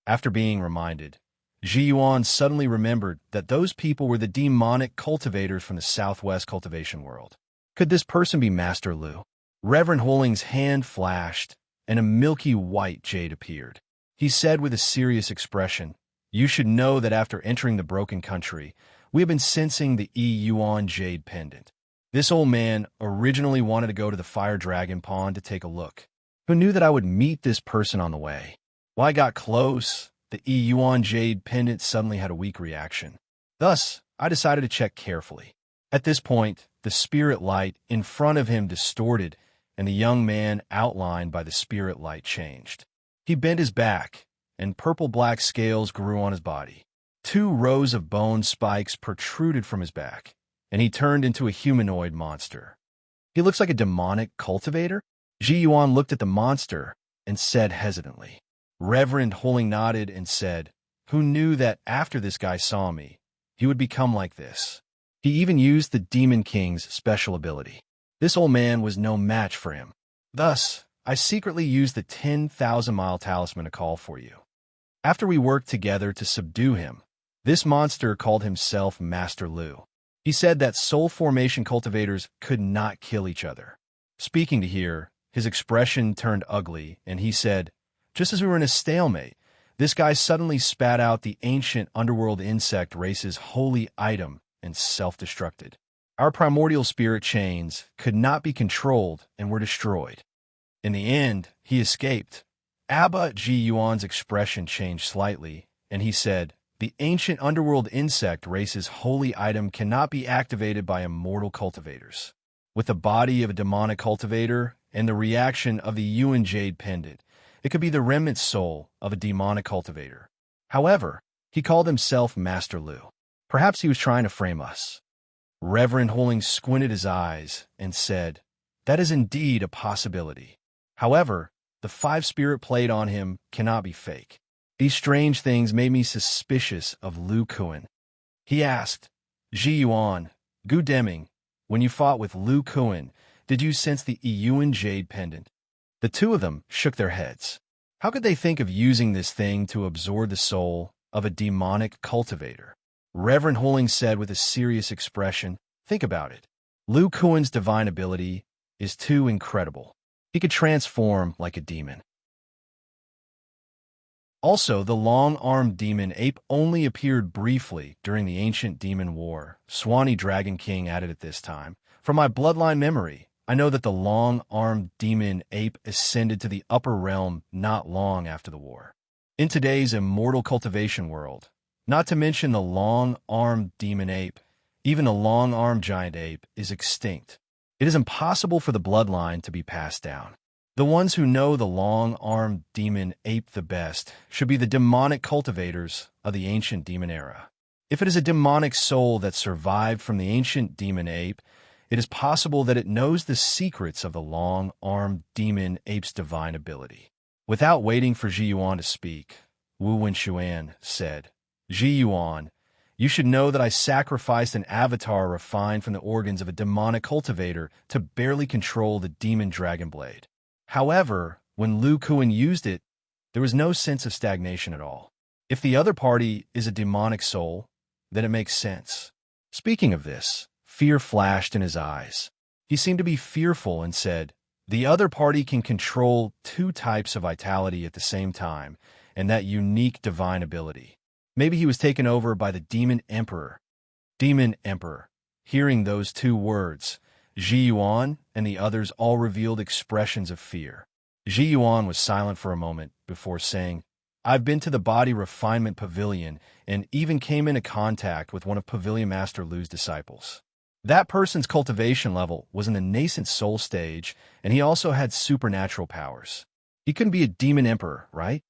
After being reminded, Ji Yuan suddenly remembered that those people were the demonic cultivators from the southwest cultivation world. Could this person be Master Lu? Reverend Huling's hand flashed, and a milky white jade appeared. He said with a serious expression, "You should know that after entering the broken country, we have been sensing the Yuan jade pendant. This old man originally wanted to go to the fire dragon pond to take a look. Who knew that I would meet this person on the way? While I got close, the Yuan jade pendant suddenly had a weak reaction. Thus, I decided to check carefully. At this point, the spirit light in front of him distorted, and the young man outlined by the spirit light changed. He bent his back, and purple-black scales grew on his body. 2 rows of bone spikes protruded from his back, and he turned into a humanoid monster. "He looks like a demonic cultivator?" Ji Yuan looked at the monster and said hesitantly. Reverend Huling nodded and said, "Who knew that after this guy saw me, he would become like this? He even used the Demon King's special ability. This old man was no match for him. Thus, I secretly used the 10,000-mile talisman to call for you. After we worked together to subdue him, this monster called himself Master Lu. He said that soul formation cultivators could not kill each other." Speaking to here, his expression turned ugly, and he said, "Just as we were in a stalemate, this guy suddenly spat out the ancient underworld insect race's holy item and self-destructed. Our primordial spirit chains could not be controlled and were destroyed. In the end, he escaped." Abba Ji Yuan's expression changed slightly, and he said, "The ancient underworld insect race's holy item cannot be activated by immortal cultivators. With the body of a demonic cultivator and the reaction of the Yuan jade pendant, it could be the remnant soul of a demonic cultivator. However, he called himself Master Lu. Perhaps he was trying to frame us." Reverend Huling squinted his eyes and said, "That is indeed a possibility. However, the 5 spirit plate on him cannot be fake. These strange things made me suspicious of Lu Kuan." He asked, "Ji Yuan, Gu Deming, when you fought with Lu Kuan, did you sense the Yuan jade pendant?" The 2 of them shook their heads. How could they think of using this thing to absorb the soul of a demonic cultivator? Reverend Huling said with a serious expression, "Think about it. Lu Kuan's divine ability is too incredible. He could transform like a demon. Also, the long-armed demon ape only appeared briefly during the ancient demon war. Swanee Dragon King added at this time, "From my bloodline memory, I know that the long-armed demon ape ascended to the upper realm not long after the war. In today's immortal cultivation world, not to mention the long-armed demon ape, even the long-armed giant ape is extinct. It is impossible for the bloodline to be passed down. The ones who know the long-armed demon ape the best should be the demonic cultivators of the ancient demon era. If it is a demonic soul that survived from the ancient demon ape, it is possible that it knows the secrets of the long-armed demon ape's divine ability. Without waiting for Ji Yuan to speak, Wu Wenxuan said, Ji Yuan, you should know that I sacrificed an avatar refined from the organs of a demonic cultivator to barely control the demon dragon blade. However, when Lu Kuan used it, there was no sense of stagnation at all. If the other party is a demonic soul, then it makes sense. Speaking of this, fear flashed in his eyes. He seemed to be fearful and said, the other party can control two types of vitality at the same time, and that unique divine ability. Maybe he was taken over by the Demon Emperor. Demon Emperor. Hearing those two words, Ji Yuan and the others all revealed expressions of fear. Ji Yuan was silent for a moment before saying, I've been to the Body Refinement Pavilion and even came into contact with one of Pavilion Master Lu's disciples. That person's cultivation level was in the nascent soul stage, and he also had supernatural powers. He couldn't be a demon emperor, right?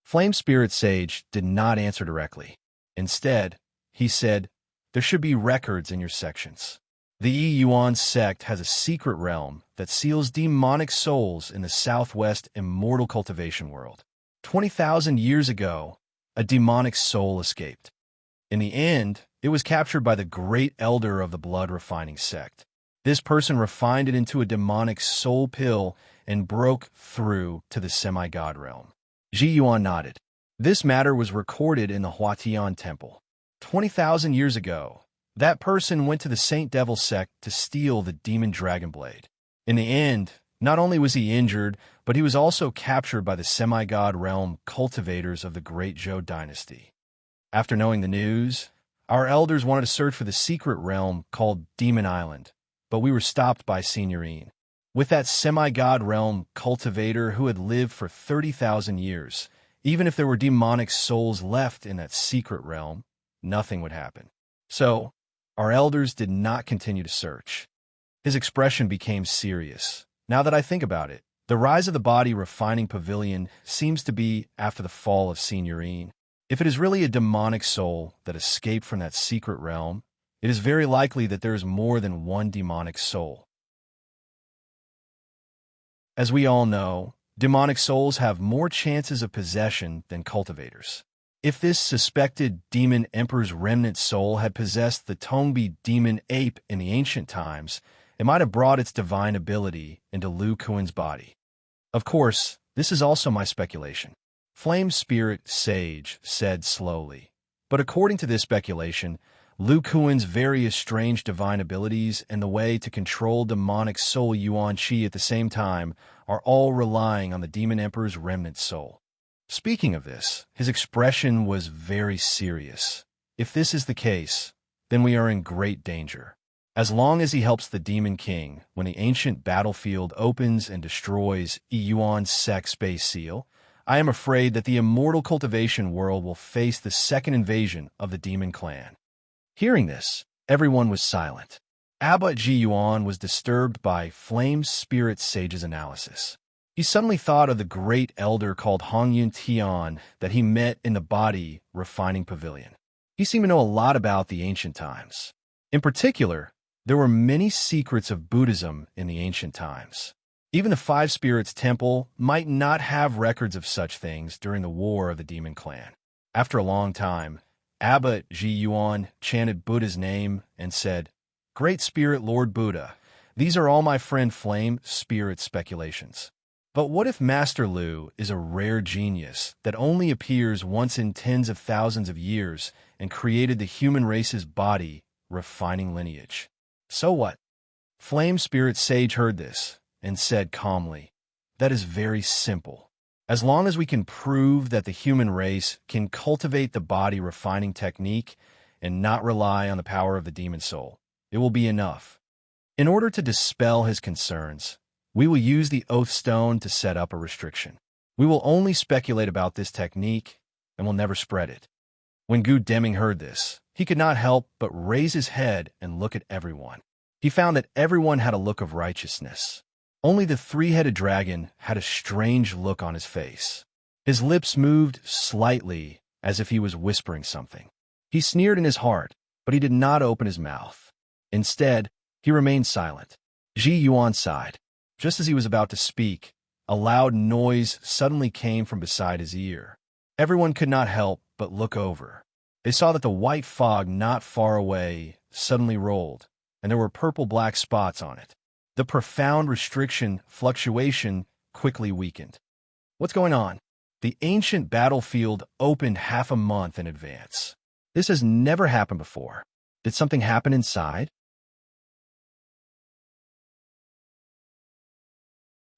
Flame Spirit Sage did not answer directly. Instead, he said, there should be records in your sections. The Yi Yuan sect has a secret realm that seals demonic souls in the southwest immortal cultivation world. 20,000 years ago, a demonic soul escaped. In the end, it was captured by the great elder of the blood refining sect. This person refined it into a demonic soul pill and broke through to the semi-god realm. Ji Yuan nodded. This matter was recorded in the Huatian Temple. 20,000 years ago, that person went to the Saint Devil sect to steal the demon dragon blade. In the end, not only was he injured, but he was also captured by the semi-god realm cultivators of the Great Zhou dynasty. After knowing the news, our elders wanted to search for the secret realm called Demon Island, but we were stopped by Serene. With that semi-god realm cultivator who had lived for 30,000 years, even if there were demonic souls left in that secret realm, nothing would happen. So, our elders did not continue to search. His expression became serious. Now that I think about it, the rise of the Body Refining Pavilion seems to be after the fall of Serene. If it is really a demonic soul that escaped from that secret realm, it is very likely that there is more than one demonic soul. As we all know, demonic souls have more chances of possession than cultivators. If this suspected demon emperor's remnant soul had possessed the Tongbi demon ape in the ancient times, it might have brought its divine ability into Lu Kuan's body. Of course, this is also my speculation. Flame Spirit Sage said slowly. But according to this speculation, Lu Kuan's various strange divine abilities and the way to control demonic soul Yuan Qi at the same time are all relying on the demon emperor's remnant soul. Speaking of this, his expression was very serious. If this is the case, then we are in great danger. As long as he helps the Demon King when the ancient battlefield opens and destroys Yuan's sect space seal, I am afraid that the immortal cultivation world will face the second invasion of the Demon Clan. Hearing this, everyone was silent. Abbot Ji Yuan was disturbed by Flame Spirit Sage's analysis. He suddenly thought of the great elder called Hongyun Tian that he met in the Body Refining Pavilion. He seemed to know a lot about the ancient times. In particular, there were many secrets of Buddhism in the ancient times. Even the Five Spirits Temple might not have records of such things during the War of the Demon Clan. After a long time, Abbot Ji Yuan chanted Buddha's name and said, Great Spirit Lord Buddha, these are all my friend Flame Spirit speculations. But what if Master Lu is a rare genius that only appears once in tens of thousands of years and created the human race's body refining lineage? So what? Flame Spirit Sage heard this and said calmly, That is very simple. As long as we can prove that the human race can cultivate the body refining technique and not rely on the power of the demon soul, it will be enough. In order to dispel his concerns, we will use the Oath Stone to set up a restriction. We will only speculate about this technique and will never spread it. When Gu Deming heard this, he could not help but raise his head and look at everyone. He found that everyone had a look of righteousness. Only the three-headed dragon had a strange look on his face. His lips moved slightly as if he was whispering something. He sneered in his heart, but he did not open his mouth. Instead, he remained silent. Ji Yuan sighed. Just as he was about to speak, a loud noise suddenly came from beside his ear. Everyone could not help but look over. They saw that the white fog not far away suddenly rolled, and there were purple-black spots on it. The profound restriction fluctuation quickly weakened. What's going on? The ancient battlefield opened half a month in advance. This has never happened before. Did something happen inside?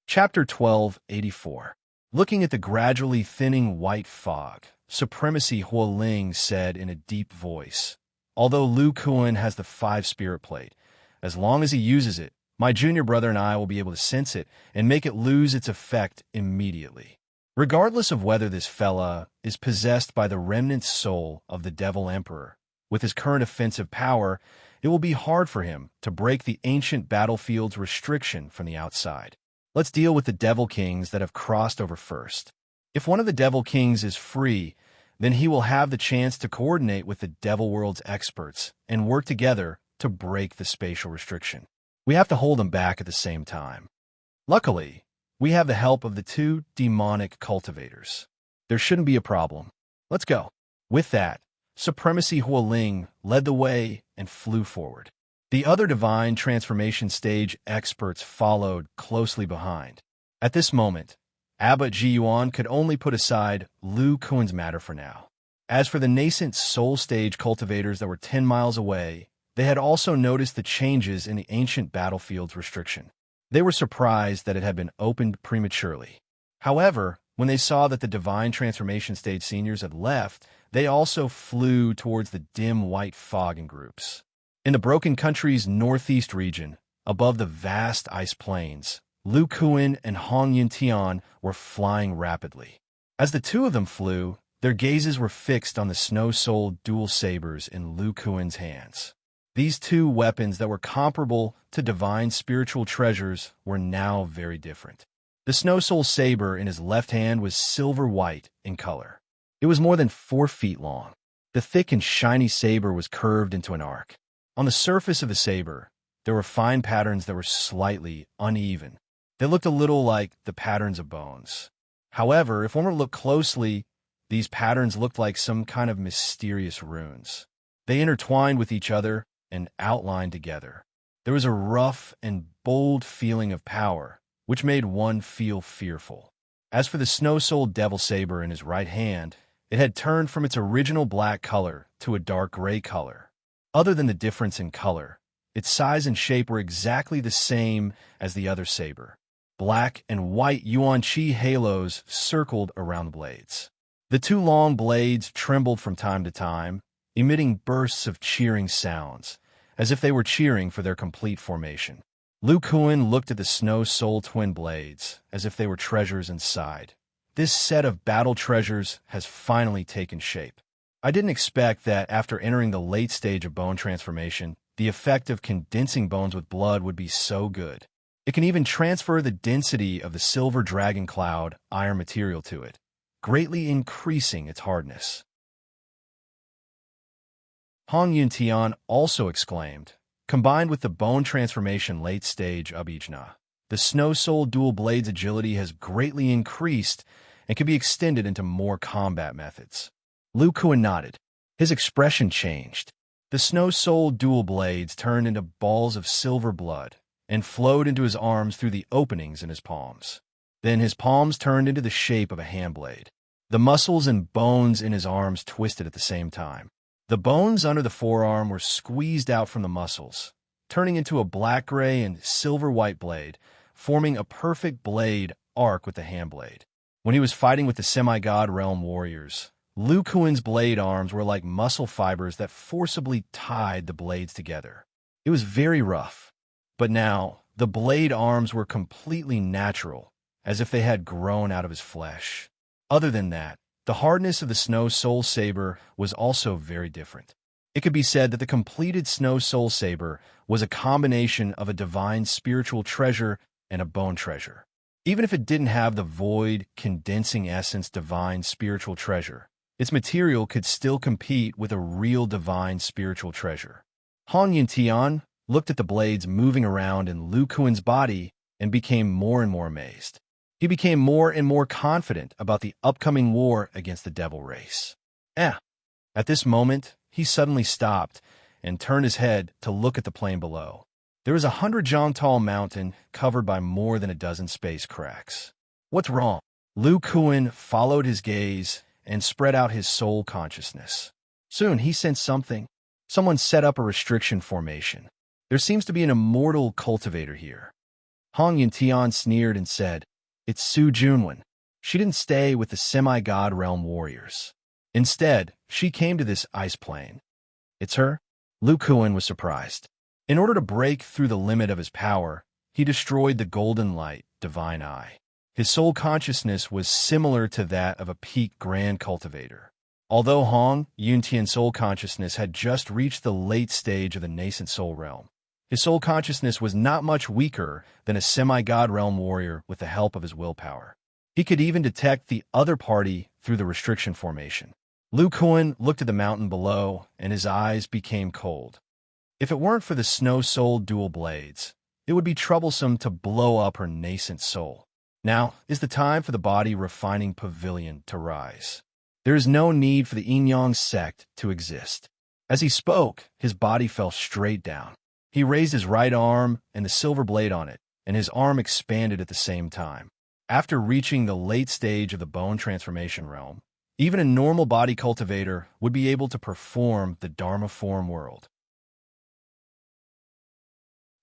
Chapter 1284. Looking at the gradually thinning white fog, Supremacy Huoling said in a deep voice, "Although Lu Kuan has the 5 spirit plate, as long as he uses it, my junior brother and I will be able to sense it and make it lose its effect immediately. Regardless of whether this fella is possessed by the remnant soul of the Devil Emperor, with his current offensive power, it will be hard for him to break the ancient battlefield's restriction from the outside. Let's deal with the Devil Kings that have crossed over first. If one of the Devil Kings is free, then he will have the chance to coordinate with the Devil World's experts and work together to break the spatial restriction. We have to hold them back at the same time. Luckily, we have the help of the 2 demonic cultivators. There shouldn't be a problem. Let's go." With that, Supremacy Huoling led the way and flew forward. The other divine transformation stage experts followed closely behind. At this moment, Abbot Ji Yuan could only put aside Lu Kuan's matter for now. As for the nascent soul stage cultivators that were 10 miles away, they had also noticed the changes in the ancient battlefield's restriction. They were surprised that it had been opened prematurely. However, when they saw that the divine transformation stage seniors had left, they also flew towards the dim white fog in groups. In the Broken Country's northeast region, above the vast ice plains, Lu Kuan and Hong Yuntian were flying rapidly. As the 2 of them flew, their gazes were fixed on the snow-souled dual sabers in Lu Kuan's hands. These 2 weapons that were comparable to divine spiritual treasures were now very different. The Snow Soul saber in his left hand was silver-white in color. It was more than 4 feet long. The thick and shiny saber was curved into an arc. On the surface of the saber, there were fine patterns that were slightly uneven. They looked a little like the patterns of bones. However, if one were to look closely, these patterns looked like some kind of mysterious runes. They intertwined with each other and outlined together. There was a rough and bold feeling of power, which made one feel fearful. As for the snow-souled devil saber in his right hand, it had turned from its original black color to a dark gray color. Other than the difference in color, its size and shape were exactly the same as the other saber. Black and white yuan qi halos circled around the blades. The 2 long blades trembled from time to time, emitting bursts of cheering sounds, as if they were cheering for their complete formation. Lu Kuan looked at the Snow Soul twin blades, as if they were treasures inside. This set of battle treasures has finally taken shape. I didn't expect that after entering the late stage of bone transformation, the effect of condensing bones with blood would be so good. It can even transfer the density of the silver dragon cloud iron material to it, greatly increasing its hardness. Hong Yuntian also exclaimed, combined with the bone transformation late stage Abhijna, the Snow Soul dual blades agility has greatly increased and can be extended into more combat methods. Lu Kuan nodded. His expression changed. The Snow Soul dual blades turned into balls of silver blood and flowed into his arms through the openings in his palms. Then his palms turned into the shape of a hand blade. The muscles and bones in his arms twisted at the same time. The bones under the forearm were squeezed out from the muscles, turning into a black-gray and silver-white blade, forming a perfect blade arc with the hand blade. When he was fighting with the semi-god realm warriors, Lu Kuan's blade arms were like muscle fibers that forcibly tied the blades together. It was very rough, but now the blade arms were completely natural, as if they had grown out of his flesh. Other than that, the hardness of the Snow Soul Saber was also very different. It could be said that the completed Snow Soul Saber was a combination of a divine spiritual treasure and a bone treasure. Even if it didn't have the void, condensing essence divine spiritual treasure, its material could still compete with a real divine spiritual treasure. Han Yuntian looked at the blades moving around in Lu Kuan's body and became more and more amazed. He became more and more confident about the upcoming war against the devil race. At this moment, he suddenly stopped and turned his head to look at the plain below. There was a 100-jong-tall mountain covered by more than a dozen space cracks. What's wrong? Lu Kuan followed his gaze and spread out his soul consciousness. Soon he sensed something. Someone set up a restriction formation. There seems to be an immortal cultivator here. Hong Yuntian sneered and said, "It's Su Junwen. She didn't stay with the semi-god realm warriors. Instead, she came to this ice plain." "It's her?" Lu Kuan was surprised. In order to break through the limit of his power, he destroyed the golden light, divine eye. His soul consciousness was similar to that of a peak grand cultivator. Although Hong Yuntian's soul consciousness had just reached the late stage of the nascent soul realm, his soul consciousness was not much weaker than a semi-god realm warrior with the help of his willpower. He could even detect the other party through the restriction formation. Lu Kuan looked at the mountain below, and his eyes became cold. If it weren't for the snow-soul dual blades, it would be troublesome to blow up her nascent soul. Now is the time for the body-refining pavilion to rise. There is no need for the Yin-Yang sect to exist. As he spoke, his body fell straight down. He raised his right arm and the silver blade on it, and his arm expanded at the same time. After reaching the late stage of the bone transformation realm, even a normal body cultivator would be able to perform the Dharma form world.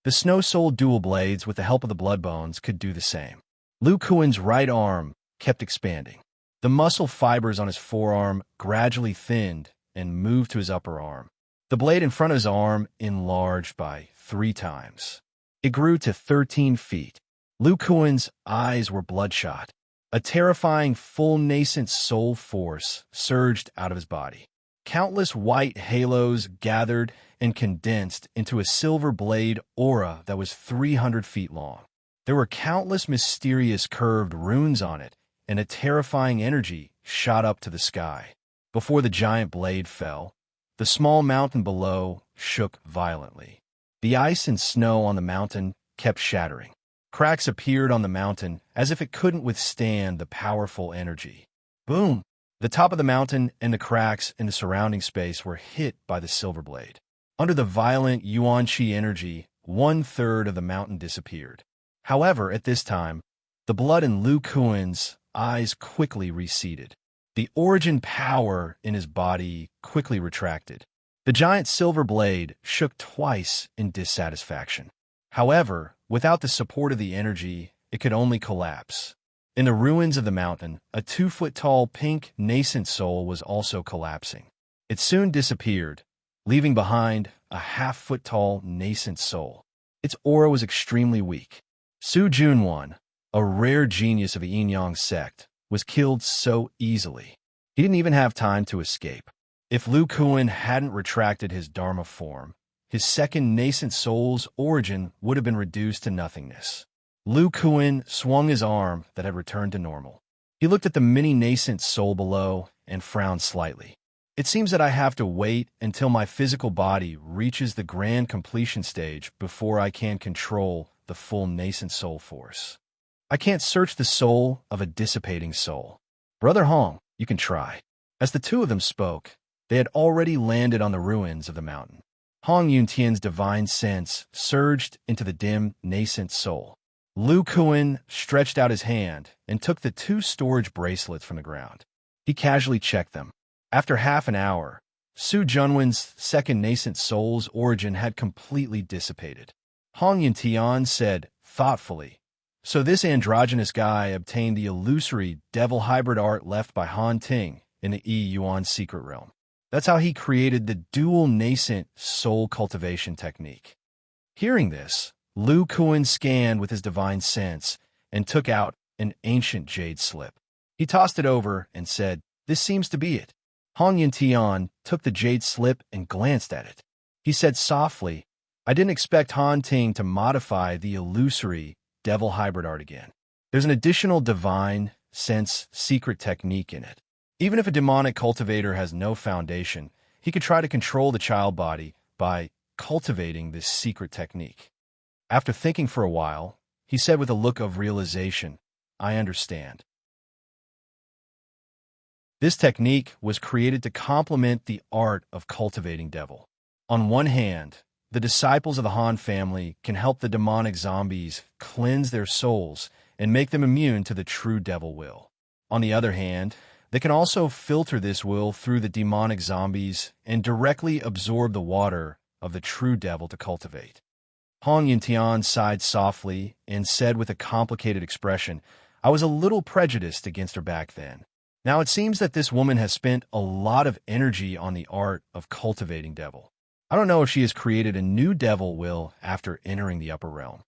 The Snow Soul dual blades, with the help of the blood bones, could do the same. Lu Kuan's right arm kept expanding. The muscle fibers on his forearm gradually thinned and moved to his upper arm. The blade in front of his arm enlarged by 3 times. It grew to 13 feet. Lu Kuan's eyes were bloodshot. A terrifying full nascent soul force surged out of his body. Countless white halos gathered and condensed into a silver blade aura that was 300 feet long. There were countless mysterious curved runes on it, and a terrifying energy shot up to the sky. Before the giant blade fell, the small mountain below shook violently. The ice and snow on the mountain kept shattering. Cracks appeared on the mountain as if it couldn't withstand the powerful energy. Boom! The top of the mountain and the cracks in the surrounding space were hit by the silver blade. Under the violent Yuan Qi energy, 1/3 of the mountain disappeared. However, at this time, the blood in Lu Kuan's eyes quickly receded. The origin power in his body quickly retracted. The giant silver blade shook twice in dissatisfaction. However, without the support of the energy, it could only collapse. In the ruins of the mountain, a 2-foot-tall pink nascent soul was also collapsing. It soon disappeared, leaving behind a 1/2-foot-tall nascent soul. Its aura was extremely weak. Su Junwen, a rare genius of the Yin-Yang sect, was killed so easily. He didn't even have time to escape. If Lu Kuan hadn't retracted his Dharma form, his second nascent soul's origin would have been reduced to nothingness. Lu Kuan swung his arm that had returned to normal. He looked at the mini nascent soul below and frowned slightly. It seems that I have to wait until my physical body reaches the grand completion stage before I can control the full nascent soul force. I can't search the soul of a dissipating soul. Brother Hong, you can try. As the two of them spoke, they had already landed on the ruins of the mountain. Hong Yuntian's divine sense surged into the dim, nascent soul. Lu Kuan stretched out his hand and took the 2 storage bracelets from the ground. He casually checked them. After half an hour, Su Junwen's second nascent soul's origin had completely dissipated. Hong Yuntian said thoughtfully, "So this androgynous guy obtained the illusory devil hybrid art left by Han Ting in the Yuan secret realm. That's how he created the dual nascent soul cultivation technique." Hearing this, Lu Kuan scanned with his divine sense and took out an ancient jade slip. He tossed it over and said, "This seems to be it." Hong Yuntian took the jade slip and glanced at it. He said softly, "I didn't expect Han Ting to modify the illusory devil hybrid art again. There's an additional divine sense secret technique in it. Even if a demonic cultivator has no foundation, he could try to control the child body by cultivating this secret technique. After thinking for a while, he said with a look of realization, "I understand." This technique was created to complement the art of cultivating devil. On one hand, the disciples of the Han family can help the demonic zombies cleanse their souls and make them immune to the true devil will. On the other hand, they can also filter this will through the demonic zombies and directly absorb the water of the true devil to cultivate. Hong Yuntian sighed softly and said with a complicated expression, "I was a little prejudiced against her back then. Now it seems that this woman has spent a lot of energy on the art of cultivating devil. I don't know if she has created a new devil will after entering the upper realm."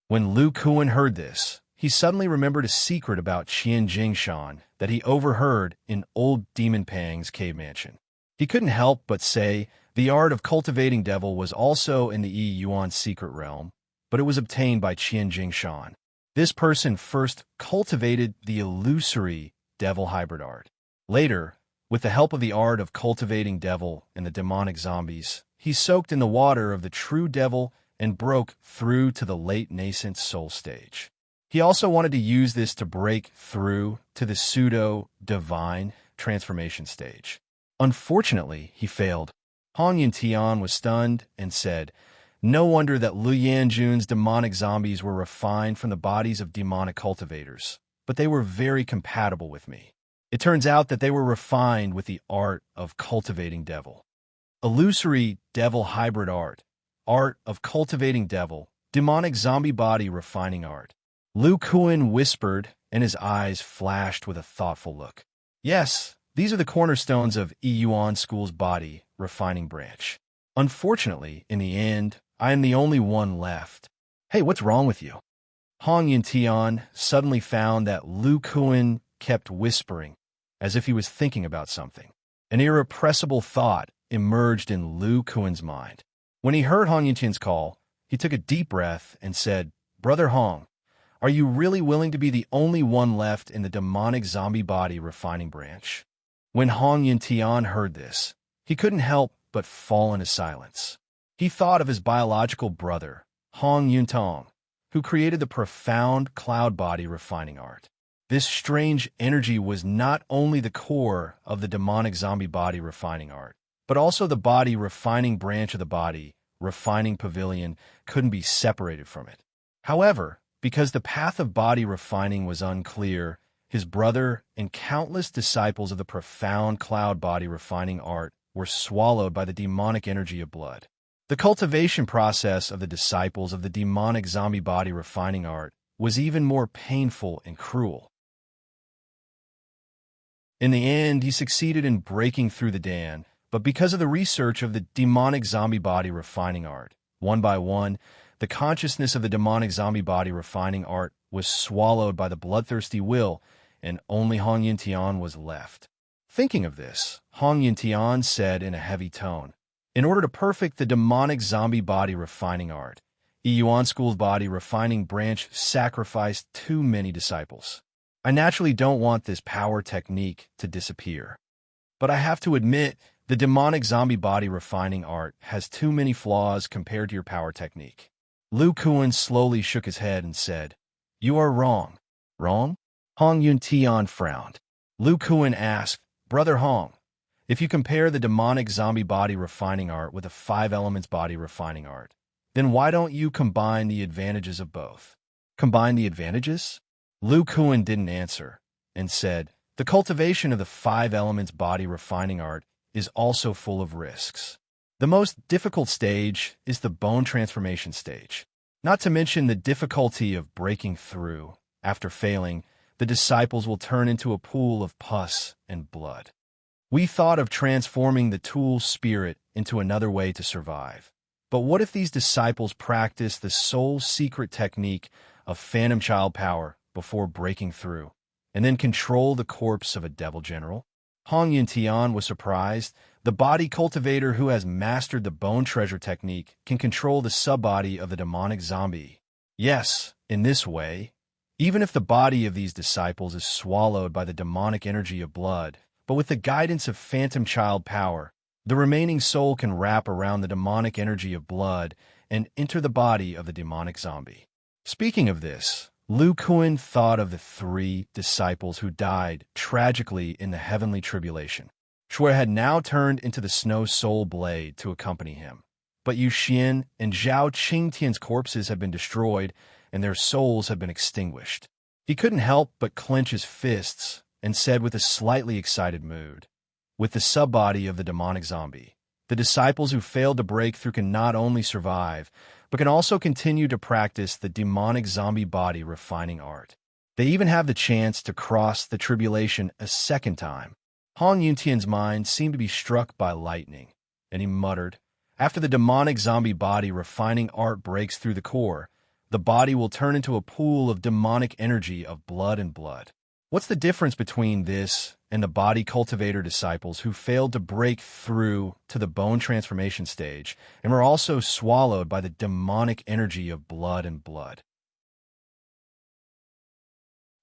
When Lu Kuan heard this, he suddenly remembered a secret about Qian Jingshan that he overheard in old Demon Pang's cave mansion. He couldn't help but say the art of cultivating devil was also in the Yi Yuan secret realm, but it was obtained by Qian Jingshan. This person first cultivated the illusory devil hybrid art. Later, with the help of the art of cultivating devil and the demonic zombies, he soaked in the water of the true devil and broke through to the late nascent soul stage. He also wanted to use this to break through to the pseudo-divine transformation stage. Unfortunately, he failed. Hong Yuntian was stunned and said, "No wonder that Lu Yanjun's demonic zombies were refined from the bodies of demonic cultivators, but they were very compatible with me. It turns out that they were refined with the art of cultivating devil. Illusory devil hybrid art, art of cultivating devil, demonic zombie body refining art." Lu Kuan whispered, and his eyes flashed with a thoughtful look. "Yes, these are the cornerstones of Yi Yuan School's body refining branch. Unfortunately, in the end, I am the only one left." "Hey, what's wrong with you?" Hong Yuntian suddenly found that Lu Kuan kept whispering, as if he was thinking about something. An irrepressible thought emerged in Lu Kuan's mind. When he heard Hong Yuntian's call, he took a deep breath and said, "Brother Hong, are you really willing to be the only one left in the demonic zombie body refining branch?" When Hong Yuntian heard this, he couldn't help but fall into silence. He thought of his biological brother, Hong Yuntong, who created the profound cloud body refining art. This strange energy was not only the core of the demonic zombie body refining art, but also the body refining branch of the body refining pavilion couldn't be separated from it. However, because the path of body refining was unclear, his brother and countless disciples of the profound cloud body refining art were swallowed by the demonic energy of blood. The cultivation process of the disciples of the demonic zombie body refining art was even more painful and cruel. In the end, he succeeded in breaking through the dam, but because of the research of the demonic zombie body refining art, one by one, the consciousness of the demonic zombie body refining art was swallowed by the bloodthirsty will, and only Hong Yuntian was left. Thinking of this, Hong Yuntian said in a heavy tone, "In order to perfect the demonic zombie body refining art, Yi Yuan School's body refining branch sacrificed too many disciples. I naturally don't want this power technique to disappear. But I have to admit, the demonic zombie body refining art has too many flaws compared to your power technique." Lu Kuan slowly shook his head and said, "You are wrong." "Wrong?" Hong Yuntian frowned. Lu Kuan asked, "Brother Hong, if you compare the demonic zombie body refining art with the 5 elements body refining art, then why don't you combine the advantages of both?" "Combine the advantages?" Lu Kuan didn't answer, and said, "The cultivation of the 5 elements body refining art is also full of risks. The most difficult stage is the bone transformation stage. Not to mention the difficulty of breaking through. After failing, the disciples will turn into a pool of pus and blood. We thought of transforming the tool spirit into another way to survive. But what if these disciples practice the soul secret technique of phantom child power before breaking through, and then control the corpse of a devil general?" Hong Yuntian was surprised. The body cultivator who has mastered the bone treasure technique can control the subbody of the demonic zombie. Yes, in this way, even if the body of these disciples is swallowed by the demonic energy of blood, but with the guidance of phantom child power, the remaining soul can wrap around the demonic energy of blood and enter the body of the demonic zombie. Speaking of this, Lu Kuan thought of the 3 disciples who died tragically in the heavenly tribulation. Shui had now turned into the snow soul blade to accompany him. But Yu Xian and Zhao Qingtian's corpses had been destroyed, and their souls had been extinguished. He couldn't help but clench his fists and said with a slightly excited mood, "With the subbody of the demonic zombie, the disciples who failed to break through can not only survive, but can also continue to practice the demonic zombie body refining art. They even have the chance to cross the tribulation a second time." Hong Yuntian's mind seemed to be struck by lightning, and he muttered, "After the demonic zombie body refining art breaks through the core, the body will turn into a pool of demonic energy of blood and blood. What's the difference between this and the body cultivator disciples who failed to break through to the bone transformation stage and were also swallowed by the demonic energy of blood and blood?"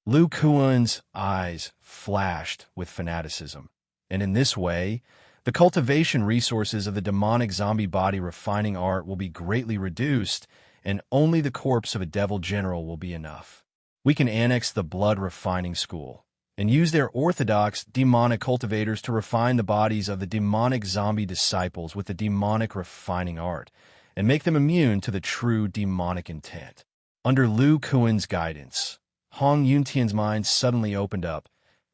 Lu Kuan's eyes flashed with fanaticism, and in this way, the cultivation resources of the demonic zombie body refining art will be greatly reduced, and only the corpse of a devil general will be enough. We can annex the blood refining school and use their orthodox demonic cultivators to refine the bodies of the demonic zombie disciples with the demonic refining art and make them immune to the true demonic intent. Under Lu Kuan's guidance, Hong Yuntian's mind suddenly opened up.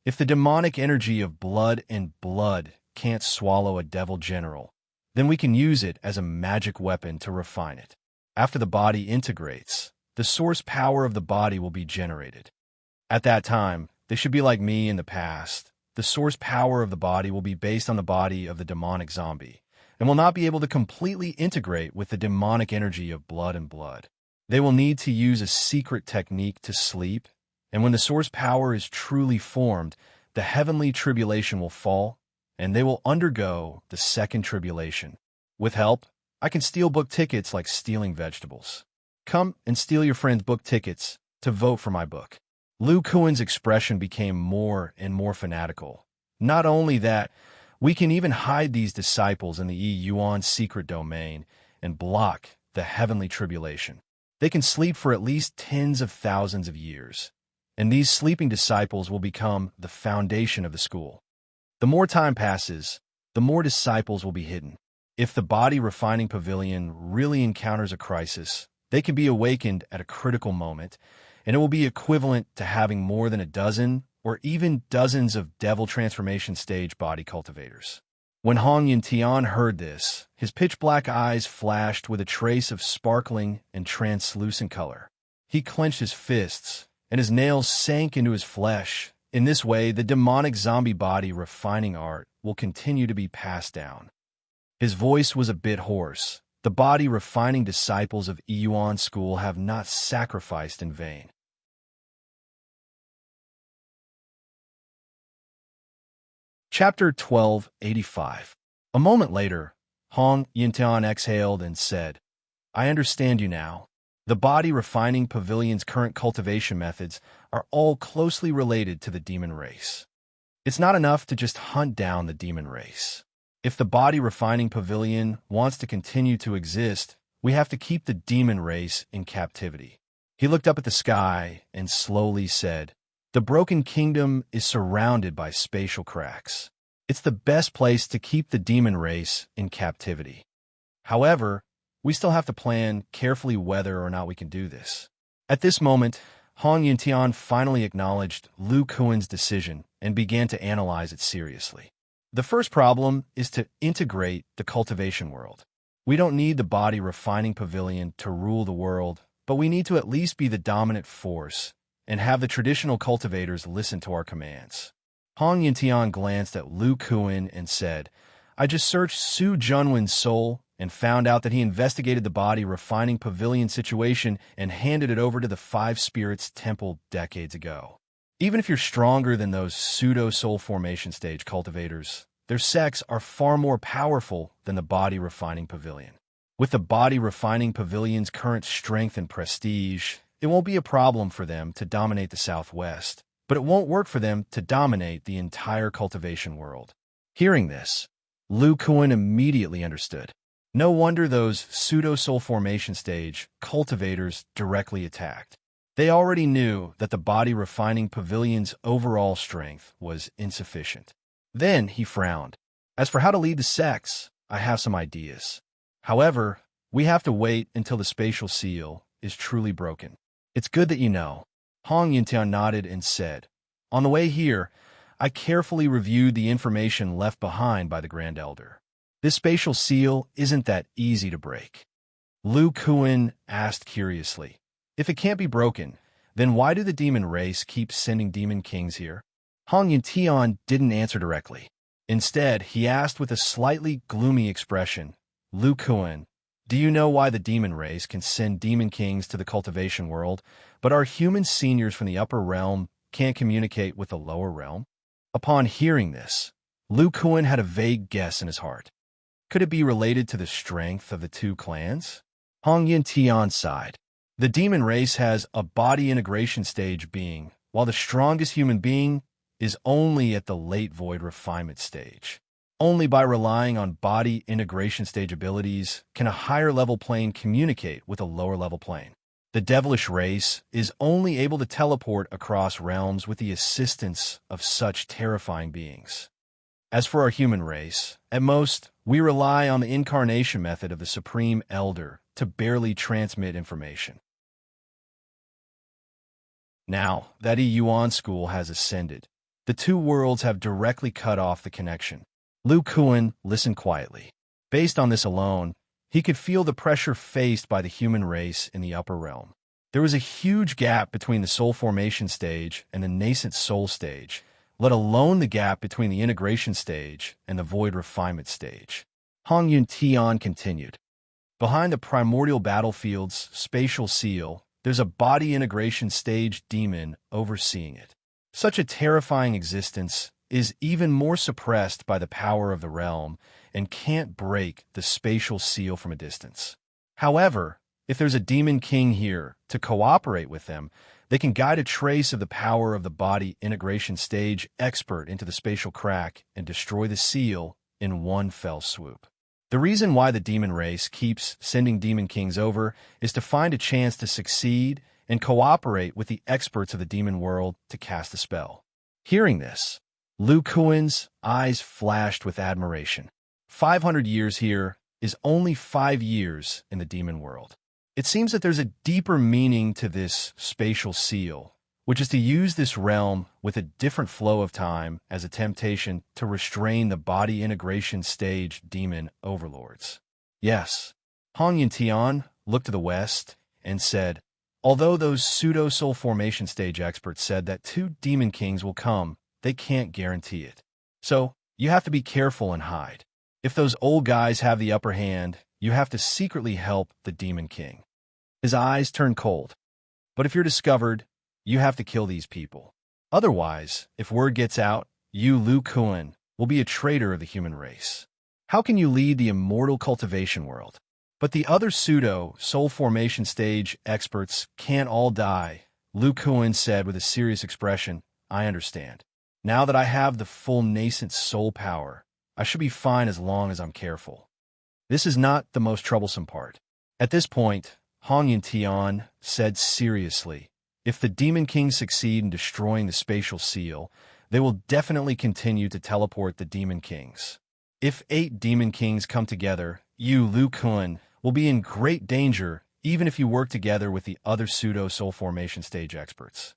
If the demonic energy of blood and blood can't swallow a devil general, then we can use it as a magic weapon to refine it. After the body integrates, the source power of the body will be generated. At that time, they should be like me in the past. The source power of the body will be based on the body of the demonic zombie and will not be able to completely integrate with the demonic energy of blood and blood. They will need to use a secret technique to sleep, and when the source power is truly formed, the heavenly tribulation will fall, and they will undergo the second tribulation. With help, I can steal book tickets like stealing vegetables. Come and steal your friend's book tickets to vote for my book. Lu Kuan's expression became more and more fanatical. Not only that, we can even hide these disciples in the Yi Yuan secret domain and block the heavenly tribulation. They can sleep for at least tens of thousands of years, and these sleeping disciples will become the foundation of the school. The more time passes, the more disciples will be hidden. If the body refining pavilion really encounters a crisis, they can be awakened at a critical moment, and it will be equivalent to having more than a dozen or even dozens of devil transformation stage body cultivators. When Hong Yuntian heard this, his pitch-black eyes flashed with a trace of sparkling and translucent color. He clenched his fists, and his nails sank into his flesh. In this way, the demonic zombie body refining art will continue to be passed down. His voice was a bit hoarse. The body refining disciples of Yuan School have not sacrificed in vain. Chapter 1285. A moment later, Hong Yintian exhaled and said, "I understand you now. The body refining pavilion's current cultivation methods are all closely related to the demon race. It's not enough to just hunt down the demon race. If the body refining pavilion wants to continue to exist, we have to keep the demon race in captivity." He looked up at the sky and slowly said, "The Broken Kingdom is surrounded by spatial cracks. It's the best place to keep the demon race in captivity. However, we still have to plan carefully whether or not we can do this." At this moment, Hong Yuntian finally acknowledged Lu Kuan's decision and began to analyze it seriously. The first problem is to integrate the cultivation world. We don't need the body refining pavilion to rule the world, but we need to at least be the dominant force and have the traditional cultivators listen to our commands. Hong Yintian glanced at Lu Kuan and said, "I just searched Su Junwen's soul and found out that he investigated the body refining pavilion situation and handed it over to the Five Spirits Temple decades ago. Even if you're stronger than those pseudo-soul formation stage cultivators, their sects are far more powerful than the body refining pavilion. With the body refining pavilion's current strength and prestige, it won't be a problem for them to dominate the Southwest, but it won't work for them to dominate the entire cultivation world. Hearing this, Lu Kuan immediately understood. No wonder those pseudo-soul formation stage cultivators directly attacked. They already knew that the body refining pavilion's overall strength was insufficient. Then he frowned. As for how to lead the sects, I have some ideas. However, we have to wait until the spatial seal is truly broken. It's good that you know. Hong Yuntian nodded and said, on the way here, I carefully reviewed the information left behind by the Grand Elder. This spatial seal isn't that easy to break. Lu Kuan asked curiously, if it can't be broken, then why do the demon race keep sending demon kings here? Hong Yuntian didn't answer directly. Instead, he asked with a slightly gloomy expression, Lu Kuan, do you know why the demon race can send demon kings to the cultivation world, but our human seniors from the upper realm can't communicate with the lower realm? Upon hearing this, Lu Kuan had a vague guess in his heart. Could it be related to the strength of the two clans? Hong Yuntian sighed. The demon race has a body integration stage being, while the strongest human being is only at the late void refinement stage. Only by relying on body integration stage abilities can a higher level plane communicate with a lower level plane. The devilish race is only able to teleport across realms with the assistance of such terrifying beings. As for our human race, at most, we rely on the incarnation method of the Supreme Elder to barely transmit information. Now that Yuan school has ascended, the two worlds have directly cut off the connection. Lu Kuan listened quietly. Based on this alone, he could feel the pressure faced by the human race in the upper realm. There was a huge gap between the soul formation stage and the nascent soul stage, let alone the gap between the integration stage and the void refinement stage. Hong Yuntian continued. Behind the primordial battlefield's spatial seal, there's a body integration stage demon overseeing it. Such a terrifying existence is even more suppressed by the power of the realm and can't break the spatial seal from a distance. However, if there's a demon king here to cooperate with them, they can guide a trace of the power of the body integration stage expert into the spatial crack and destroy the seal in one fell swoop. The reason why the demon race keeps sending demon kings over is to find a chance to succeed and cooperate with the experts of the demon world to cast a spell. Hearing this, Lu Kuan's eyes flashed with admiration. 500 years here is only 5 years in the demon world. It seems that there's a deeper meaning to this spatial seal, which is to use this realm with a different flow of time as a temptation to restrain the body integration stage demon overlords. Yes, Hong Yuntian looked to the west and said, although those pseudo-soul formation stage experts said that 2 demon kings will come, they can't guarantee it. So, you have to be careful and hide. If those old guys have the upper hand, you have to secretly help the demon king. His eyes turned cold. But if you're discovered, you have to kill these people. Otherwise, if word gets out, you, Lu Kuan, will be a traitor of the human race. How can you lead the immortal cultivation world? But the other pseudo-soul formation stage experts can't all die, Lu Kuan said with a serious expression. I understand. Now that I have the full nascent soul power, I should be fine as long as I'm careful. This is not the most troublesome part. At this point, Hong Yuntian said seriously, if the demon kings succeed in destroying the spatial seal, they will definitely continue to teleport the demon kings. If 8 demon kings come together, you, Lu Kuan, will be in great danger even if you work together with the other pseudo-soul formation stage experts.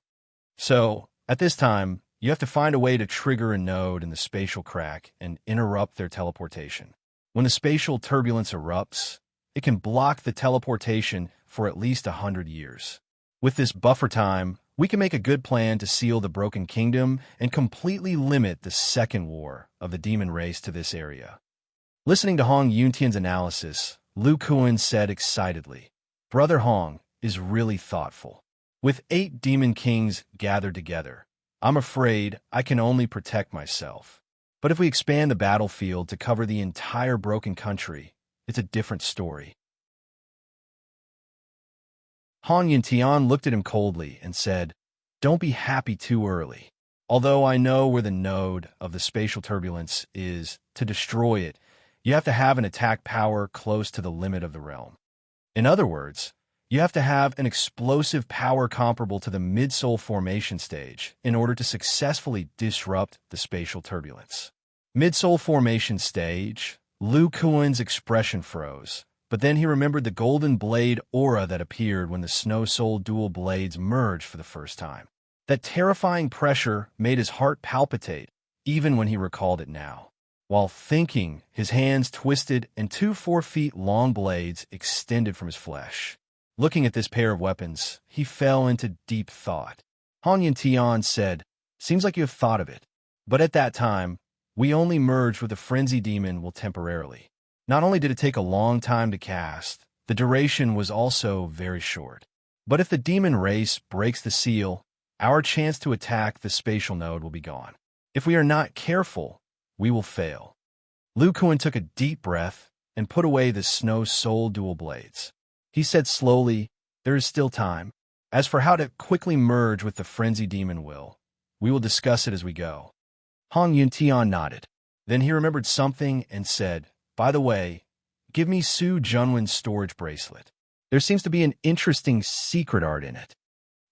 So, at this time, you have to find a way to trigger a node in the spatial crack and interrupt their teleportation. When the spatial turbulence erupts, it can block the teleportation for at least 100 years. With this buffer time, we can make a good plan to seal the Broken Kingdom and completely limit the second war of the demon race to this area. Listening to Hong Yuntian's analysis, Lu Kuan said excitedly, Brother Hong is really thoughtful. With 8 demon kings gathered together, I'm afraid I can only protect myself. But if we expand the battlefield to cover the entire broken country, it's a different story. Han Yintian looked at him coldly and said, "Don't be happy too early. Although I know where the node of the spatial turbulence is, to destroy it, you have to have an attack power close to the limit of the realm. In other words, you have to have an explosive power comparable to the mid-soul formation stage in order to successfully disrupt the spatial turbulence." Mid-soul formation stage, Lu Kuan's expression froze, but then he remembered the golden blade aura that appeared when the snow-soul dual blades merged for the first time. That terrifying pressure made his heart palpitate, even when he recalled it now. While thinking, his hands twisted and 2 4-feet-long blades extended from his flesh. Looking at this pair of weapons, he fell into deep thought. Han Yintian said, "Seems like you have thought of it. But at that time, we only merged with the frenzy demon will temporarily. Not only did it take a long time to cast, the duration was also very short. But if the demon race breaks the seal, our chance to attack the spatial node will be gone. If we are not careful, we will fail." Lu Kuan took a deep breath and put away the snow soul dual blades. He said slowly, "There is still time. As for how to quickly merge with the frenzy demon we will discuss it as we go." Han Yuntian nodded. Then he remembered something and said, "By the way, give me Su Junwen's storage bracelet. There seems to be an interesting secret art in it."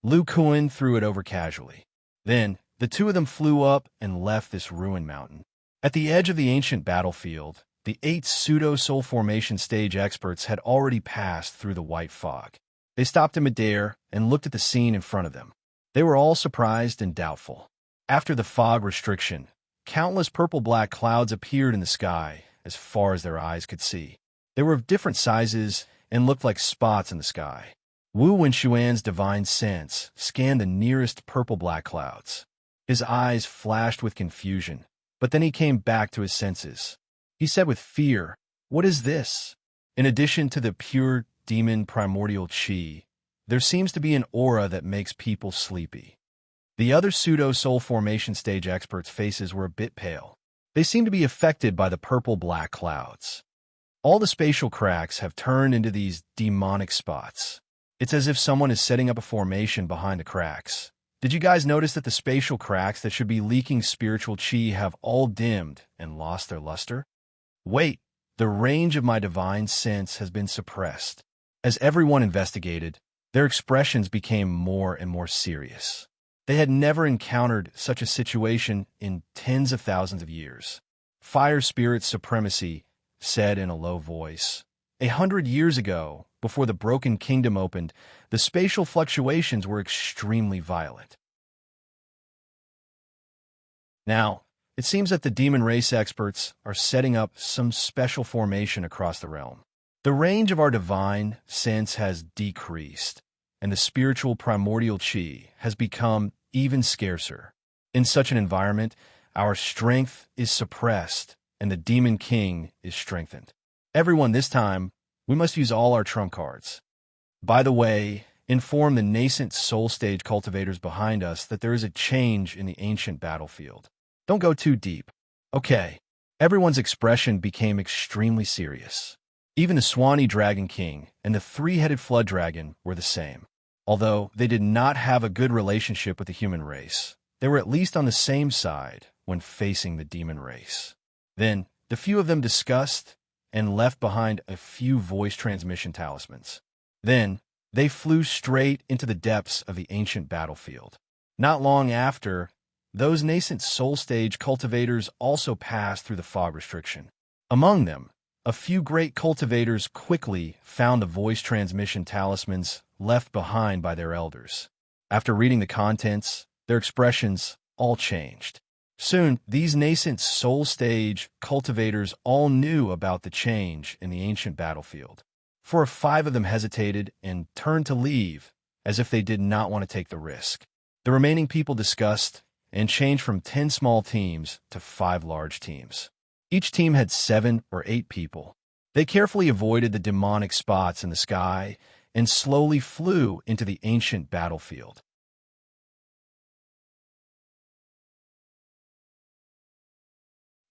Lu Kuan threw it over casually. Then, the two of them flew up and left this ruined mountain. At the edge of the ancient battlefield, the 8 pseudo-soul formation stage experts had already passed through the white fog. They stopped in midair and looked at the scene in front of them. They were all surprised and doubtful. After the fog restriction, countless purple-black clouds appeared in the sky as far as their eyes could see. They were of different sizes and looked like spots in the sky. Wu Wenxuan's divine sense scanned the nearest purple-black clouds. His eyes flashed with confusion, but then he came back to his senses. He said with fear, "What is this?" In addition to the pure demon primordial qi, there seems to be an aura that makes people sleepy. The other pseudo-soul formation stage experts' faces were a bit pale. They seemed to be affected by the purple-black clouds. All the spatial cracks have turned into these demonic spots. It's as if someone is setting up a formation behind the cracks. Did you guys notice that the spatial cracks that should be leaking spiritual qi have all dimmed and lost their luster? Wait, the range of my divine sense has been suppressed. As everyone investigated, their expressions became more and more serious. They had never encountered such a situation in tens of thousands of years. Fire Spirit Supremacy said in a low voice, 100 years ago, before the Broken Kingdom opened, the spatial fluctuations were extremely violent. Now, it seems that the demon race experts are setting up some special formation across the realm. The range of our divine sense has decreased, and the spiritual primordial qi has become even scarcer. In such an environment, our strength is suppressed, and the demon king is strengthened. Everyone, this time, we must use all our trump cards. By the way, inform the nascent soul stage cultivators behind us that there is a change in the ancient battlefield. Don't go too deep. Okay. Everyone's expression became extremely serious. Even the Swanee Dragon King and the 3-headed Flood Dragon were the same. Although they did not have a good relationship with the human race, they were at least on the same side when facing the demon race. Then, the few of them discussed and left behind a few voice transmission talismans. Then, they flew straight into the depths of the ancient battlefield. Not long after, those nascent soul stage cultivators also passed through the fog restriction. Among them, a few great cultivators quickly found the voice transmission talismans left behind by their elders. After reading the contents, their expressions all changed. Soon, these nascent soul stage cultivators all knew about the change in the ancient battlefield. 4 or 5 of them hesitated and turned to leave, as if they did not want to take the risk. The remaining people discussed and changed from 10 small teams to 5 large teams. Each team had 7 or 8 people. They carefully avoided the demonic spots in the sky and slowly flew into the ancient battlefield.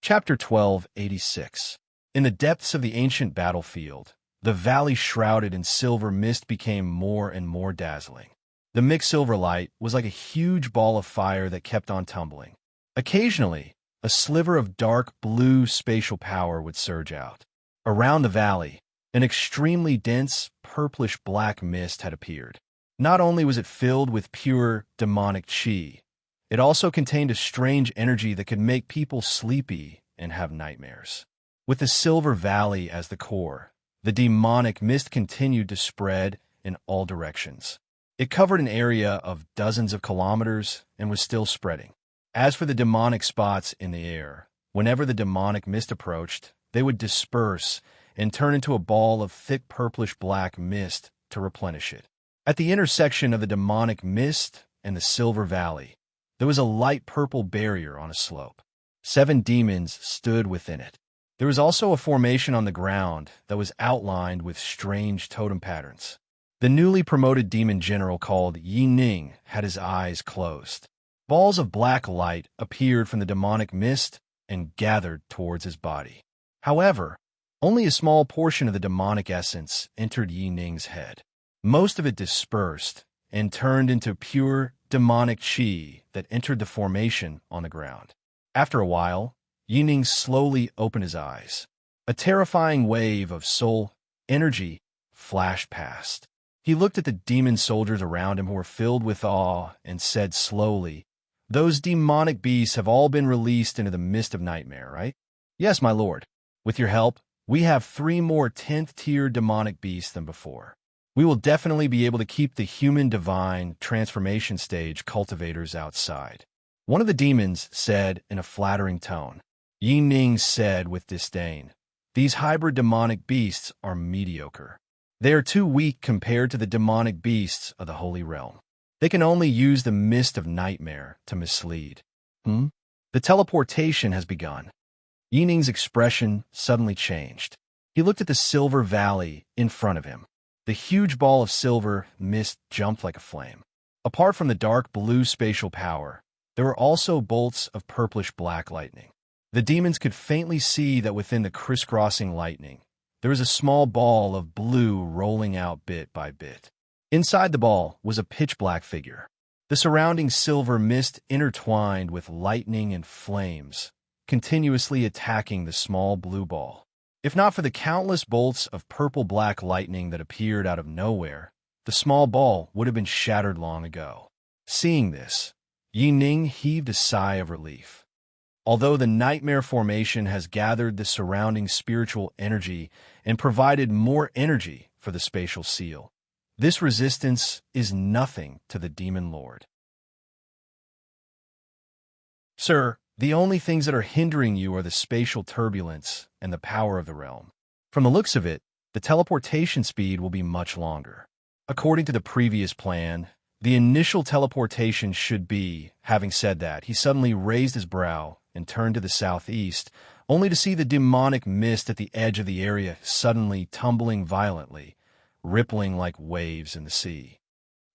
Chapter 1286. In the depths of the ancient battlefield, The valley shrouded in silver mist became more and more dazzling. The mixed silver light was like a huge ball of fire that kept on tumbling. Occasionally, a sliver of dark blue spatial power would surge out. Around the valley, an extremely dense, purplish-black mist had appeared. Not only was it filled with pure, demonic chi, it also contained a strange energy that could make people sleepy and have nightmares. With the Silver Valley as the core, the demonic mist continued to spread in all directions. It covered an area of dozens of kilometers and was still spreading. As for the demonic spots in the air, whenever the demonic mist approached, they would disperse and turn into a ball of thick purplish-black mist to replenish it. At the intersection of the demonic mist and the Silver Valley, there was a light purple barrier on a slope. 7 demons stood within it. There was also a formation on the ground that was outlined with strange totem patterns. The newly promoted demon general called Yi Ning had his eyes closed. Balls of black light appeared from the demonic mist and gathered towards his body. However, only a small portion of the demonic essence entered Yi Ning's head. Most of it dispersed and turned into pure demonic chi that entered the formation on the ground. After a while, Yi Ning slowly opened his eyes. A terrifying wave of soul energy flashed past. He looked at the demon soldiers around him who were filled with awe and said slowly, "Those demonic beasts have all been released into the mist of nightmare, right?" "Yes, my lord. With your help, we have 3 more 10th-tier demonic beasts than before. We will definitely be able to keep the human-divine transformation stage cultivators outside." One of the demons said in a flattering tone. Yi Ning said with disdain, "These hybrid demonic beasts are mediocre. They are too weak compared to the demonic beasts of the Holy Realm. They can only use the mist of nightmare to mislead." The teleportation has begun. Yi Ning's expression suddenly changed. He looked at the Silver Valley in front of him. The huge ball of silver mist jumped like a flame. Apart from the dark blue spatial power, there were also bolts of purplish-black lightning. The demons could faintly see that within the crisscrossing lightning, there was a small ball of blue rolling out bit by bit. Inside the ball was a pitch-black figure. The surrounding silver mist intertwined with lightning and flames, continuously attacking the small blue ball. If not for the countless bolts of purple-black lightning that appeared out of nowhere, the small ball would have been shattered long ago. Seeing this, Yi Ning heaved a sigh of relief. Although the nightmare formation has gathered the surrounding spiritual energy and provided more energy for the spatial seal, this resistance is nothing to the Demon Lord. "Sir, the only things that are hindering you are the spatial turbulence and the power of the realm. From the looks of it, the teleportation speed will be much longer. According to the previous plan, the initial teleportation should be." Having said that, he suddenly raised his brow and turned to the southeast, only to see the demonic mist at the edge of the area suddenly tumbling violently, rippling like waves in the sea.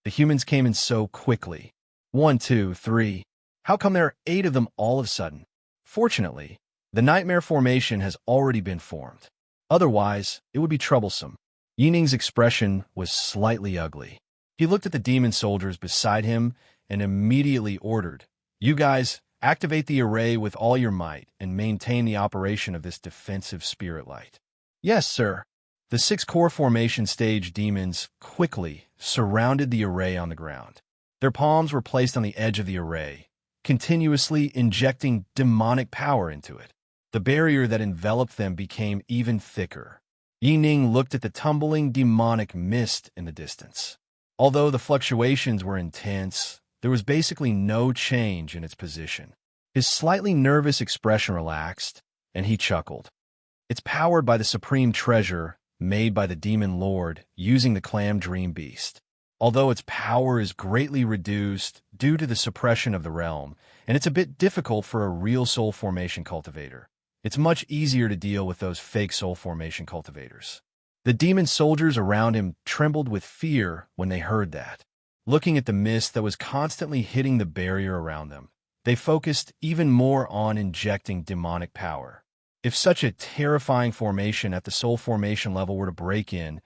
The humans came in so quickly. 1, 2, 3. How come there are 8 of them all of a sudden? Fortunately, the nightmare formation has already been formed. Otherwise, it would be troublesome. Yi Ning's expression was slightly ugly. He looked at the demon soldiers beside him and immediately ordered, "You guys, activate the array with all your might and maintain the operation of this defensive spirit light." "Yes, sir." The 6 core formation stage demons quickly surrounded the array on the ground. Their palms were placed on the edge of the array, continuously injecting demonic power into it. The barrier that enveloped them became even thicker. Yi Ning looked at the tumbling demonic mist in the distance. Although the fluctuations were intense, there was basically no change in its position. His slightly nervous expression relaxed, and he chuckled. "It's powered by the supreme treasure made by the Demon Lord using the Clam Dream Beast. Although its power is greatly reduced due to the suppression of the realm, and it's a bit difficult for a real soul formation cultivator, it's much easier to deal with those fake soul formation cultivators." The demon soldiers around him trembled with fear when they heard that. Looking at the mist that was constantly hitting the barrier around them, they focused even more on injecting demonic power. If such a terrifying formation at the soul formation level were to break in,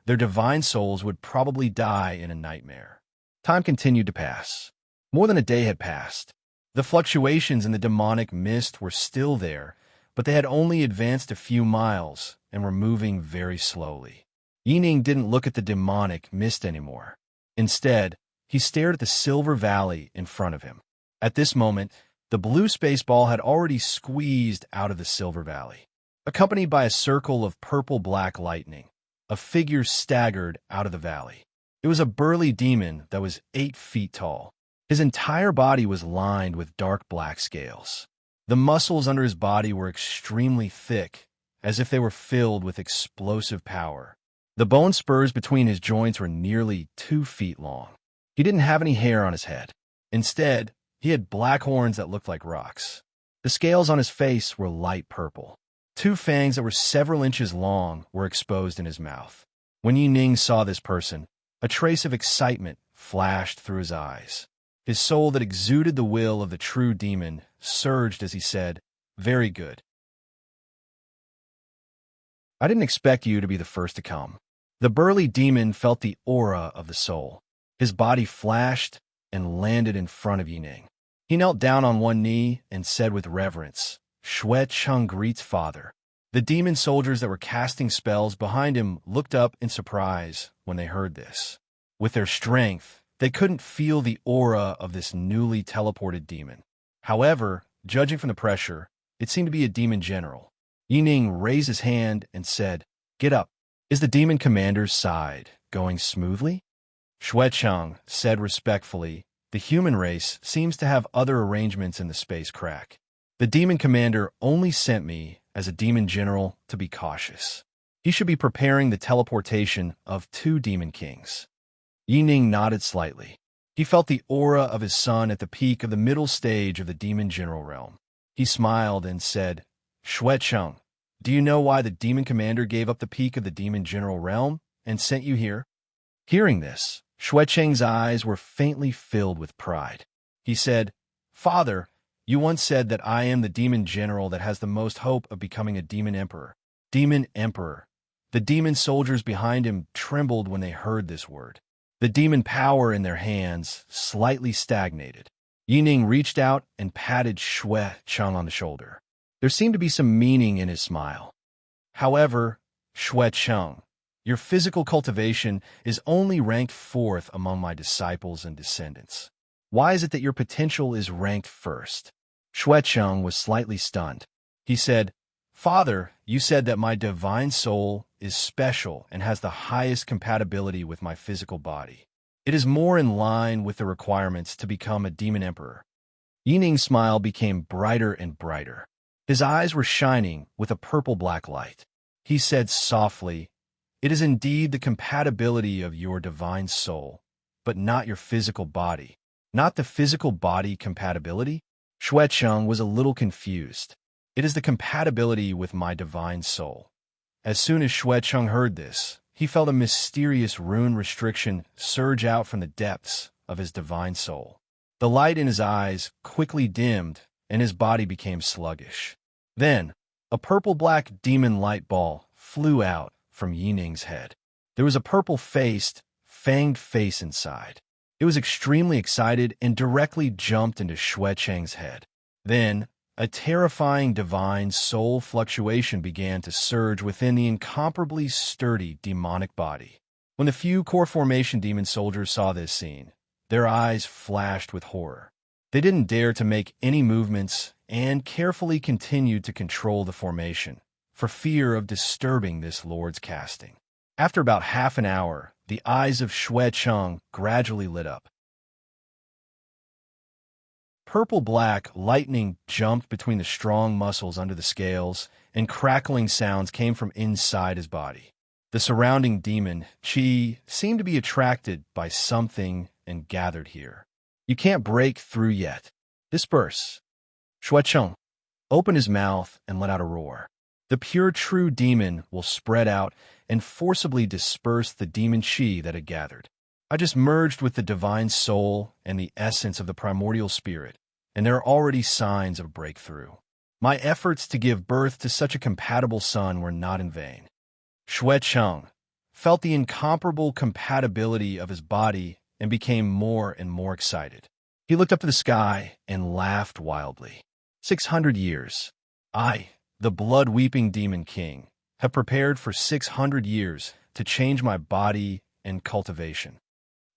their divine souls would probably die in a nightmare. Time continued to pass. More than a day had passed. The fluctuations in the demonic mist were still there, but they had only advanced a few miles and were moving very slowly. Yining didn't look at the demonic mist anymore. Instead, he stared at the silver valley in front of him. At this moment, the blue space ball had already squeezed out of the silver valley. Accompanied by a circle of purple-black lightning, a figure staggered out of the valley. It was a burly demon that was 8 feet tall. His entire body was lined with dark black scales. The muscles under his body were extremely thick, as if they were filled with explosive power. The bone spurs between his joints were nearly 2 feet long. He didn't have any hair on his head. Instead, he had black horns that looked like rocks. The scales on his face were light purple. 2 fangs that were several inches long were exposed in his mouth. When Yining saw this person, a trace of excitement flashed through his eyes. His soul that exuded the will of the true demon surged as he said, "Very good. I didn't expect you to be the first to come." The burly demon felt the aura of the soul. His body flashed and landed in front of Yining. He knelt down on one knee and said with reverence, "Shui Cheng greets father." The demon soldiers that were casting spells behind him looked up in surprise when they heard this. With their strength, they couldn't feel the aura of this newly teleported demon. However, judging from the pressure, it seemed to be a demon general. Yining raised his hand and said, "Get up." Is the demon commander's side going smoothly? Shui Cheng said respectfully, "The human race seems to have other arrangements in the space crack. The demon commander only sent me as a demon general to be cautious. He should be preparing the teleportation of 2 demon kings." Yining nodded slightly. He felt the aura of his son at the peak of the middle stage of the demon general realm. He smiled and said, "Shui Cheng, do you know why the demon commander gave up the peak of the demon general realm and sent you here?" Hearing this, Shui Cheng's eyes were faintly filled with pride. He said, "Father, you once said that I am the demon general that has the most hope of becoming a demon emperor." Demon emperor. The demon soldiers behind him trembled when they heard this word. The demon power in their hands slightly stagnated. Yining reached out and patted Shui Cheng on the shoulder. There seemed to be some meaning in his smile. "However, Shui Cheng, your physical cultivation is only ranked 4th among my disciples and descendants. Why is it that your potential is ranked 1st? Shui Cheng was slightly stunned. He said, "Father, you said that my divine soul is special and has the highest compatibility with my physical body. It is more in line with the requirements to become a demon emperor." Yining's smile became brighter and brighter. His eyes were shining with a purple-black light. He said softly, "It is indeed the compatibility of your divine soul, but not your physical body." "Not the physical body compatibility?" Shui Cheng was a little confused. "It is the compatibility with my divine soul." As soon as Shui Cheng heard this, he felt a mysterious rune restriction surge out from the depths of his divine soul. The light in his eyes quickly dimmed, and his body became sluggish. Then, a purple-black demon light ball flew out from Yining's head. There was a purple-faced, fanged face inside. It was extremely excited and directly jumped into Shui Cheng's head. Then, a terrifying divine soul fluctuation began to surge within the incomparably sturdy demonic body. When the few core formation demon soldiers saw this scene, their eyes flashed with horror. They didn't dare to make any movements and carefully continued to control the formation, for fear of disturbing this lord's casting. After about half an hour, the eyes of Shui Cheng gradually lit up. Purple-black lightning jumped between the strong muscles under the scales, and crackling sounds came from inside his body. The surrounding demon, Qi, seemed to be attracted by something and gathered here. "You can't break through yet. Disperse." Shui Cheng opened his mouth and let out a roar. "The pure true demon will spread out and forcibly disperse the demon Qi that had gathered. I just merged with the divine soul and the essence of the primordial spirit, and there are already signs of breakthrough." My efforts to give birth to such a compatible son were not in vain. Shui Cheng felt the incomparable compatibility of his body and became more and more excited. He looked up to the sky and laughed wildly. 600 years. I, the blood-weeping Demon King, have prepared for 600 years to change my body and cultivation.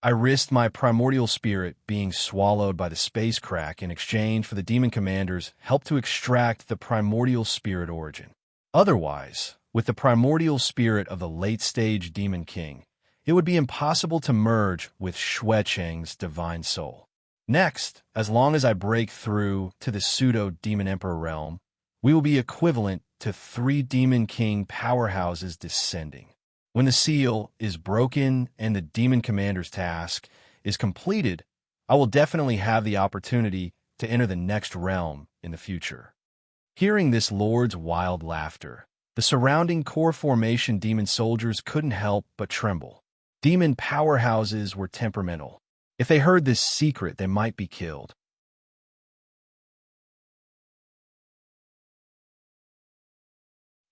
I risked my primordial spirit being swallowed by the space crack in exchange for the demon commander's help to extract the primordial spirit origin. Otherwise, with the primordial spirit of the late-stage Demon King, it would be impossible to merge with Shui Cheng's divine soul. Next, as long as I break through to the pseudo-Demon Emperor realm, we will be equivalent to 3 Demon King powerhouses descending. When the seal is broken and the Demon Commander's task is completed, I will definitely have the opportunity to enter the next realm in the future. Hearing this lord's wild laughter, the surrounding core formation demon soldiers couldn't help but tremble. Demon powerhouses were temperamental. If they heard this secret, they might be killed.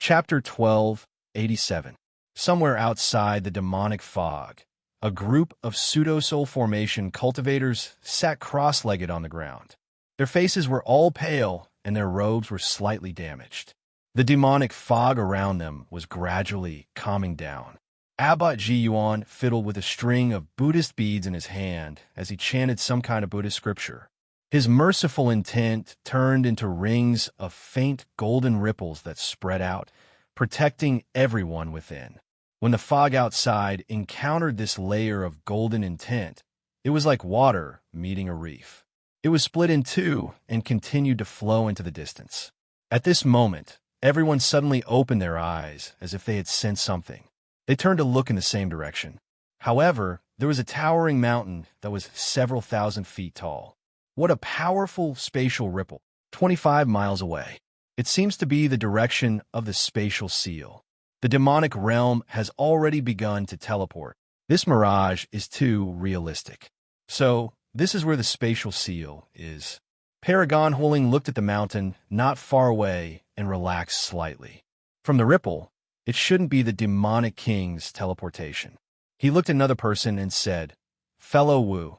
Chapter 12:87. Somewhere outside the demonic fog, a group of pseudo-soul formation cultivators sat cross-legged on the ground. Their faces were all pale, and their robes were slightly damaged. The demonic fog around them was gradually calming down. Abbot Ji Yuan fiddled with a string of Buddhist beads in his hand as he chanted some kind of Buddhist scripture. His merciful intent turned into rings of faint golden ripples that spread out, protecting everyone within. When the fog outside encountered this layer of golden intent, it was like water meeting a reef. It was split in two and continued to flow into the distance. At this moment, everyone suddenly opened their eyes as if they had sensed something. They turned to look in the same direction. However, there was a towering mountain that was several thousand feet tall. What a powerful spatial ripple, 25 miles away. It seems to be the direction of the spatial seal. The demonic realm has already begun to teleport. This mirage is too realistic. So, this is where the spatial seal is. Paragon Holing looked at the mountain not far away and relaxed slightly. From the ripple, it shouldn't be the demonic king's teleportation. He looked at another person and said, "Fellow Wu,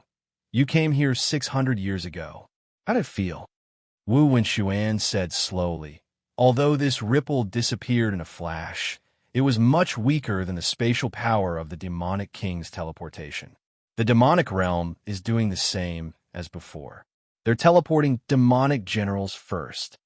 you came here 600 years ago. How did it feel?" Wu Wenxuan said slowly, "Although this ripple disappeared in a flash, it was much weaker than the spatial power of the demonic king's teleportation. The demonic realm is doing the same as before. They're teleporting demonic generals first."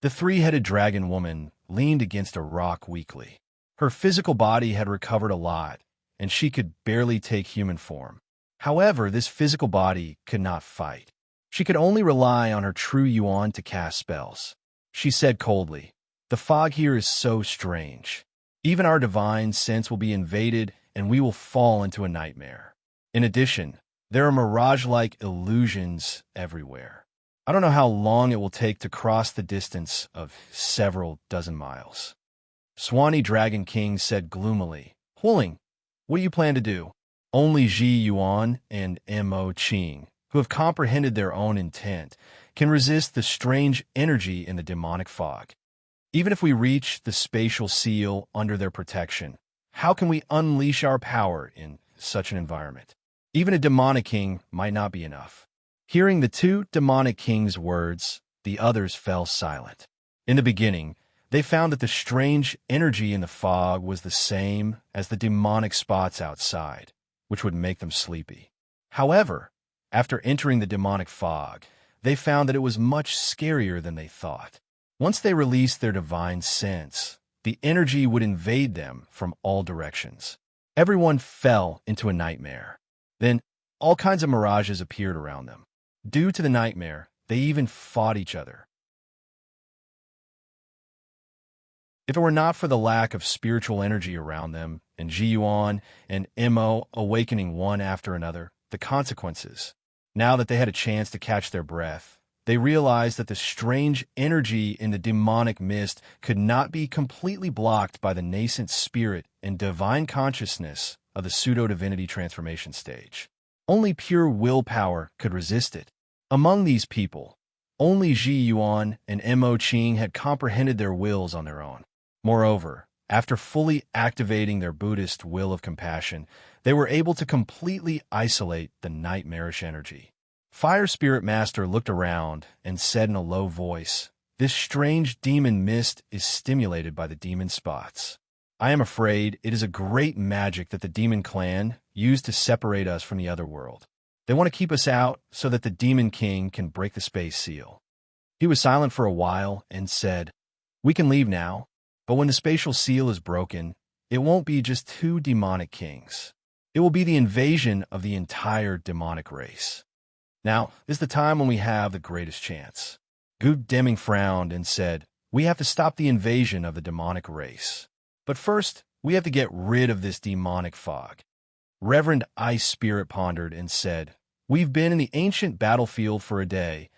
The 3-headed dragon woman leaned against a rock weakly. Her physical body had recovered a lot, and she could barely take human form. However, this physical body could not fight. She could only rely on her true yuan to cast spells. She said coldly, "The fog here is so strange. Even our divine sense will be invaded, and we will fall into a nightmare. In addition, there are mirage-like illusions everywhere. I don't know how long it will take to cross the distance of several dozen miles." Swanee Dragon King said gloomily, "Huling, what do you plan to do?" Only Ji Yuan and Mo Qing, who have comprehended their own intent, can resist the strange energy in the demonic fog. Even if we reach the spatial seal under their protection, how can we unleash our power in such an environment? Even a demonic king might not be enough. Hearing the 2 demonic kings' words, the others fell silent. In the beginning, they found that the strange energy in the fog was the same as the demonic spots outside, which would make them sleepy. However, after entering the demonic fog, they found that it was much scarier than they thought. Once they released their divine sense, the energy would invade them from all directions. Everyone fell into a nightmare. Then, all kinds of mirages appeared around them. Due to the nightmare, they even fought each other. If it were not for the lack of spiritual energy around them, and Ji Yuan and Mo awakening one after another, the consequences. Now that they had a chance to catch their breath, they realized that the strange energy in the demonic mist could not be completely blocked by the nascent spirit and divine consciousness of the pseudo-divinity transformation stage. Only pure willpower could resist it. Among these people, Only Ji Yuan and Mo Qing had comprehended their wills on their own. Moreover, after fully activating their Buddhist will of compassion, they were able to completely isolate the nightmarish energy. Fire Spirit Master looked around and said in a low voice, "This strange demon mist is stimulated by the demon spots. I am afraid it is a great magic that the demon clan used to separate us from the other world. They want to keep us out so that the demon king can break the space seal." He was silent for a while and said, "We can leave now, but when the spatial seal is broken, it won't be just 2 demonic kings. It will be the invasion of the entire demonic race. Now is the time when we have the greatest chance." Gu Deming frowned and said, "We have to stop the invasion of the demonic race. But first, we have to get rid of this demonic fog." Reverend Ice Spirit pondered and said, "We've been in the ancient battlefield for a day,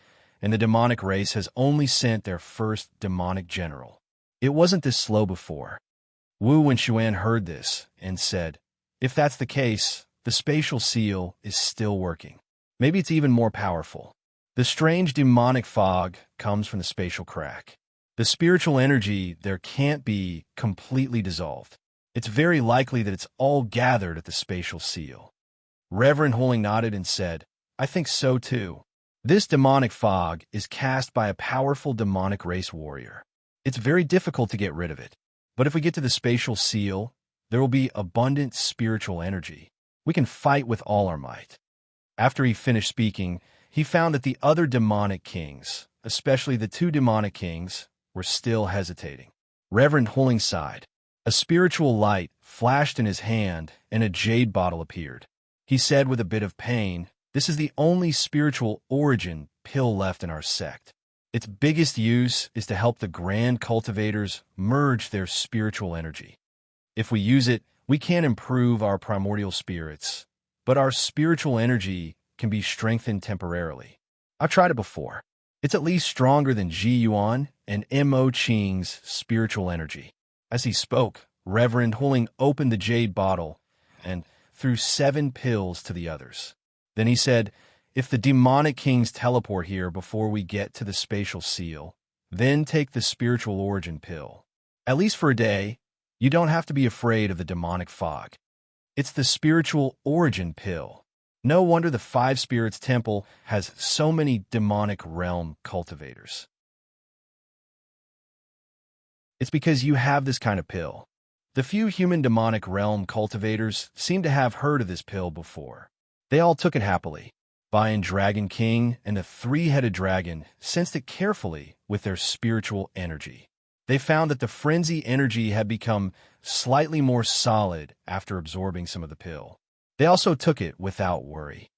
and the demonic race has only sent their first demonic general. It wasn't this slow before." Wu and Xuan heard this and said, "If that's the case, the spatial seal is still working. Maybe it's even more powerful. The strange demonic fog comes from the spatial crack. The spiritual energy there can't be completely dissolved. It's very likely that it's all gathered at the spatial seal." Reverend Holing nodded and said, "I think so too. This demonic fog is cast by a powerful demonic race warrior. It's very difficult to get rid of it. But if we get to the spatial seal, there will be abundant spiritual energy. We can fight with all our might." After he finished speaking, he found that the other demonic kings, especially the 2 demonic kings, were still hesitating. Reverend Holing sighed. A spiritual light flashed in his hand, and a jade bottle appeared. He said with a bit of pain, "This is the only spiritual origin pill left in our sect. Its biggest use is to help the grand cultivators merge their spiritual energy. If we use it, we can improve our primordial spirits, but our spiritual energy can be strengthened temporarily. I've tried it before. It's at least stronger than Ji Yuan and Mo Qing's spiritual energy." As he spoke, Reverend Holing opened the jade bottle and threw 7 pills to the others. Then he said, "If the demonic kings teleport here before we get to the spatial seal, then take the spiritual origin pill. At least for a day, you don't have to be afraid of the demonic fog. It's the spiritual origin pill. No wonder the 5 Spirits Temple has so many demonic realm cultivators. It's because you have this kind of pill. The few human demonic realm cultivators seem to have heard of this pill before. They all took it happily. Bian Dragon King and the 3-headed dragon sensed it carefully with their spiritual energy. They found that the frenzy energy had become slightly more solid after absorbing some of the pill. They also took it without worry.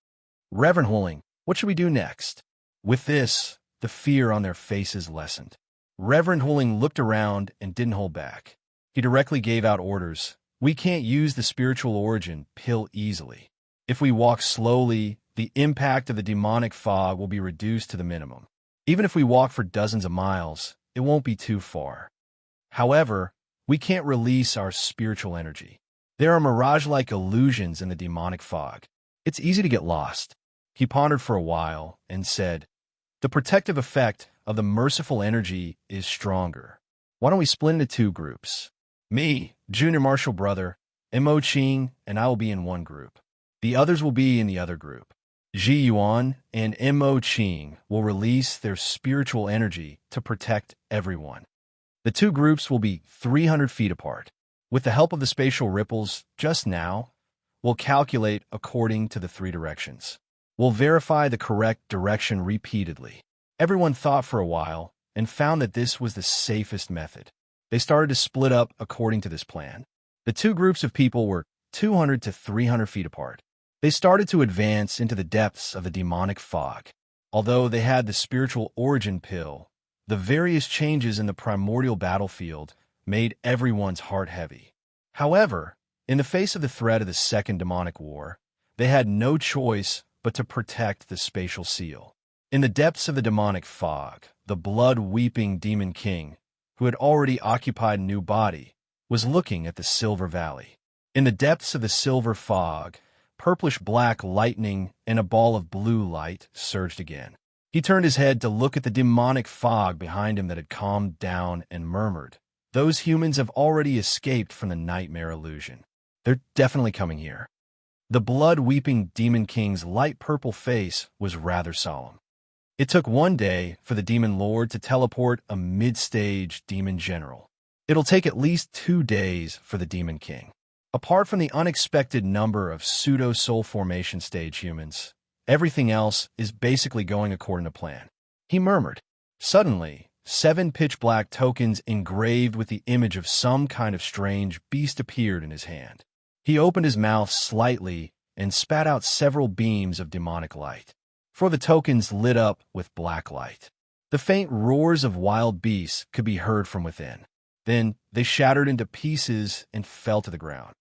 "Reverend Holing, what should we do next?" With this, the fear on their faces lessened. Reverend Holing looked around and didn't hold back. He directly gave out orders. "We can't use the spiritual origin pill easily. If we walk slowly, the impact of the demonic fog will be reduced to the minimum. Even if we walk for dozens of miles, it won't be too far. However, we can't release our spiritual energy. There are mirage-like illusions in the demonic fog. It's easy to get lost." He pondered for a while and said, "The protective effect of the merciful energy is stronger. Why don't we split into 2 groups? Me, Junior Marshal Brother, Mo Qing, and I will be in one group. The others will be in the other group. Ji Yuan and Mo Qing will release their spiritual energy to protect everyone. The 2 groups will be 300 feet apart. With the help of the spatial ripples just now, we'll calculate according to the 3 directions. We'll verify the correct direction repeatedly." Everyone thought for a while and found that this was the safest method. They started to split up according to this plan. The 2 groups of people were 200 to 300 feet apart. They started to advance into the depths of the demonic fog. Although they had the spiritual origin pill, the various changes in the primordial battlefield made everyone's heart heavy. However, in the face of the threat of the Second Demonic War, they had no choice but to protect the spatial seal. In the depths of the demonic fog, the blood-weeping demon king, who had already occupied a new body, was looking at the Silver Valley. In the depths of the silver fog, purplish-black lightning and a ball of blue light surged again. He turned his head to look at the demonic fog behind him that had calmed down and murmured, "Those humans have already escaped from the nightmare illusion. They're definitely coming here." The blood-weeping Demon King's light purple face was rather solemn. It took one day for the Demon Lord to teleport a mid-stage Demon General. It'll take at least 2 days for the Demon King. Apart from the unexpected number of pseudo-soul formation stage humans, everything else is basically going according to plan. He murmured. Suddenly, 7 pitch-black tokens engraved with the image of some kind of strange beast appeared in his hand. He opened his mouth slightly and spat out several beams of demonic light. For the tokens lit up with black light. The faint roars of wild beasts could be heard from within. Then they shattered into pieces and fell to the ground.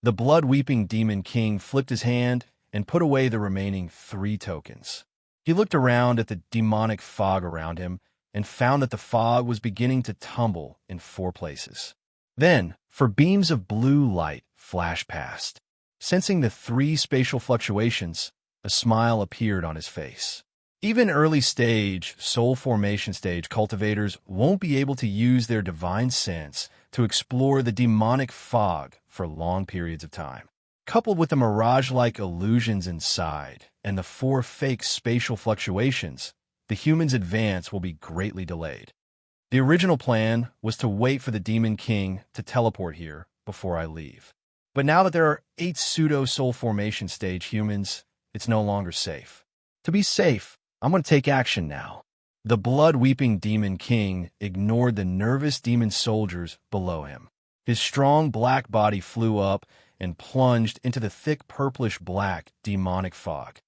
The blood-weeping Demon King flipped his hand and put away the remaining 3 tokens. He looked around at the demonic fog around him and found that the fog was beginning to tumble in 4 places. Then, for beams of blue light flashed past. Sensing the 3 spatial fluctuations, a smile appeared on his face. Even early-stage, soul formation stage cultivators won't be able to use their divine sense to explore the demonic fog for long periods of time. Coupled with the mirage-like illusions inside and the 4 fake spatial fluctuations, the human's advance will be greatly delayed. The original plan was to wait for the Demon King to teleport here before I leave. But now that there are 8 pseudo-soul formation stage humans, it's no longer safe. To be safe, I'm going to take action now. The blood-weeping Demon King ignored the nervous demon soldiers below him. His strong black body flew up and plunged into the thick purplish-black demonic fog.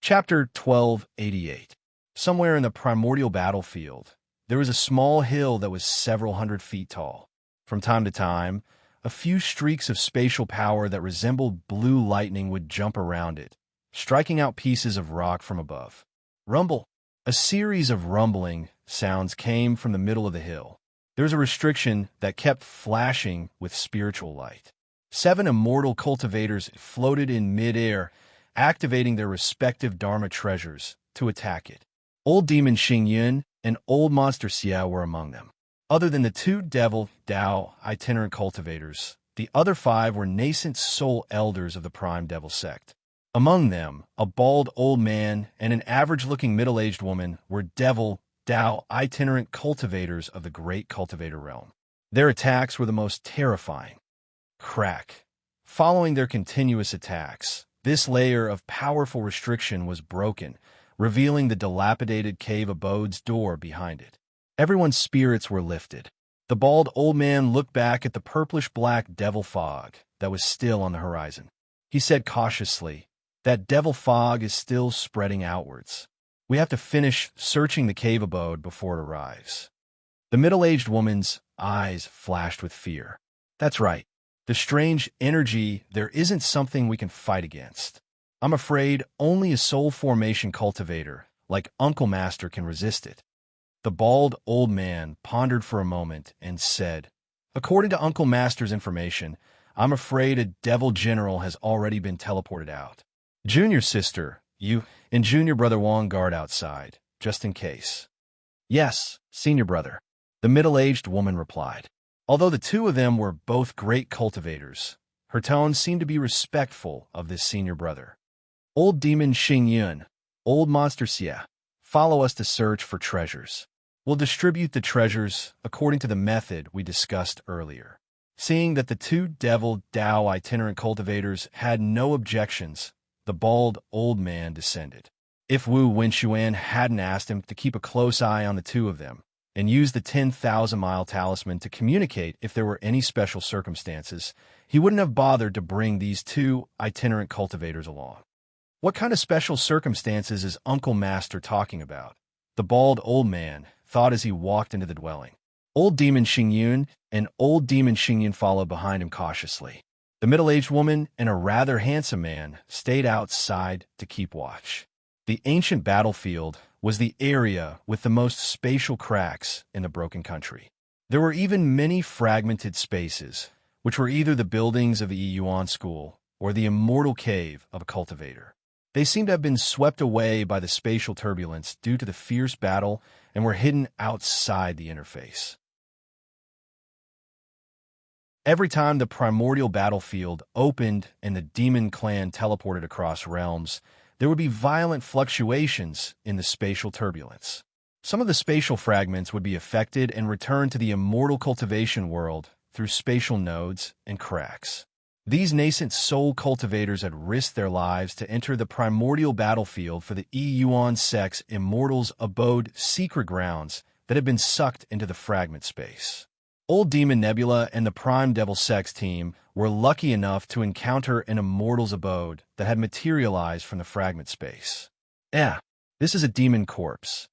Chapter 1288. Somewhere in the primordial battlefield, there was a small hill that was several hundred feet tall. From time to time, a few streaks of spatial power that resembled blue lightning would jump around it, striking out pieces of rock from above. Rumble. A series of rumbling sounds came from the middle of the hill. There was a restriction that kept flashing with spiritual light. 7 immortal cultivators floated in mid-air, activating their respective Dharma treasures to attack it. Old Demon Xingyun and Old Monster Xia were among them. Other than the 2 Devil Dao itinerant cultivators, the other 5 were nascent soul elders of the Prime Devil sect. Among them, a bald old man and an average-looking middle-aged woman were Devil Dao itinerant cultivators of the Great Cultivator realm. Their attacks were the most terrifying. Crack. Following their continuous attacks, this layer of powerful restriction was broken, revealing the dilapidated cave abode's door behind it. Everyone's spirits were lifted. The bald old man looked back at the purplish-black devil fog that was still on the horizon. He said cautiously, "That devil fog is still spreading outwards. We have to finish searching the cave abode before it arrives." The middle-aged woman's eyes flashed with fear. "That's right. The strange energy there isn't something we can fight against. I'm afraid only a soul formation cultivator, like Uncle Master, can resist it." The bald old man pondered for a moment and said, "According to Uncle Master's information, I'm afraid a devil general has already been teleported out. Junior sister, you and junior brother Wong guard outside, just in case." "Yes, senior brother," the middle-aged woman replied. Although the 2 of them were both great cultivators, her tone seemed to be respectful of this senior brother. "Old Demon Xingyun, Old Monster Xia, follow us to search for treasures. We'll distribute the treasures according to the method we discussed earlier." Seeing that the 2 Devil Dao itinerant cultivators had no objections, the bald old man descended. If Wu Wenxuan hadn't asked him to keep a close eye on the 2 of them and use the 10,000-mile talisman to communicate if there were any special circumstances, he wouldn't have bothered to bring these 2 itinerant cultivators along. What kind of special circumstances is Uncle Master talking about? The bald old man thought as he walked into the dwelling. Old Demon Xingyun and Old Demon Xingyun followed behind him cautiously. The middle-aged woman and a rather handsome man stayed outside to keep watch. The ancient battlefield was the area with the most spatial cracks in the broken country. There were even many fragmented spaces, which were either the buildings of a Yuan school or the immortal cave of a cultivator. They seemed to have been swept away by the spatial turbulence due to the fierce battle and were hidden outside the interface. Every time the primordial battlefield opened and the demon clan teleported across realms, there would be violent fluctuations in the spatial turbulence. Some of the spatial fragments would be affected and return to the immortal cultivation world through spatial nodes and cracks. These nascent soul cultivators had risked their lives to enter the primordial battlefield for the Yuan sect's immortals' abode secret grounds that had been sucked into the fragment space. Old Demon Nebula and the Prime Devil Sex team were lucky enough to encounter an immortal's abode that had materialized from the fragment space. This is a demon corpse.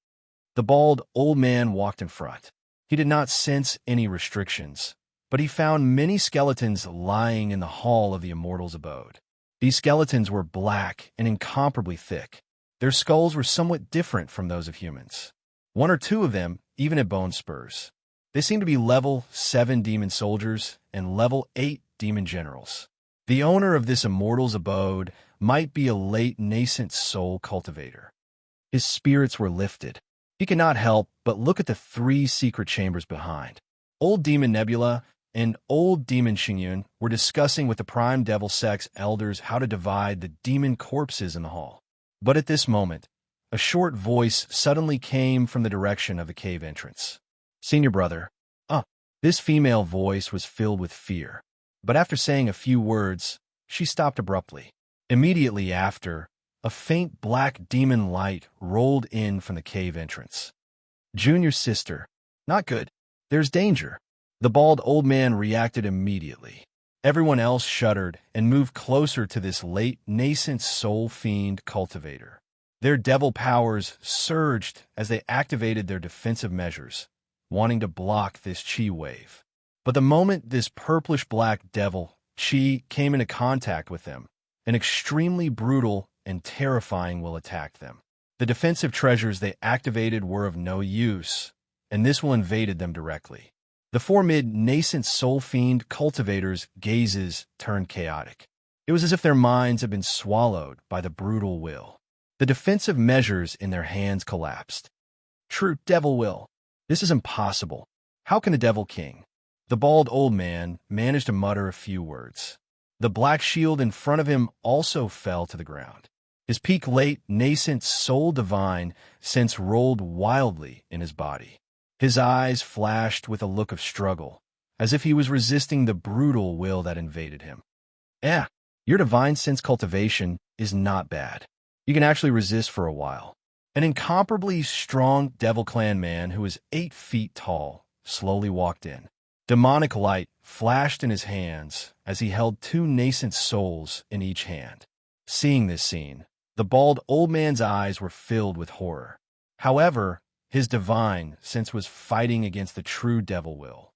The bald old man walked in front. He did not sense any restrictions, but he found many skeletons lying in the hall of the immortal's abode. These skeletons were black and incomparably thick. Their skulls were somewhat different from those of humans. One or two of them even had bone spurs. They seemed to be level 7 demon soldiers and level 8 demon generals. The owner of this immortal's abode might be a late nascent soul cultivator. His spirits were lifted. He could not help but look at the 3 secret chambers behind. Old Demon Nebula and Old Demon Xingyun were discussing with the Prime Devil Sex elders how to divide the demon corpses in the hall. But at this moment, a short voice suddenly came from the direction of the cave entrance. "Senior brother." This female voice was filled with fear, but after saying a few words, she stopped abruptly. Immediately after, a faint black demon light rolled in from the cave entrance. "Junior sister." "Not good. There's danger." The bald old man reacted immediately. Everyone else shuddered and moved closer to this late nascent soul fiend cultivator. Their devil powers surged as they activated their defensive measures, wanting to block this chi wave. But the moment this purplish-black devil chi came into contact with them, an extremely brutal and terrifying will attacked them. The defensive treasures they activated were of no use, and this will invaded them directly. The 4 mid-nascent soul fiend cultivators' gazes turned chaotic. It was as if their minds had been swallowed by the brutal will. The defensive measures in their hands collapsed. "True devil will. This is impossible. How can a devil king?" The bald old man managed to mutter a few words. The black shield in front of him also fell to the ground. His peak late nascent soul divine sense rolled wildly in his body. His eyes flashed with a look of struggle, as if he was resisting the brutal will that invaded him. Your divine sense cultivation is not bad. You can actually resist for a while." An incomparably strong Devil Clan man who was 8 feet tall slowly walked in. Demonic light flashed in his hands as he held 2 nascent souls in each hand. Seeing this scene, the bald old man's eyes were filled with horror. However, his divine sense was fighting against the true devil will.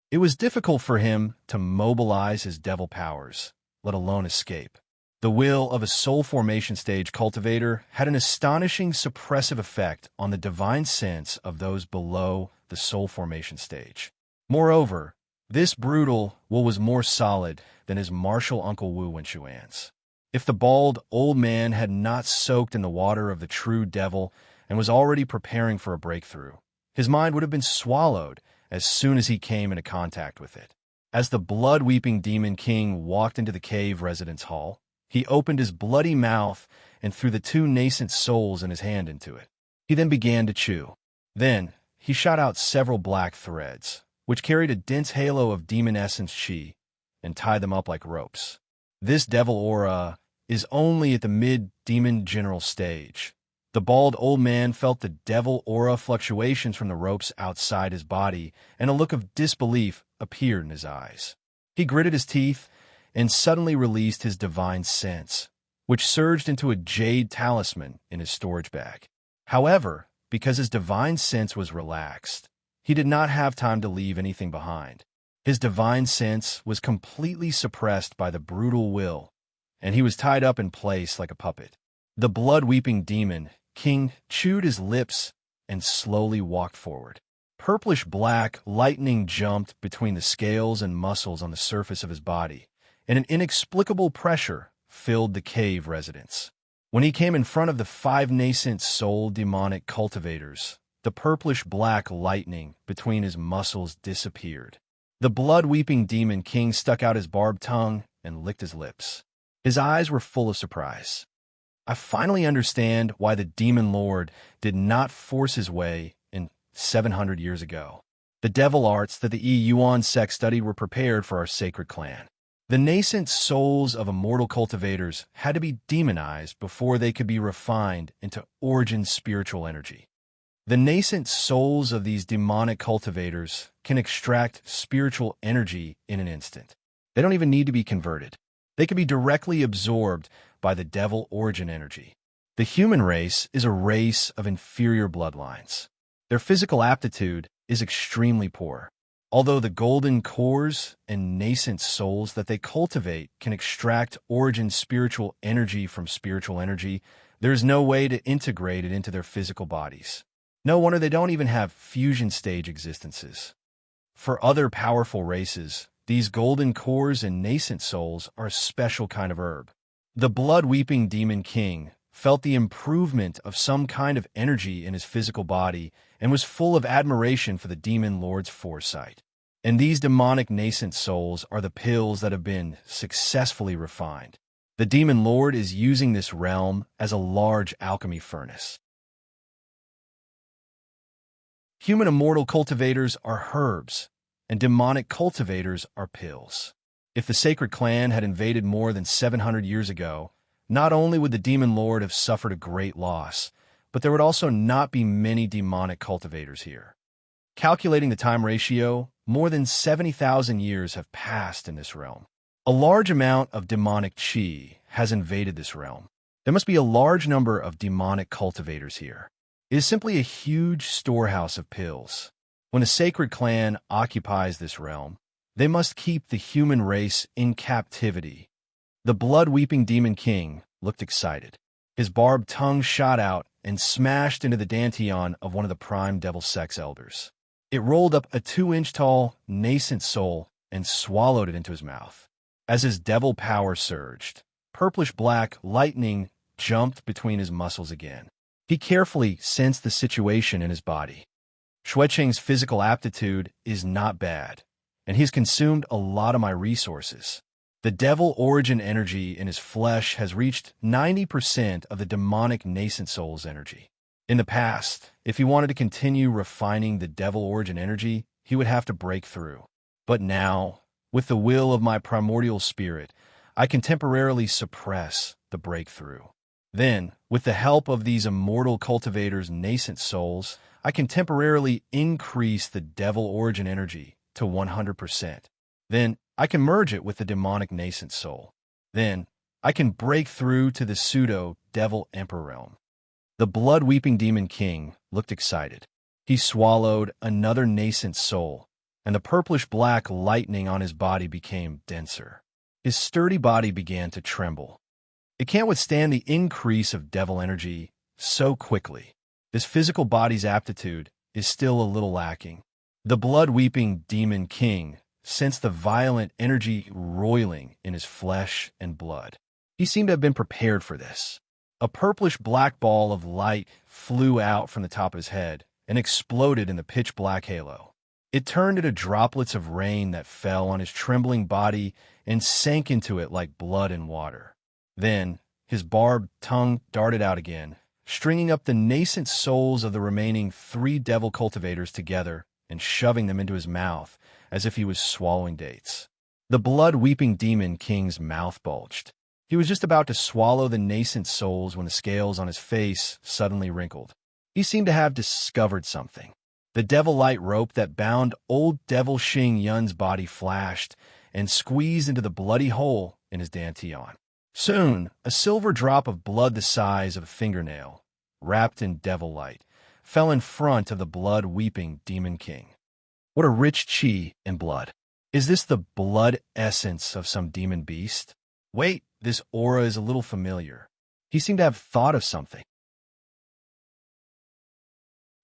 It was difficult for him to mobilize his devil powers, let alone escape. The will of a soul formation stage cultivator had an astonishing suppressive effect on the divine sense of those below the soul formation stage. Moreover, this brutal will was more solid than his martial Uncle Wu Wenshuan's. If the bald old man had not soaked in the water of the true devil and was already preparing for a breakthrough, his mind would have been swallowed as soon as he came into contact with it. As the blood-weeping demon king walked into the cave residence hall, he opened his bloody mouth and threw the 2 nascent souls in his hand into it. He then began to chew. Then, he shot out several black threads, which carried a dense halo of demon essence chi, and tied them up like ropes. This devil aura is only at the mid-demon general stage. The bald old man felt the devil aura fluctuations from the ropes outside his body, and a look of disbelief appeared in his eyes. He gritted his teeth and suddenly released his divine sense, which surged into a jade talisman in his storage bag. However, because his divine sense was relaxed, he did not have time to leave anything behind. His divine sense was completely suppressed by the brutal will, and he was tied up in place like a puppet. The blood-weeping demon king chewed his lips and slowly walked forward. Purplish-black lightning jumped between the scales and muscles on the surface of his body, and an inexplicable pressure filled the cave residence. When he came in front of the 5 nascent soul demonic cultivators, the purplish-black lightning between his muscles disappeared. The blood-weeping demon king stuck out his barbed tongue and licked his lips. His eyes were full of surprise. I finally understand why the demon lord did not force his way in 700 years ago. The devil arts that the Yuan sect studied were prepared for our sacred clan. The nascent souls of immortal cultivators had to be demonized before they could be refined into origin spiritual energy. The nascent souls of these demonic cultivators can extract spiritual energy in an instant. They don't even need to be converted. They can be directly absorbed by the devil origin energy. The human race is a race of inferior bloodlines. Their physical aptitude is extremely poor. Although the golden cores and nascent souls that they cultivate can extract origin spiritual energy from spiritual energy, there is no way to integrate it into their physical bodies. No wonder they don't even have fusion stage existences. For other powerful races, these golden cores and nascent souls are a special kind of herb. The blood-weeping demon king felt the improvement of some kind of energy in his physical body and was full of admiration for the demon lord's foresight. And these demonic nascent souls are the pills that have been successfully refined. The demon lord is using this realm as a large alchemy furnace. Human immortal cultivators are herbs, and demonic cultivators are pills. If the sacred clan had invaded more than 700 years ago, not only would the demon lord have suffered a great loss, but there would also not be many demonic cultivators here. Calculating the time ratio, more than 70,000 years have passed in this realm. A large amount of demonic chi has invaded this realm. There must be a large number of demonic cultivators here. It is simply a huge storehouse of pills. When a sacred clan occupies this realm, they must keep the human race in captivity. The blood-weeping demon king looked excited. His barbed tongue shot out and smashed into the dantian of one of the prime devil sex elders. It rolled up a 2-inch-tall, nascent soul and swallowed it into his mouth. As his devil power surged, purplish-black lightning jumped between his muscles again. He carefully sensed the situation in his body. Xueqing's physical aptitude is not bad, and he's consumed a lot of my resources. The devil origin energy in his flesh has reached 90% of the demonic nascent soul's energy. In the past, if he wanted to continue refining the devil origin energy, he would have to break through. But now, with the will of my primordial spirit, I can temporarily suppress the breakthrough. Then, with the help of these immortal cultivators' nascent souls, I can temporarily increase the devil origin energy to 100%. Then, I can merge it with the demonic nascent soul. Then, I can break through to the pseudo-devil emperor realm. The blood-weeping demon king looked excited. He swallowed another nascent soul, and the purplish-black lightning on his body became denser. His sturdy body began to tremble. It can't withstand the increase of devil energy so quickly. This physical body's aptitude is still a little lacking. The blood-weeping demon king sensed the violent energy roiling in his flesh and blood. He seemed to have been prepared for this. A purplish-black ball of light flew out from the top of his head and exploded in the pitch-black halo. It turned into droplets of rain that fell on his trembling body and sank into it like blood and water. Then, his barbed tongue darted out again, stringing up the nascent souls of the remaining 3 devil cultivators together and shoving them into his mouth as if he was swallowing dates. The blood-weeping demon king's mouth bulged. He was just about to swallow the nascent souls when the scales on his face suddenly wrinkled. He seemed to have discovered something. The devil light rope that bound old devil Xing Yun's body flashed and squeezed into the bloody hole in his dantian. Soon, a silver drop of blood the size of a fingernail, wrapped in devil light, fell in front of the blood-weeping demon king. What a rich chi and blood. Is this the blood essence of some demon beast? Wait, this aura is a little familiar. He seemed to have thought of something.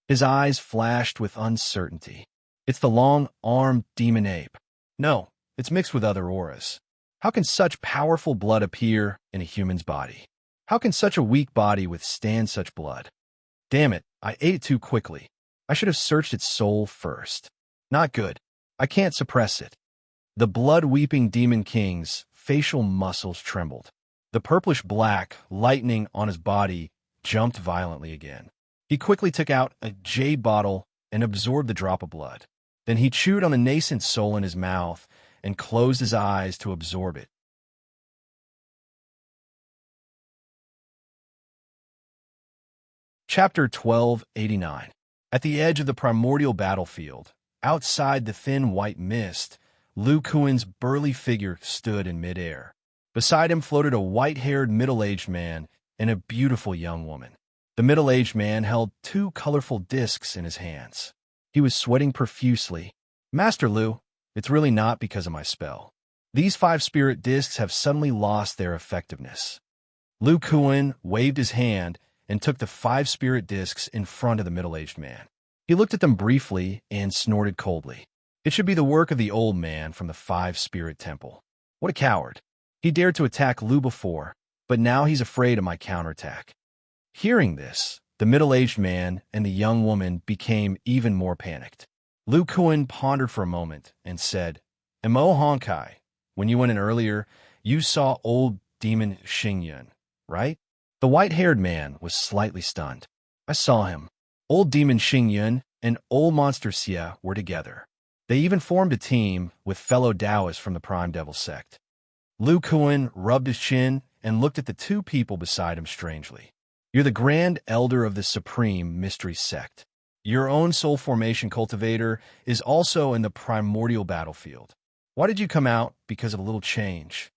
His eyes flashed with uncertainty. It's the long-armed demon ape. No, it's mixed with other auras. How can such powerful blood appear in a human's body? How can such a weak body withstand such blood? Damn it, I ate it too quickly. I should have searched its soul first. Not good. I can't suppress it. The blood-weeping demon king's facial muscles trembled. The purplish-black lightning on his body jumped violently again. He quickly took out a jade bottle and absorbed the drop of blood. Then he chewed on the nascent soul in his mouth and closed his eyes to absorb it. Chapter 1289. At the edge of the primordial battlefield, outside the thin white mist, Lu Kuan's burly figure stood in midair. Beside him floated a white-haired middle-aged man and a beautiful young woman. The middle-aged man held two colorful discs in his hands. He was sweating profusely. Master Lu, it's really not because of my spell. These 5 spirit discs have suddenly lost their effectiveness. Lu Kuan waved his hand and took the 5 spirit discs in front of the middle-aged man. He looked at them briefly and snorted coldly. It should be the work of the old man from the 5 spirit temple. What a coward. He dared to attack Lu before, but now he's afraid of my counterattack. Hearing this, the middle-aged man and the young woman became even more panicked. Lu Kuan pondered for a moment and said, Mo Honkai, when you went in earlier, you saw old demon Xingyun, right? The white-haired man was slightly stunned. I saw him. Old demon Xingyun and old monster Xia were together. They even formed a team with fellow Taoists from the Prime Devil sect. Lu Kuan rubbed his chin and looked at the 2 people beside him strangely. You're the Grand Elder of the Supreme Mystery Sect. Your own soul formation cultivator is also in the primordial battlefield. Why did you come out? Because of a little change.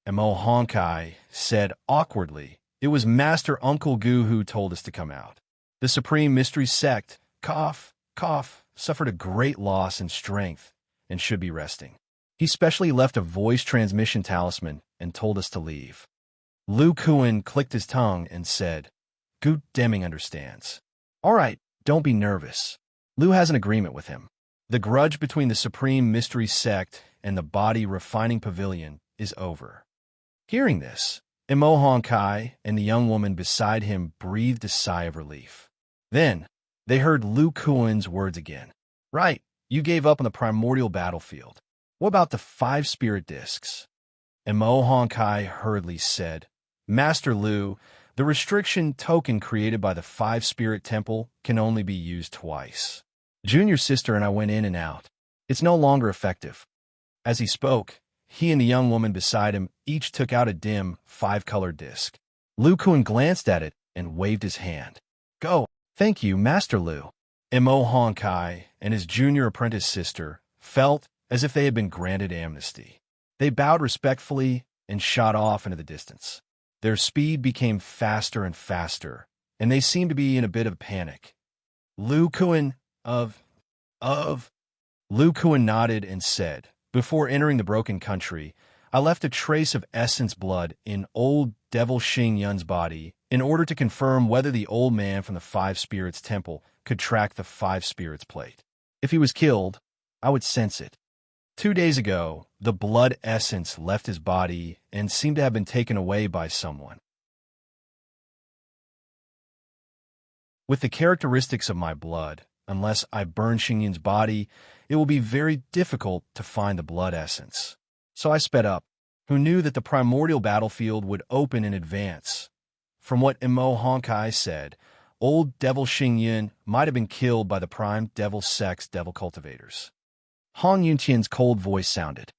Mo Honkai said awkwardly, it was Master Uncle Gu who told us to come out. The Supreme Mystery Sect, cough, suffered a great loss in strength and should be resting. He specially left a voice transmission talisman and told us to leave. Lu Kuan clicked his tongue and said, Gu Deming understands. All right, don't be nervous. Lu has an agreement with him. The grudge between the Supreme Mystery Sect and the Body Refining Pavilion is over. Hearing this, Mo Honkai and the young woman beside him breathed a sigh of relief. Then, they heard Lu Kuan's words again. Right, you gave up on the primordial battlefield. What about the 5 spirit discs? Mo Honkai hurriedly said, Master Lu, the restriction token created by the 5 spirit temple can only be used twice. Junior sister and I went in and out. It's no longer effective. As he spoke, he and the young woman beside him each took out a dim 5-colored disc. Lu Kuan glanced at it and waved his hand. Go. Thank you, Master Lu. Mo Honkai and his junior apprentice sister felt as if they had been granted amnesty. They bowed respectfully and shot off into the distance. Their speed became faster and faster, and they seemed to be in a bit of panic. Lu Kuan Lu Kuan nodded and said, before entering the broken country, I left a trace of essence blood in old Devil Xingyun's body in order to confirm whether the old man from the 5 Spirits Temple could track the 5 Spirits plate. If he was killed, I would sense it. 2 days ago, the blood essence left his body and seemed to have been taken away by someone. With the characteristics of my blood, unless I burn Xingyun's body, it will be very difficult to find the blood essence. So I sped up. Who knew that the primordial battlefield would open in advance? From what Mo Honkai said, old Devil Xingyun might have been killed by the Prime Devil Sect's Devil Cultivators. Han Yuntian's cold voice sounded.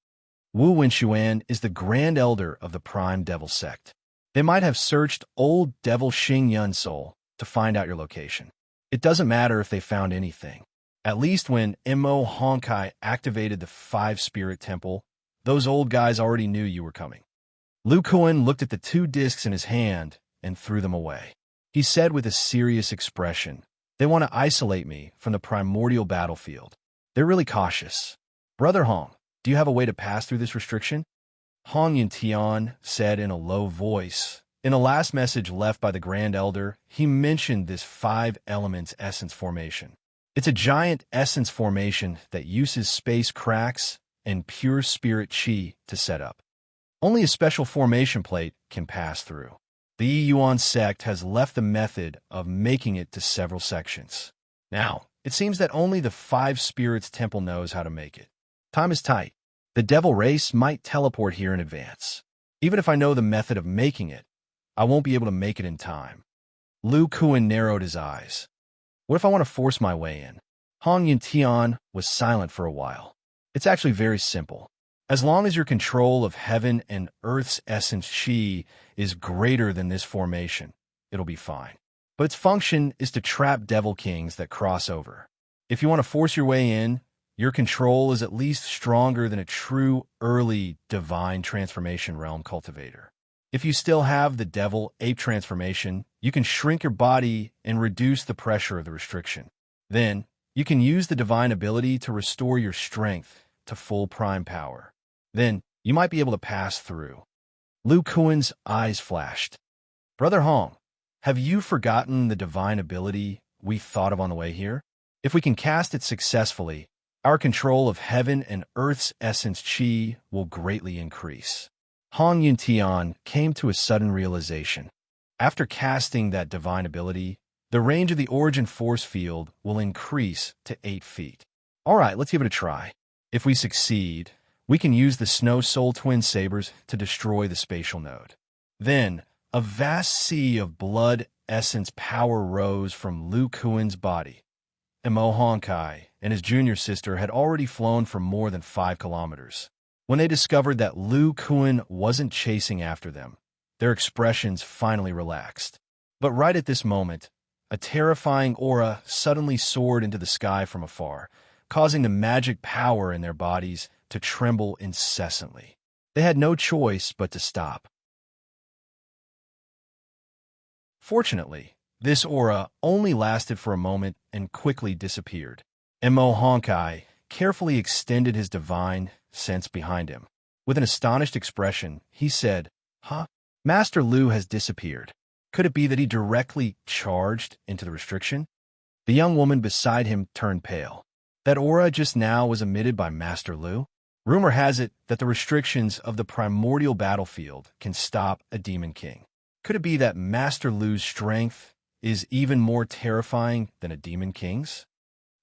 Wu Wenxuan is the Grand Elder of the Prime Devil Sect. They might have searched old Devil Xingyun's soul to find out your location. It doesn't matter if they found anything. At least when Mo Honkai activated the 5 Spirit Temple, those old guys already knew you were coming. Lu Kuan looked at the 2 discs in his hand and threw them away. He said with a serious expression, they want to isolate me from the primordial battlefield. They're really cautious. Brother Hong, do you have a way to pass through this restriction? Han Yuntian said in a low voice, In a last message left by the Grand Elder, he mentioned this 5 elements essence formation. It's a giant essence formation that uses space cracks and pure spirit chi to set up. Only a special formation plate can pass through. The Yuan sect has left the method of making it to several sections. Now, it seems that only the 5 spirits temple knows how to make it. Time is tight. The devil race might teleport here in advance. Even if I know the method of making it, I won't be able to make it in time. Lu Kuan narrowed his eyes. What if I want to force my way in? Hong Yuntian was silent for a while. It's actually very simple. As long as your control of heaven and earth's essence chi is greater than this formation, it'll be fine. But its function is to trap devil kings that cross over. If you want to force your way in, your control is at least stronger than a true early divine transformation realm cultivator. If you still have the devil ape transformation, you can shrink your body and reduce the pressure of the restriction. Then, you can use the divine ability to restore your strength to full prime power. Then, you might be able to pass through. Lu Kuan's eyes flashed. Brother Hong, have you forgotten the divine ability we thought of on the way here? If we can cast it successfully, our control of heaven and earth's essence chi will greatly increase. Hong Yuntian came to a sudden realization. After casting that divine ability, the range of the origin force field will increase to 8 feet. All right, let's give it a try. If we succeed, we can use the Snow Soul Twin Sabers to destroy the spatial node. Then, a vast sea of blood essence power rose from Lu Kuan's body. Mo Honkai and his junior sister had already flown for more than 5 kilometers. When they discovered that Lu Kuan wasn't chasing after them, their expressions finally relaxed. But right at this moment, a terrifying aura suddenly soared into the sky from afar, causing the magic power in their bodies to tremble incessantly. They had no choice but to stop. Fortunately, this aura only lasted for a moment and quickly disappeared. Mo Honkai carefully extended his divine sense behind him. With an astonished expression, he said, "Huh? Master Lu has disappeared. Could it be that he directly charged into the restriction?" The young woman beside him turned pale. That aura just now was emitted by Master Lu? Rumor has it that the restrictions of the primordial battlefield can stop a demon king. Could it be that Master Lu's strength is even more terrifying than a demon king's?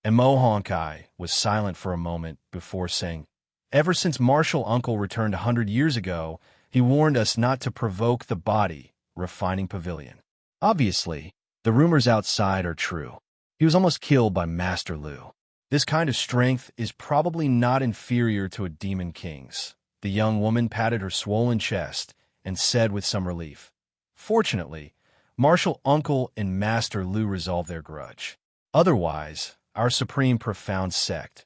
And Mo Honkai was silent for a moment before saying, "Ever since Martial Uncle returned 100 years ago, he warned us not to provoke the body refining pavilion. Obviously, the rumors outside are true. He was almost killed by Master Lu. This kind of strength is probably not inferior to a demon king's." The young woman patted her swollen chest and said with some relief, "Fortunately, Martial Uncle and Master Lu resolved their grudge. Otherwise, our supreme profound sect,"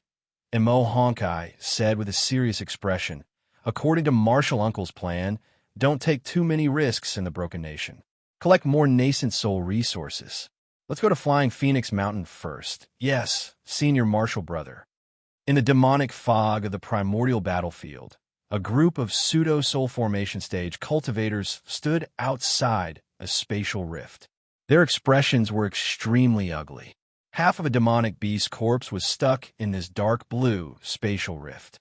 and Mo Honkai said with a serious expression, "according to Martial Uncle's plan, don't take too many risks in the Broken Nation. Collect more nascent soul resources. Let's go to Flying Phoenix Mountain first. Yes, senior martial brother." In the demonic fog of the primordial battlefield, a group of pseudo-soul formation stage cultivators stood outside a spatial rift. Their expressions were extremely ugly. Half of a demonic beast corpse was stuck in this dark blue spatial rift.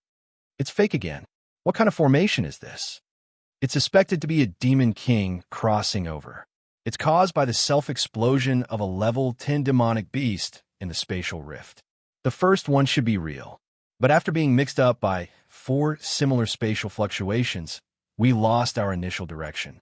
It's fake again. What kind of formation is this? It's suspected to be a demon king crossing over. It's caused by the self-explosion of a level 10 demonic beast in the spatial rift. The first one should be real. But after being mixed up by 4 similar spatial fluctuations, we lost our initial direction.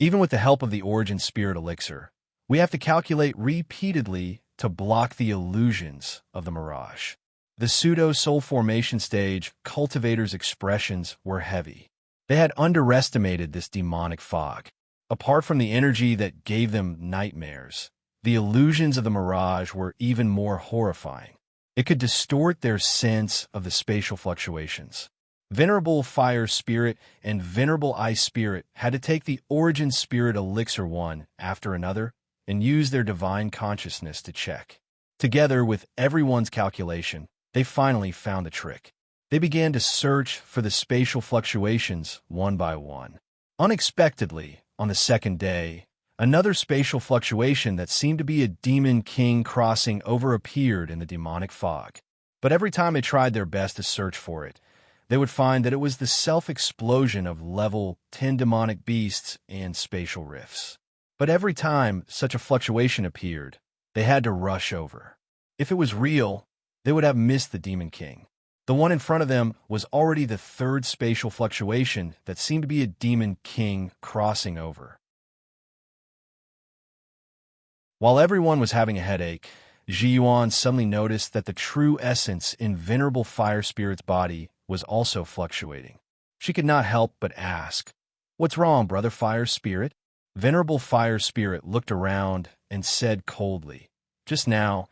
Even with the help of the Origin Spirit Elixir, we have to calculate repeatedly to block the illusions of the mirage. The pseudo-soul formation stage cultivators' expressions were heavy. They had underestimated this demonic fog. Apart from the energy that gave them nightmares, the illusions of the mirage were even more horrifying. It could distort their sense of the spatial fluctuations. Venerable Fire Spirit and Venerable Ice Spirit had to take the Origin Spirit Elixir one after another and use their divine consciousness to check. Together with everyone's calculation, they finally found the trick. They began to search for the spatial fluctuations one by one. Unexpectedly, on the second day, another spatial fluctuation that seemed to be a demon king crossing over appeared in the demonic fog. But every time they tried their best to search for it, they would find that it was the self-explosion of level 10 demonic beasts and spatial rifts. But every time such a fluctuation appeared, they had to rush over. If it was real, they would have missed the Demon King. The one in front of them was already the third spatial fluctuation that seemed to be a Demon King crossing over. While everyone was having a headache, Ji Yuan suddenly noticed that the true essence in Venerable Fire Spirit's body was also fluctuating. She could not help but ask, "What's wrong, Brother Fire Spirit?" Venerable Fire Spirit looked around and said coldly, "Just now,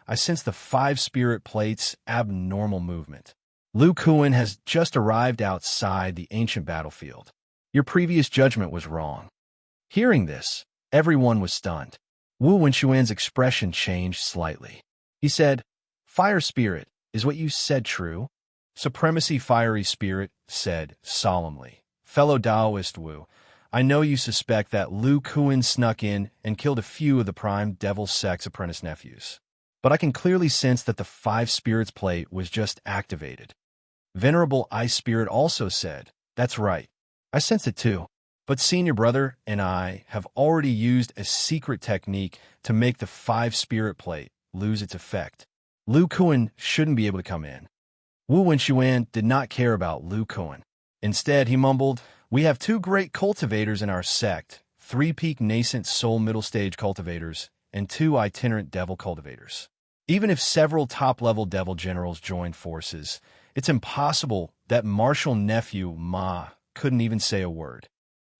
I sense the 5 spirit plates' abnormal movement. Lu Kuan has just arrived outside the ancient battlefield. Your previous judgment was wrong." Hearing this, everyone was stunned. Wu Wenxuan's expression changed slightly. He said, "Fire Spirit, is what you said true?" Supremacy Fiery Spirit said solemnly, "Fellow Taoist Wu, I know you suspect that Lu Kuan snuck in and killed a few of the Prime Devil Sect's apprentice nephews. But I can clearly sense that the 5 spirits plate was just activated." Venerable Ice Spirit also said, "That's right. I sense it too. But Senior Brother and I have already used a secret technique to make the 5 spirit plate lose its effect. Lu Kuan shouldn't be able to come in." Wu Wenxuan did not care about Lu Kuan. Instead, he mumbled, "We have 2 great cultivators in our sect, 3 peak nascent soul middle stage cultivators, and 2 itinerant devil cultivators. Even if several top-level devil generals joined forces, it's impossible that martial nephew Ma couldn't even say a word.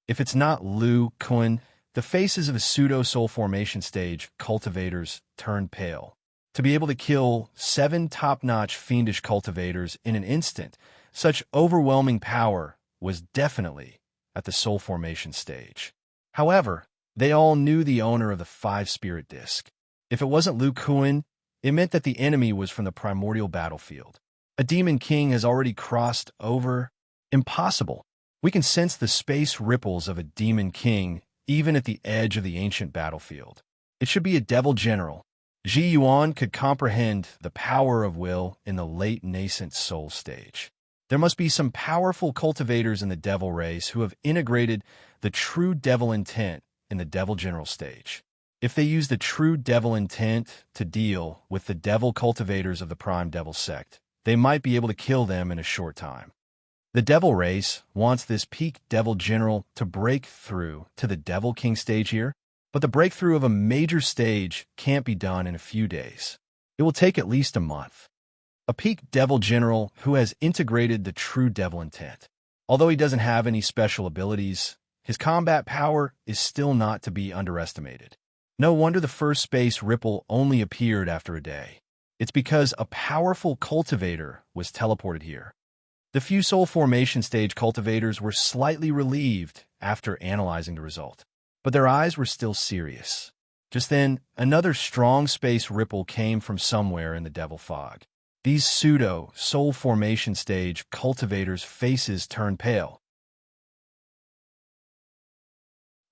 If it's not Lu Kuan, the faces of the pseudo-soul formation stage cultivators turned pale. To be able to kill 7 top-notch fiendish cultivators in an instant, such overwhelming power was definitely at the soul formation stage. However, they all knew the owner of the 5 spirit disc. If it wasn't Lu Kuan, it meant that the enemy was from the primordial battlefield. A demon king has already crossed over. Impossible. We can sense the space ripples of a demon king even at the edge of the ancient battlefield. It should be a devil general. Ji Yuan could comprehend the power of will in the late nascent soul stage. There must be some powerful cultivators in the devil race who have integrated the true devil intent in the devil general stage. If they use the true devil intent to deal with the devil cultivators of the prime devil sect, they might be able to kill them in a short time. The devil race wants this peak devil general to break through to the devil king stage here, but the breakthrough of a major stage can't be done in a few days. It will take at least a month. A peak devil general who has integrated the true devil intent. Although he doesn't have any special abilities, his combat power is still not to be underestimated. No wonder the first space ripple only appeared after a day. It's because a powerful cultivator was teleported here. The few soul formation stage cultivators were slightly relieved after analyzing the result, but their eyes were still serious. Just then, another strong space ripple came from somewhere in the devil fog. These pseudo-soul formation stage cultivators' faces turned pale.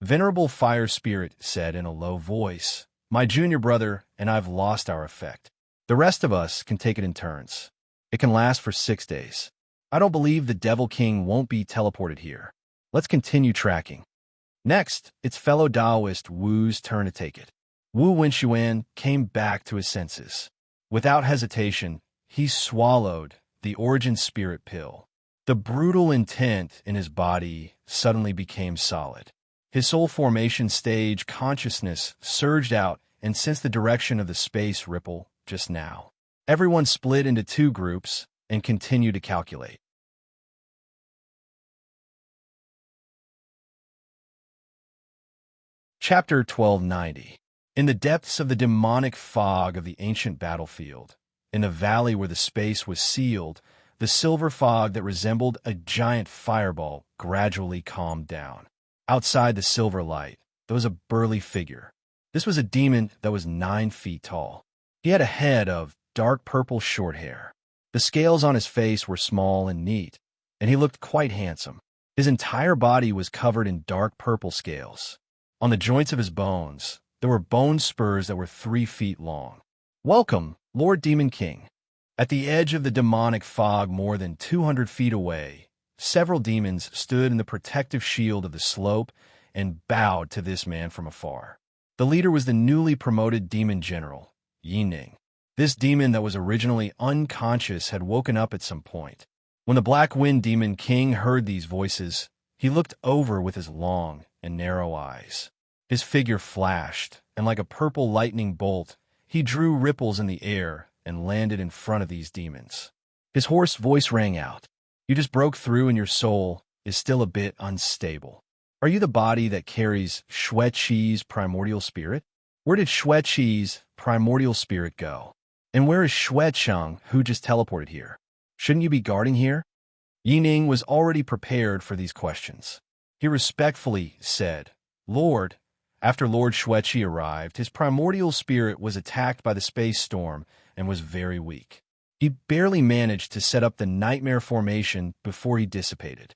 Venerable Fire Spirit said in a low voice, "My junior brother and I've lost our effect. The rest of us can take it in turns. It can last for 6 days. I don't believe the Devil King won't be teleported here. Let's continue tracking." Next, it's fellow Taoist Wu's turn to take it. Wu Wenxuan came back to his senses. Without hesitation, he swallowed the origin spirit pill. The brutal intent in his body suddenly became solid. His soul formation stage consciousness surged out and sensed the direction of the space ripple just now. Everyone split into 2 groups and continued to calculate. Chapter 1290. In the depths of the demonic fog of the ancient battlefield, in the valley where the space was sealed, the silver fog that resembled a giant fireball gradually calmed down. Outside the silver light, there was a burly figure. This was a demon that was 9 feet tall. He had a head of dark purple short hair. The scales on his face were small and neat, and he looked quite handsome. His entire body was covered in dark purple scales. On the joints of his bones, there were bone spurs that were 3 feet long. "Welcome, Lord Demon King." At the edge of the demonic fog more than 200 feet away, several demons stood in the protective shield of the slope and bowed to this man from afar. The leader was the newly promoted demon general, Yining. This demon that was originally unconscious had woken up at some point. When the Black Wind Demon King heard these voices, he looked over with his long and narrow eyes. His figure flashed, and like a purple lightning bolt, he drew ripples in the air and landed in front of these demons. His hoarse voice rang out. "You just broke through and your soul is still a bit unstable. Are you the body that carries Shui-Chi's primordial spirit? Where did Shui-Chi's primordial spirit go? And where is Shui-Chang, who just teleported here? Shouldn't you be guarding here?" Yining was already prepared for these questions. He respectfully said, "Lord, after Lord Shui-Chi arrived, his primordial spirit was attacked by the space storm and was very weak. He barely managed to set up the nightmare formation before he dissipated.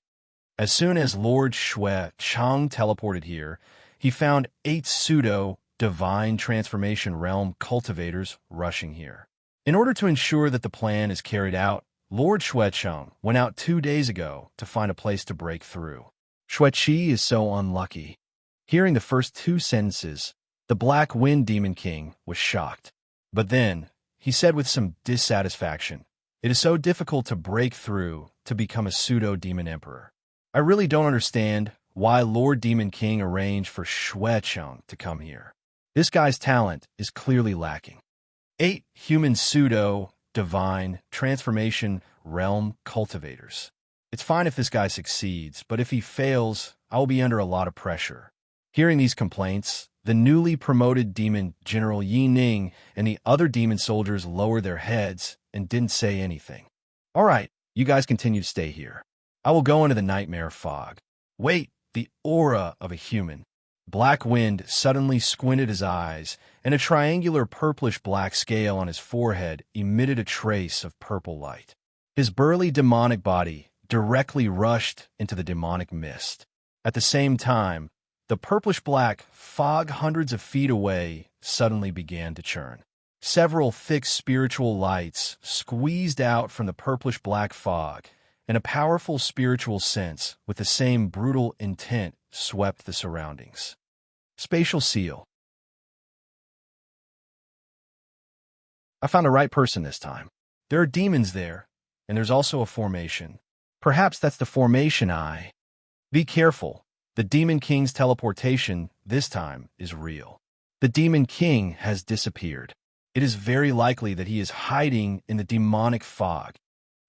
As soon as Lord Shui-Chang teleported here, he found 8 pseudo-divine transformation realm cultivators rushing here. In order to ensure that the plan is carried out, Lord Shui-Chang went out 2 days ago to find a place to break through. Shui-Chi is so unlucky." Hearing the first 2 sentences, the Black Wind Demon King was shocked. But then, he said with some dissatisfaction, "It is so difficult to break through to become a pseudo-demon emperor. I really don't understand why Lord Demon King arranged for Shui-Chang to come here. This guy's talent is clearly lacking. 8 human pseudo-divine transformation realm cultivators. It's fine if this guy succeeds, but if he fails, I will be under a lot of pressure." Hearing these complaints, the newly promoted demon General Yining and the other demon soldiers lowered their heads and didn't say anything. "All right, you guys continue to stay here. I will go into the nightmare fog." "Wait, the aura of a human." Black Wind suddenly squinted his eyes, and a triangular purplish-black scale on his forehead emitted a trace of purple light. His burly demonic body directly rushed into the demonic mist. At the same time, the purplish-black fog hundreds of feet away suddenly began to churn. Several thick spiritual lights squeezed out from the purplish-black fog, and a powerful spiritual sense with the same brutal intent swept the surroundings. Spatial seal. I found the right person this time. There are demons there, and there's also a formation. Perhaps that's the formation eye. Be careful. The Demon King's teleportation, this time, is real. The Demon King has disappeared. It is very likely that he is hiding in the demonic fog.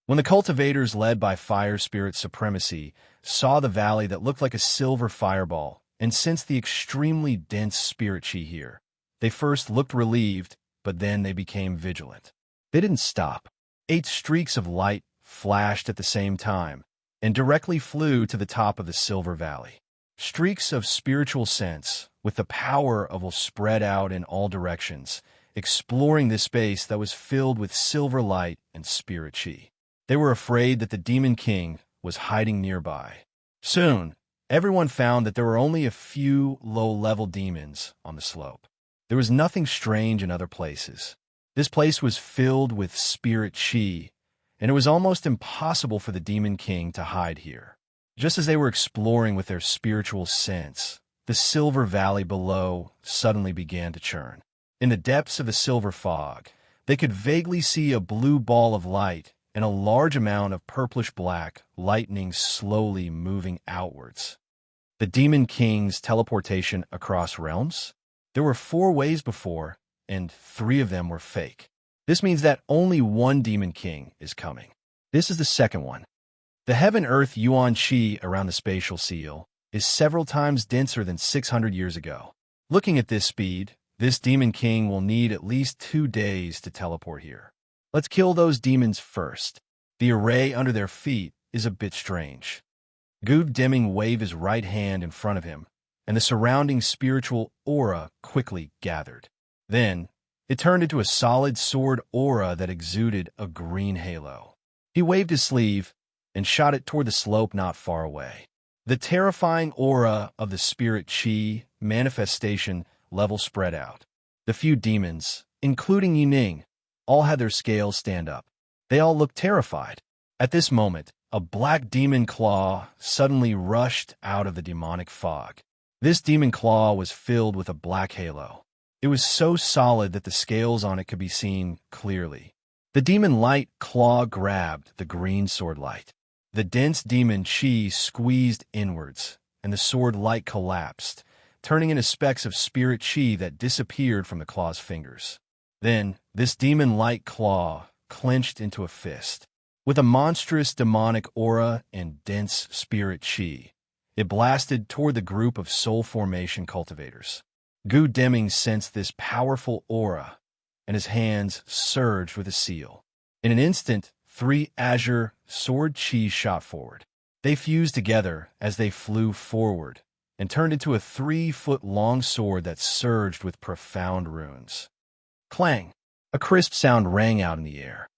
When the cultivators led by Fire Spirit Supremacy saw the valley that looked like a silver fireball and sensed the extremely dense spirit chi here, they first looked relieved, but then they became vigilant. They didn't stop. 8 streaks of light flashed at the same time and directly flew to the top of the silver valley. Streaks of spiritual sense, with the power of will spread out in all directions, exploring this space that was filled with silver light and spirit chi. They were afraid that the Demon King was hiding nearby. Soon, everyone found that there were only a few low-level demons on the slope. There was nothing strange in other places. This place was filled with spirit chi, and it was almost impossible for the Demon King to hide here. Just as they were exploring with their spiritual sense, the silver valley below suddenly began to churn. In the depths of the silver fog, they could vaguely see a blue ball of light and a large amount of purplish-black lightning slowly moving outwards. The Demon King's teleportation across realms? There were 4 ways before, and 3 of them were fake. This means that only one Demon King is coming. This is the second one. The Heaven-Earth Yuan Chi around the spatial seal is several times denser than 600 years ago. Looking at this speed, this Demon King will need at least 2 days to teleport here. Let's kill those demons first. The array under their feet is a bit strange. Good Deming waved his right hand in front of him, and the surrounding spiritual aura quickly gathered. Then, it turned into a solid sword aura that exuded a green halo. He waved his sleeve and shot it toward the slope not far away. The terrifying aura of the spirit chi manifestation level spread out. The few demons, including Yuning, all had their scales stand up. They all looked terrified. At this moment, a black demon claw suddenly rushed out of the demonic fog. This demon claw was filled with a black halo. It was so solid that the scales on it could be seen clearly. The demon light claw grabbed the green sword light. The dense demon chi squeezed inwards, and the sword light collapsed, turning into specks of spirit chi that disappeared from the claw's fingers. Then, this demon light claw clenched into a fist. With a monstrous demonic aura and dense spirit chi, it blasted toward the group of soul formation cultivators. Gu Deming sensed this powerful aura, and his hands surged with a seal. In an instant, 3 azure sword chi shot forward. They fused together as they flew forward and turned into a 3-foot-long sword that surged with profound runes. Clang! A crisp sound rang out in the air.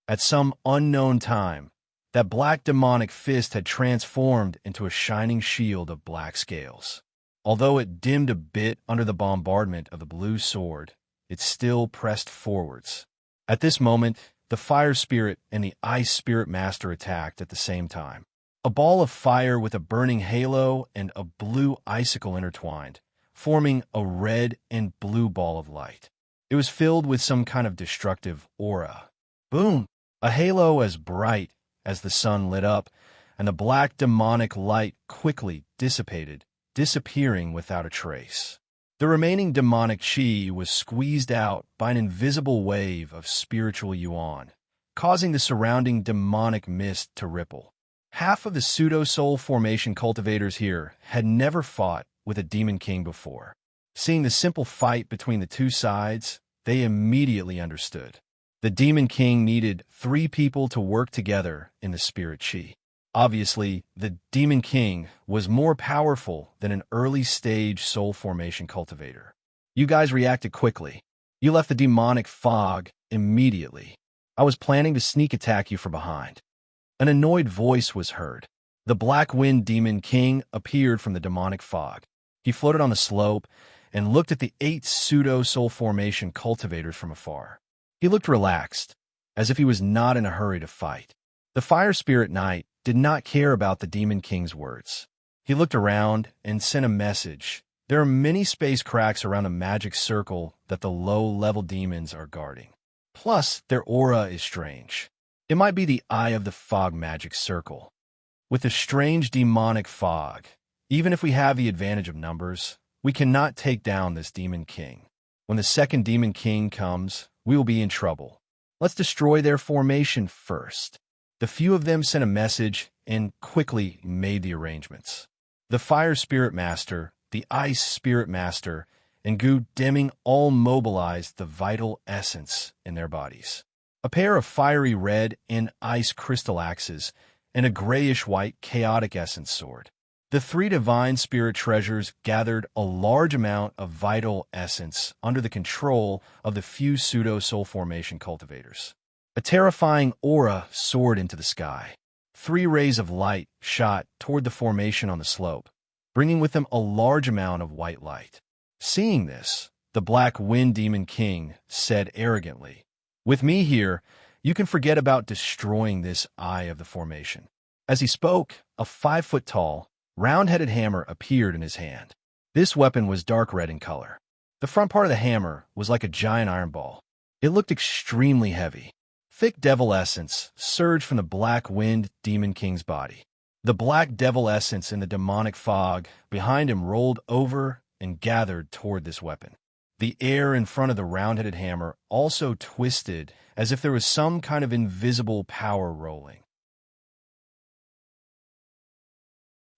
At some unknown time, that black demonic fist had transformed into a shining shield of black scales. Although it dimmed a bit under the bombardment of the blue sword, it still pressed forwards. At this moment, the fire spirit and the ice spirit master attacked at the same time. A ball of fire with a burning halo and a blue icicle intertwined, forming a red and blue ball of light. It was filled with some kind of destructive aura. Boom! A halo as bright as the sun lit up, and the black demonic light quickly dissipated, disappearing without a trace. The remaining demonic chi was squeezed out by an invisible wave of spiritual yuan, causing the surrounding demonic mist to ripple. Half of the pseudo-soul formation cultivators here had never fought with a demon king before. Seeing the simple fight between the two sides, they immediately understood. The demon king needed 3 people to work together in the spirit chi. Obviously, the demon king was more powerful than an early-stage soul formation cultivator. You guys reacted quickly. You left the demonic fog immediately. I was planning to sneak attack you from behind. An annoyed voice was heard. The Black Wind Demon King appeared from the demonic fog. He floated on the slope and looked at the 8 pseudo-soul formation cultivators from afar. He looked relaxed, as if he was not in a hurry to fight. The Fire Spirit Knight did not care about the Demon King's words. He looked around and sent a message. There are many space cracks around a magic circle that the low-level demons are guarding. Plus, their aura is strange. It might be the eye of the fog magic circle. With the strange demonic fog, even if we have the advantage of numbers, we cannot take down this Demon King. When the second Demon King comes, we will be in trouble. Let's destroy their formation first. The few of them sent a message and quickly made the arrangements. The Fire Spirit Master, the Ice Spirit Master, and Gu Deming all mobilized the vital essence in their bodies. A pair of fiery red and ice crystal axes and a grayish-white chaotic essence sword. The 3 divine spirit treasures gathered a large amount of vital essence under the control of the few pseudo-soul formation cultivators. A terrifying aura soared into the sky. 3 rays of light shot toward the formation on the slope, bringing with them a large amount of white light. Seeing this, the Black Wind Demon King said arrogantly, "With me here, you can forget about destroying this eye of the formation." As he spoke, a 5-foot-tall, round-headed hammer appeared in his hand. This weapon was dark red in color. The front part of the hammer was like a giant iron ball. It looked extremely heavy. Thick devil essence surged from the Black Wind Demon King's body. The black devil essence in the demonic fog behind him rolled over and gathered toward this weapon. The air in front of the round-headed hammer also twisted as if there was some kind of invisible power rolling.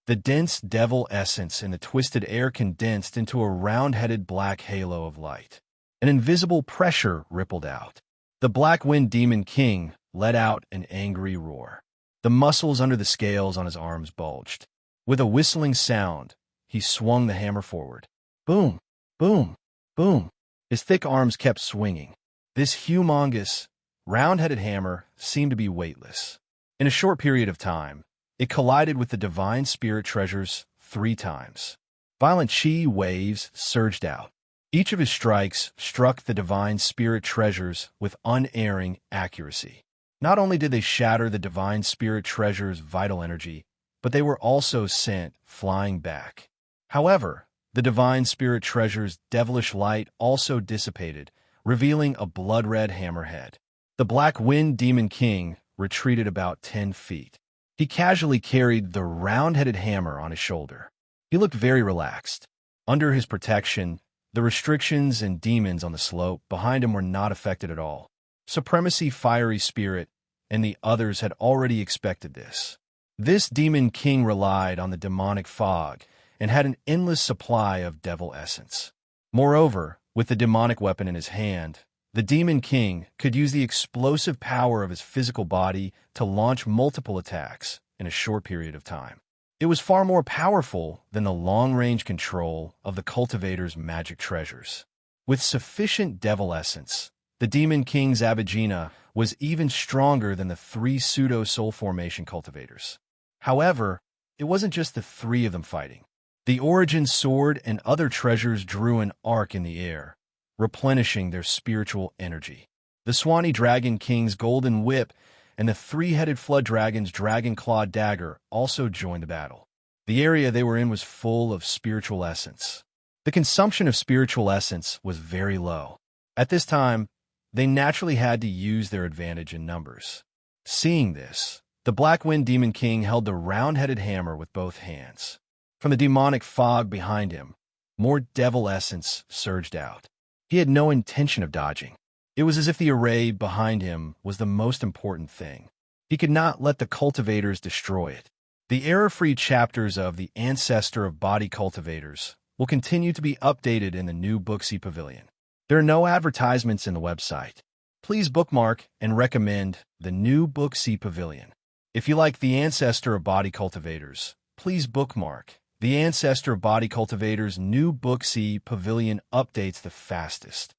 The dense devil essence in the twisted air condensed into a round-headed black halo of light. An invisible pressure rippled out. The Black Wind Demon King let out an angry roar. The muscles under the scales on his arms bulged. With a whistling sound, he swung the hammer forward. Boom! Boom! Boom! His thick arms kept swinging. This humongous, round-headed hammer seemed to be weightless. In a short period of time, it collided with the divine spirit treasures 3 times. Violent chi waves surged out. Each of his strikes struck the divine spirit treasures with unerring accuracy. Not only did they shatter the divine spirit treasures' vital energy, but they were also sent flying back. However, the divine spirit treasure's devilish light also dissipated, revealing a blood-red hammerhead. The Black Wind Demon King retreated about 10 feet. He casually carried the round-headed hammer on his shoulder. He looked very relaxed. Under his protection, the restrictions and demons on the slope behind him were not affected at all. Supremacy Fiery Spirit and the others had already expected this. This Demon King relied on the demonic fog and had an endless supply of devil essence. Moreover, with the demonic weapon in his hand, the Demon King could use the explosive power of his physical body to launch multiple attacks in a short period of time. It was far more powerful than the long-range control of the Cultivator's magic treasures. With sufficient devil essence, the Demon King's Abhijna was even stronger than the 3 pseudo-soul formation cultivators. However, it wasn't just the 3 of them fighting. The Origin Sword and other treasures drew an arc in the air, replenishing their spiritual energy. The Swanee Dragon King's Golden Whip and the 3-headed Flood Dragon's Dragon Claw Dagger also joined the battle. The area they were in was full of spiritual essence. The consumption of spiritual essence was very low. At this time, they naturally had to use their advantage in numbers. Seeing this, the Black Wind Demon King held the round-headed hammer with both hands. From the demonic fog behind him, more devil essence surged out. He had no intention of dodging. It was as if the array behind him was the most important thing. He could not let the cultivators destroy it. The error-free chapters of The Ancestor of Body Cultivators will continue to be updated in the new Booksy Pavilion. There are no advertisements in the website. Please bookmark and recommend the new Booksy Pavilion. If you like The Ancestor of Body Cultivators, please bookmark. The Ancestor of Body Cultivators' new Booksy Pavilion updates the fastest.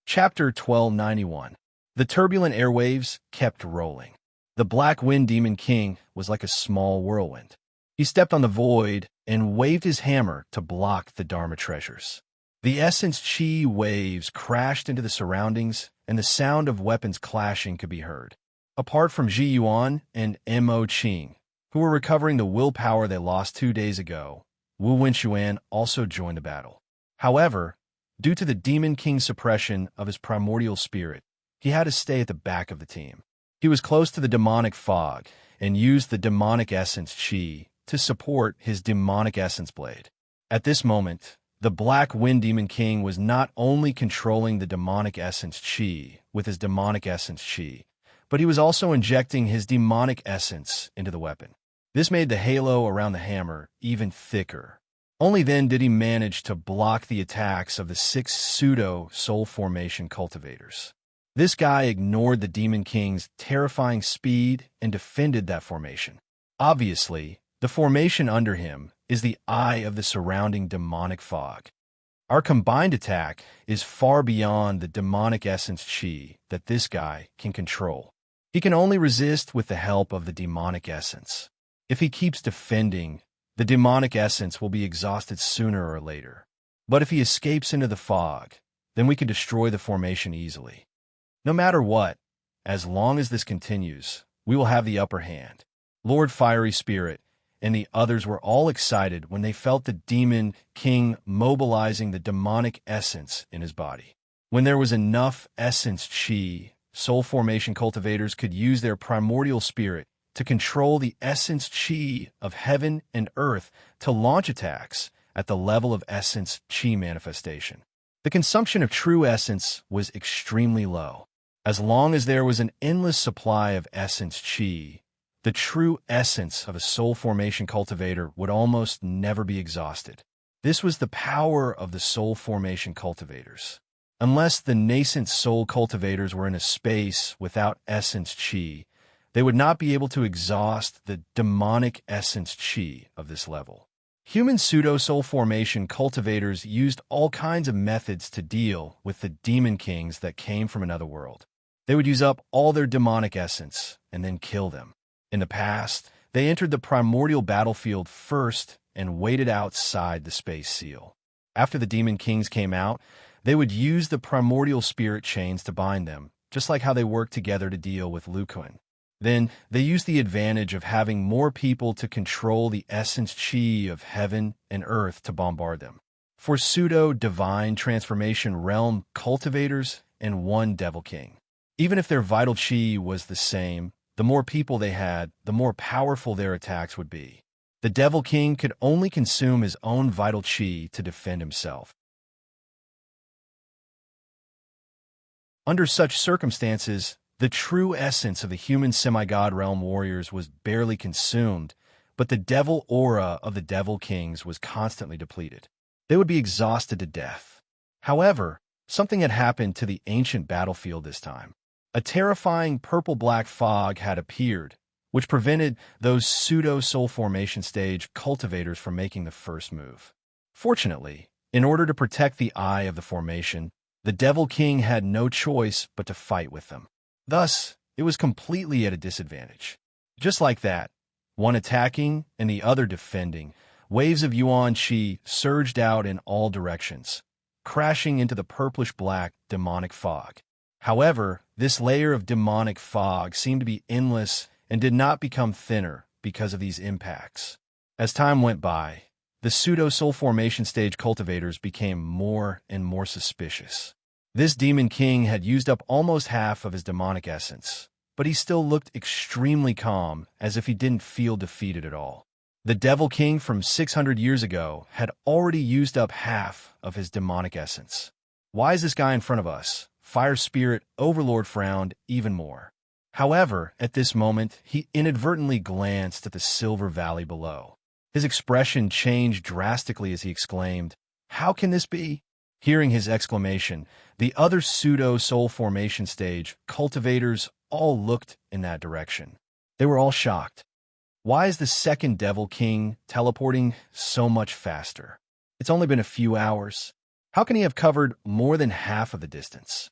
Chapter 1291. The turbulent airwaves kept rolling. The Black Wind Demon King was like a small whirlwind. He stepped on the void and waved his hammer to block the Dharma treasures. The essence chi waves crashed into the surroundings, and the sound of weapons clashing could be heard. Apart from Ji Yuan and Mo Qing, who were recovering the willpower they lost 2 days ago, Wu Wenxuan also joined the battle. However, due to the Demon King's suppression of his primordial spirit, he had to stay at the back of the team. He was close to the demonic fog and used the demonic essence chi to support his demonic essence blade. At this moment, the Black Wind Demon King was not only controlling the demonic essence chi with his demonic essence chi, but he was also injecting his demonic essence into the weapon. This made the halo around the hammer even thicker. Only then did he manage to block the attacks of the 6 pseudo-soul formation cultivators. This guy ignored the Demon King's terrifying speed and defended that formation. Obviously, the formation under him is the eye of the surrounding demonic fog. Our combined attack is far beyond the demonic essence chi that this guy can control. He can only resist with the help of the demonic essence. If he keeps defending, the demonic essence will be exhausted sooner or later. But if he escapes into the fog, then we can destroy the formation easily. No matter what, as long as this continues, we will have the upper hand. Lord Fiery Spirit and the others were all excited when they felt the Demon King mobilizing the demonic essence in his body. When there was enough essence chi, soul formation cultivators could use their primordial spirit to control the essence chi of heaven and earth to launch attacks at the level of essence chi manifestation. The consumption of true essence was extremely low. As long as there was an endless supply of essence chi, the true essence of a soul formation cultivator would almost never be exhausted. This was the power of the soul formation cultivators. Unless the nascent soul cultivators were in a space without essence chi, they would not be able to exhaust the demonic essence chi of this level. Human pseudo-soul formation cultivators used all kinds of methods to deal with the demon kings that came from another world. They would use up all their demonic essence and then kill them. In the past, they entered the primordial battlefield first and waited outside the space seal. After the demon kings came out, they would use the primordial spirit chains to bind them, just like how they worked together to deal with Lukuin. Then, they used the advantage of having more people to control the essence chi of heaven and earth to bombard them. For pseudo-divine transformation realm cultivators and one devil king. Even if their vital chi was the same, the more people they had, the more powerful their attacks would be. The devil king could only consume his own vital chi to defend himself. Under such circumstances, the true essence of the human semi-god realm warriors was barely consumed, but the devil aura of the devil kings was constantly depleted. They would be exhausted to death. However, something had happened to the ancient battlefield this time. A terrifying purple-black fog had appeared, which prevented those pseudo-soul formation stage cultivators from making the first move. Fortunately, in order to protect the eye of the formation, the Devil King had no choice but to fight with them. Thus, it was completely at a disadvantage. Just like that, one attacking and the other defending, waves of Yuan Qi surged out in all directions, crashing into the purplish-black demonic fog. However, this layer of demonic fog seemed to be endless and did not become thinner because of these impacts. As time went by, the pseudo-soul formation stage cultivators became more and more suspicious. This demon king had used up almost half of his demonic essence, but he still looked extremely calm, as if he didn't feel defeated at all. The Devil King from 600 years ago had already used up half of his demonic essence. Why is this guy in front of us? Fire Spirit Overlord frowned even more. However, at this moment, he inadvertently glanced at the silver valley below. His expression changed drastically as he exclaimed, "How can this be?" Hearing his exclamation, the other pseudo-soul formation stage cultivators all looked in that direction. They were all shocked. Why is the second Devil King teleporting so much faster? It's only been a few hours. How can he have covered more than half of the distance?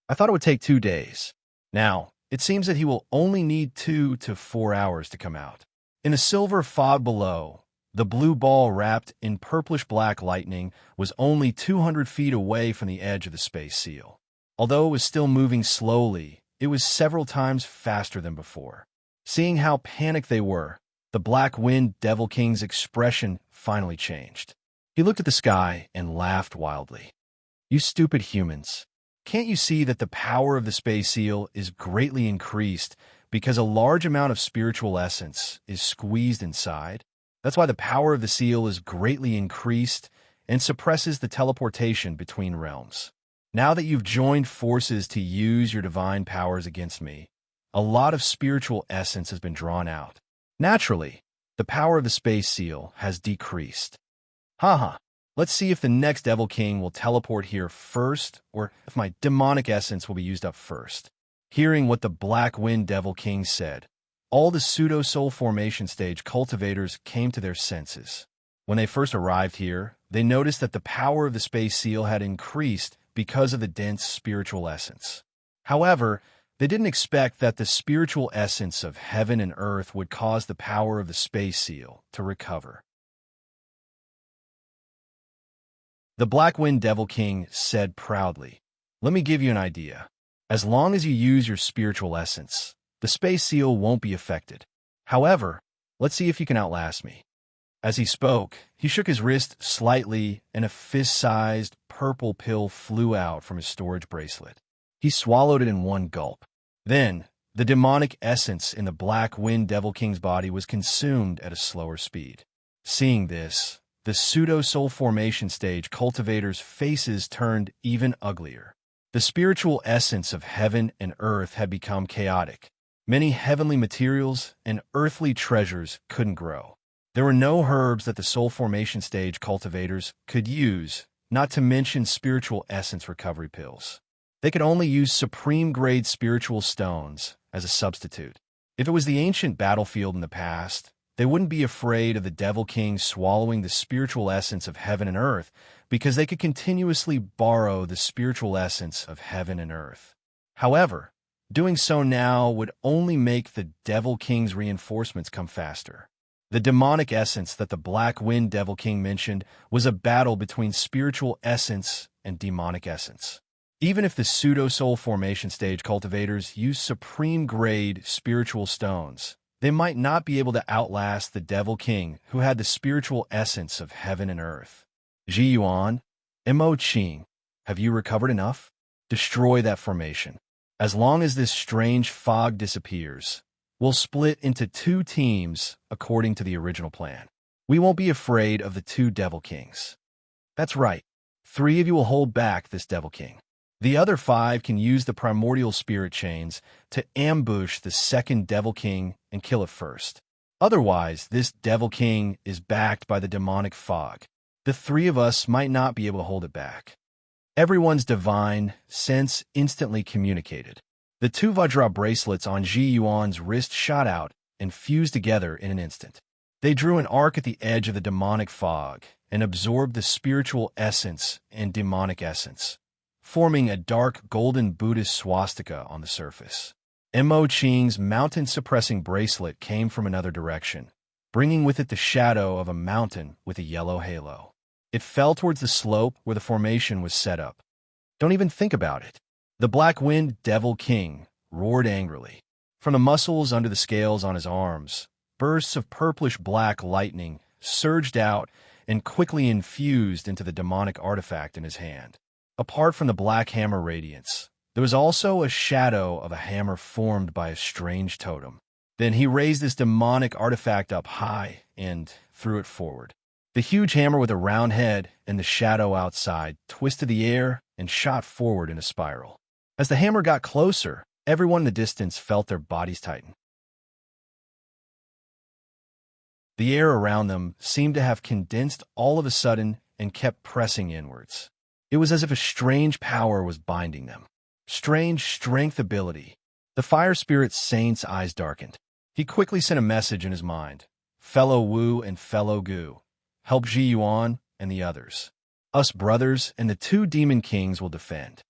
I thought it would take 2 days. Now, it seems that he will only need 2 to 4 hours to come out. In the silver fog below, the blue ball wrapped in purplish-black lightning was only 200 feet away from the edge of the space seal. Although it was still moving slowly, it was several times faster than before. Seeing how panicked they were, the Black Wind Devil King's expression finally changed. He looked at the sky and laughed wildly. "You stupid humans. Can't you see that the power of the space seal is greatly increased because a large amount of spiritual essence is squeezed inside? That's why the power of the seal is greatly increased and suppresses the teleportation between realms. Now that you've joined forces to use your divine powers against me, a lot of spiritual essence has been drawn out. Naturally, the power of the space seal has decreased. Haha, let's see if the next Devil King will teleport here first, or if my demonic essence will be used up first." Hearing what the Black Wind Devil King said, all the pseudo-soul formation stage cultivators came to their senses. When they first arrived here, they noticed that the power of the space seal had increased because of the dense spiritual essence. However, they didn't expect that the spiritual essence of heaven and earth would cause the power of the space seal to recover. The Black Wind Devil King said proudly, "Let me give you an idea. As long as you use your spiritual essence, the space seal won't be affected. However, let's see if you can outlast me." As he spoke, he shook his wrist slightly and a fist-sized purple pill flew out from his storage bracelet. He swallowed it in one gulp. Then, the demonic essence in the Black Wind Devil King's body was consumed at a slower speed. Seeing this, the pseudo-soul formation stage cultivators' faces turned even uglier. The spiritual essence of heaven and earth had become chaotic. Many heavenly materials and earthly treasures couldn't grow. There were no herbs that the soul formation stage cultivators could use, not to mention spiritual essence recovery pills. They could only use supreme-grade spiritual stones as a substitute. If it was the ancient battlefield in the past, They wouldn't be afraid of the Devil King swallowing the spiritual essence of heaven and earth, because they could continuously borrow the spiritual essence of heaven and earth. However, doing so now would only make the Devil King's reinforcements come faster. The demonic essence that the Black Wind Devil King mentioned was a battle between spiritual essence and demonic essence. Even if the pseudo-soul formation stage cultivators use supreme-grade spiritual stones, they might not be able to outlast the Devil King, who had the spiritual essence of heaven and earth. Ji Yuan, Mo Qing, have you recovered enough? Destroy that formation. As long as this strange fog disappears, we'll split into 2 teams according to the original plan. We won't be afraid of the 2 Devil Kings. That's right. 3 of you will hold back this Devil King. The other 5 can use the primordial spirit chains to ambush the second Devil King and kill it first. Otherwise, this Devil King is backed by the demonic fog. The 3 of us might not be able to hold it back. Everyone's divine sense instantly communicated. The 2 Vajra bracelets on Ji Yuan's wrist shot out and fused together in an instant. They drew an arc at the edge of the demonic fog and absorbed the spiritual essence and demonic essence, forming a dark golden Buddhist swastika on the surface. Mo Qing's mountain-suppressing bracelet came from another direction, bringing with it the shadow of a mountain with a yellow halo. It fell towards the slope where the formation was set up. Don't even think about it. The Black Wind Devil King roared angrily. From the muscles under the scales on his arms, bursts of purplish-black lightning surged out and quickly infused into the demonic artifact in his hand. Apart from the black hammer radiance, there was also a shadow of a hammer formed by a strange totem. Then he raised this demonic artifact up high and threw it forward. The huge hammer with a round head and the shadow outside twisted the air and shot forward in a spiral. As the hammer got closer, everyone in the distance felt their bodies tighten. The air around them seemed to have condensed all of a sudden and kept pressing inwards. It was as if a strange power was binding them. Strange strength ability. The fire spirit saint's eyes darkened. He quickly sent a message in his mind. Fellow Wu and fellow Gu, help Ji Yuan and the others. Us brothers and the 2 demon kings will defend.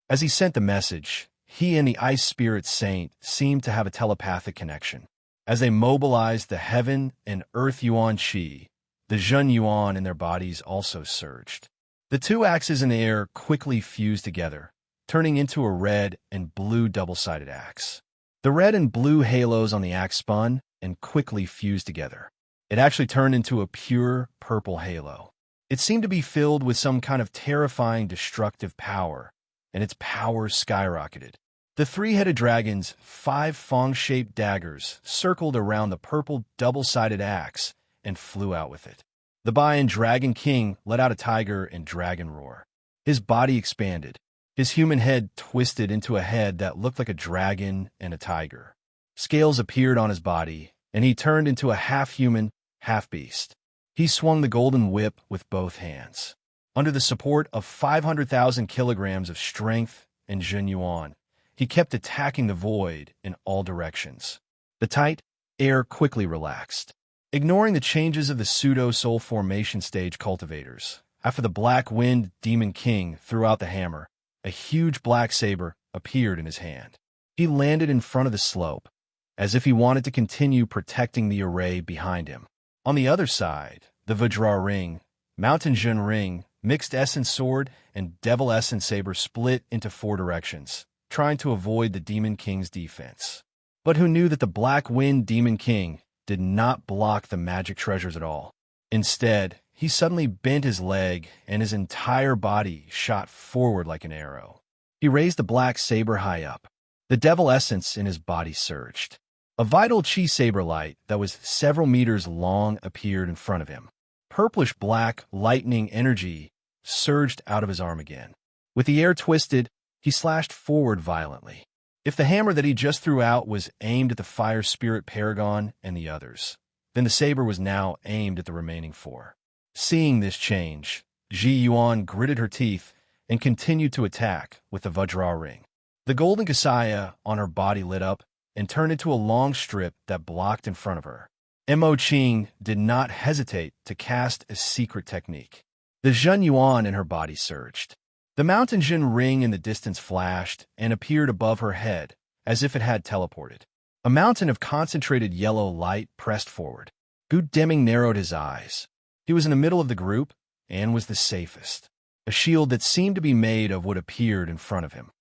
As he sent the message, he and the ice spirit saint seemed to have a telepathic connection. As they mobilized the heaven and earth Yuan Qi, the Zhen Yuan in their bodies also surged. The 2 axes in the air quickly fused together, turning into a red and blue double-sided axe. The red and blue halos on the axe spun and quickly fused together. It actually turned into a pure purple halo. It seemed to be filled with some kind of terrifying destructive power, and its power skyrocketed. The 3-headed dragon's 5 fong-shaped daggers circled around the purple double-sided axe and flew out with it. The Bayan Dragon King let out a tiger and dragon roar. His body expanded. His human head twisted into a head that looked like a dragon and a tiger. Scales appeared on his body, and he turned into a half-human, half-beast. He swung the golden whip with both hands. Under the support of 500,000 kilograms of strength and Zhen Yuan, he kept attacking the void in all directions. The tight air quickly relaxed. Ignoring the changes of the pseudo-soul formation stage cultivators, after the Black Wind Demon King threw out the hammer, a huge black saber appeared in his hand. He landed in front of the slope, as if he wanted to continue protecting the array behind him. On the other side, the Vajra Ring, Mountain Zhen Ring, Mixed Essence Sword, and Devil Essence Saber split into 4 directions, trying to avoid the Demon King's defense. But who knew that the Black Wind Demon King did not block the magic treasures at all. Instead, he suddenly bent his leg and his entire body shot forward like an arrow. He raised the black saber high up. The devil essence in his body surged. A vital chi saber light that was several meters long appeared in front of him. Purplish-black lightning energy surged out of his arm again. With the air twisted, he slashed forward violently. If the hammer that he just threw out was aimed at the fire spirit paragon and the others, then the saber was now aimed at the remaining 4. Seeing this change, Ji Yuan gritted her teeth and continued to attack with the Vajra ring. The golden kasaya on her body lit up and turned into a long strip that blocked in front of her. Mo Qing did not hesitate to cast a secret technique. The Zhen Yuan in her body surged. The mountain Jin ring in the distance flashed and appeared above her head, as if it had teleported. A mountain of concentrated yellow light pressed forward. Gu Deming narrowed his eyes. He was in the middle of the group and was the safest. A shield that seemed to be made of what appeared in front of him.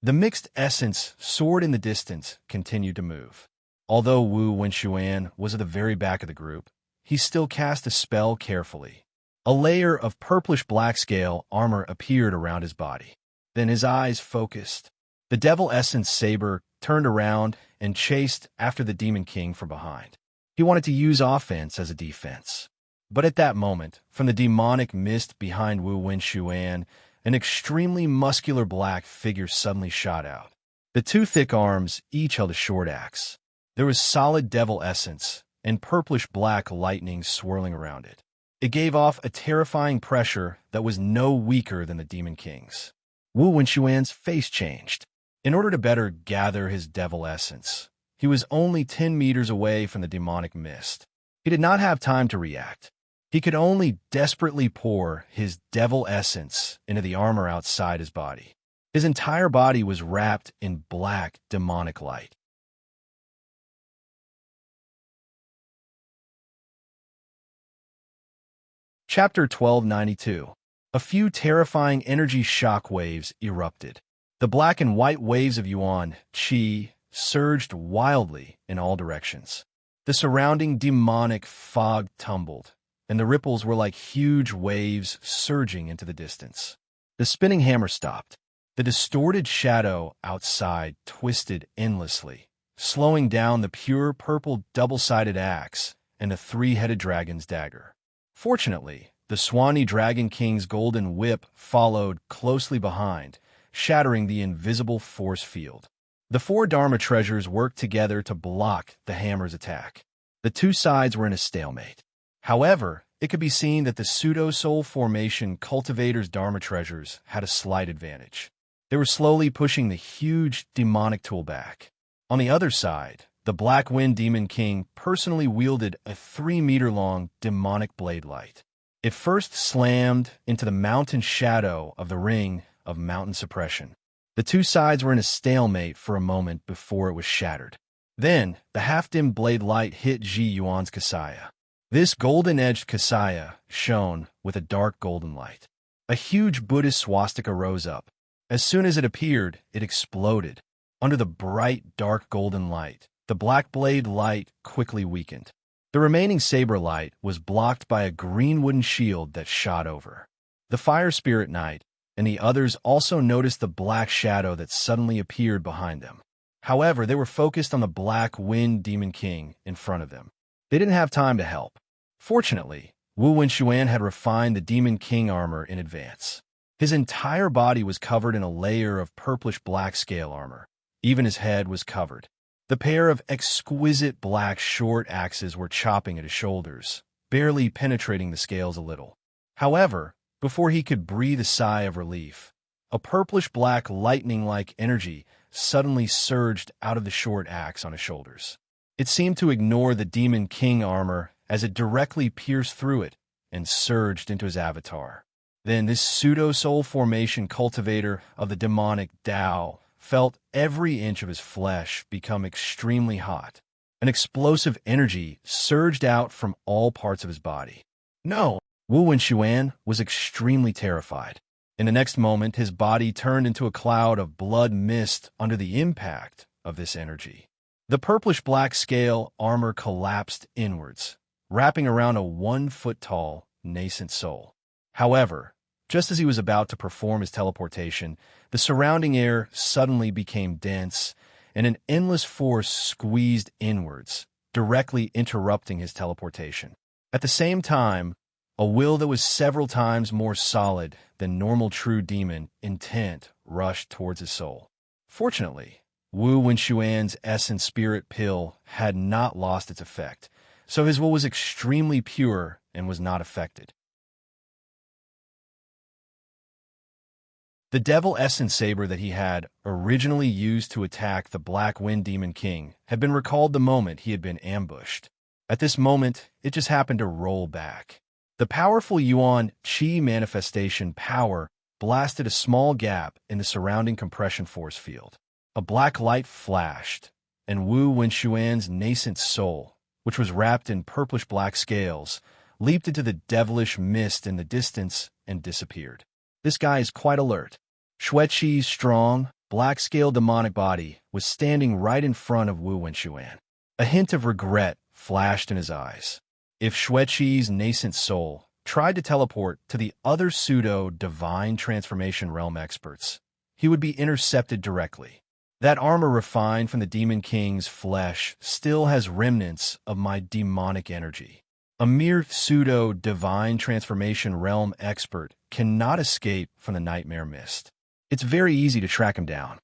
The mixed essence soared in the distance, continued to move. Although Wu Wenxuan was at the very back of the group, he still cast a spell carefully. A layer of purplish-black scale armor appeared around his body. Then his eyes focused. The devil essence saber turned around and chased after the Demon King from behind. He wanted to use offense as a defense. But at that moment, from the demonic mist behind Wu Wenxuan, an extremely muscular black figure suddenly shot out. The two thick arms each held a short axe. There was solid devil essence and purplish-black lightning swirling around it. It gave off a terrifying pressure that was no weaker than the Demon King's. Wu Wenxuan's face changed. In order to better gather his devil essence, he was only 10 meters away from the demonic mist. He did not have time to react. He could only desperately pour his devil essence into the armor outside his body. His entire body was wrapped in black, demonic light. Chapter 1292. A few terrifying energy shock waves erupted. The black and white waves of Yuan Qi surged wildly in all directions. The surrounding demonic fog tumbled, and the ripples were like huge waves surging into the distance. The spinning hammer stopped. The distorted shadow outside twisted endlessly, slowing down the pure purple double-sided axe and the three-headed dragon's dagger. Fortunately, the Swanee Dragon King's golden whip followed closely behind, shattering the invisible force field. The four Dharma treasures worked together to block the hammer's attack. The two sides were in a stalemate. However, it could be seen that the pseudo-soul formation Cultivator's Dharma treasures had a slight advantage. They were slowly pushing the huge demonic tool back. On the other side, the Black Wind Demon King personally wielded a 3-meter-long demonic blade light. It first slammed into the mountain shadow of the ring of mountain suppression. The two sides were in a stalemate for a moment before it was shattered. Then, the half-dimmed blade light hit Ji Yuan's Kasaya. This golden-edged Kasaya shone with a dark golden light. A huge Buddhist swastika rose up. As soon as it appeared, it exploded. Under the bright, dark golden light, the black blade light quickly weakened. The remaining saber light was blocked by a green wooden shield that shot over. The Fire Spirit Knight and the others also noticed the black shadow that suddenly appeared behind them. However, they were focused on the Black Wind Demon King in front of them. They didn't have time to help. Fortunately, Wu Wenxuan had refined the Demon King armor in advance. His entire body was covered in a layer of purplish-black scale armor. Even his head was covered. The pair of exquisite black short axes were chopping at his shoulders, barely penetrating the scales a little. However, before he could breathe a sigh of relief, a purplish-black lightning-like energy suddenly surged out of the short axe on his shoulders. It seemed to ignore the Demon King armor as it directly pierced through it and surged into his avatar. Then this pseudo-soul formation cultivator of the demonic Tao felt every inch of his flesh become extremely hot. An explosive energy surged out from all parts of his body. No! Wu Wenxuan was extremely terrified. In the next moment, his body turned into a cloud of blood mist under the impact of this energy. The purplish-black scale armor collapsed inwards, wrapping around a 1-foot-tall, nascent soul. However, just as he was about to perform his teleportation, the surrounding air suddenly became dense, and an endless force squeezed inwards, directly interrupting his teleportation. At the same time, a will that was several times more solid than normal true demon intent rushed towards his soul. Fortunately, Wu Wenxuan's essence spirit pill had not lost its effect, so his will was extremely pure and was not affected. The devil essence saber that he had originally used to attack the Black Wind Demon King had been recalled the moment he had been ambushed. At this moment, it just happened to roll back. The powerful Yuan Qi manifestation power blasted a small gap in the surrounding compression force field. A black light flashed, and Wu Wenxuan's nascent soul, which was wrapped in purplish-black scales, leaped into the devilish mist in the distance and disappeared. This guy is quite alert. Xueqi's strong, black-scaled demonic body was standing right in front of Wu Wenxuan. A hint of regret flashed in his eyes. If Xueqi's nascent soul tried to teleport to the other pseudo-divine transformation realm experts, he would be intercepted directly. That armor refined from the Demon King's flesh still has remnants of my demonic energy. A mere pseudo-divine transformation realm expert cannot escape from the nightmare mist. It's very easy to track him down.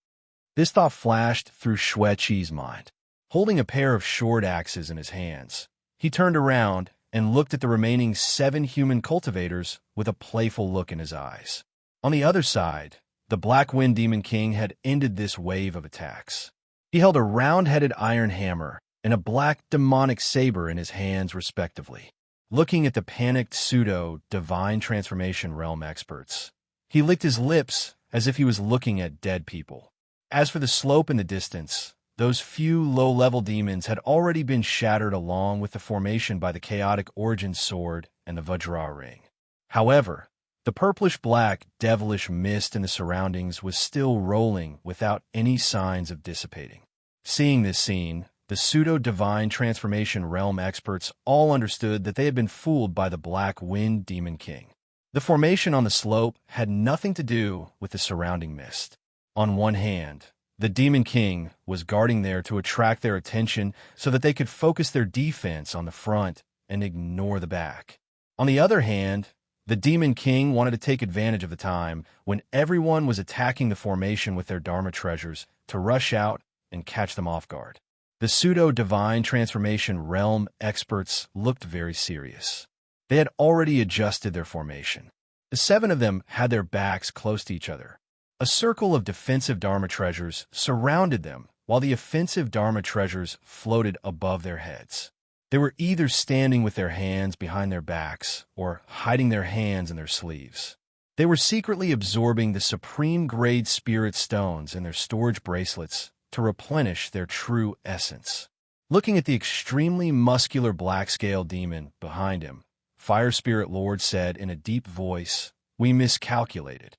This thought flashed through Xueqi's mind. Holding a pair of sword axes in his hands, he turned around and looked at the remaining 7 human cultivators with a playful look in his eyes. On the other side, the Black Wind Demon King had ended this wave of attacks. He held a round-headed iron hammer and a black demonic saber in his hands respectively. Looking at the panicked pseudo-divine transformation realm experts, he licked his lips as if he was looking at dead people. As for the slope in the distance, those few low-level demons had already been shattered along with the formation by the chaotic origin sword and the Vajra ring. However, the purplish-black, devilish mist in the surroundings was still rolling without any signs of dissipating. Seeing this scene, the pseudo-divine transformation realm experts all understood that they had been fooled by the Black Wind Demon King. The formation on the slope had nothing to do with the surrounding mist. On one hand, the Demon King was guarding there to attract their attention so that they could focus their defense on the front and ignore the back. On the other hand, the Demon King wanted to take advantage of the time when everyone was attacking the formation with their Dharma treasures to rush out and catch them off guard. The pseudo-divine transformation realm experts looked very serious. They had already adjusted their formation. The 7 of them had their backs close to each other. A circle of defensive Dharma treasures surrounded them, while the offensive Dharma treasures floated above their heads. They were either standing with their hands behind their backs or hiding their hands in their sleeves. They were secretly absorbing the supreme-grade spirit stones in their storage bracelets to replenish their true essence. Looking at the extremely muscular black-scaled demon behind him, Fire Spirit Lord said in a deep voice, "We miscalculated.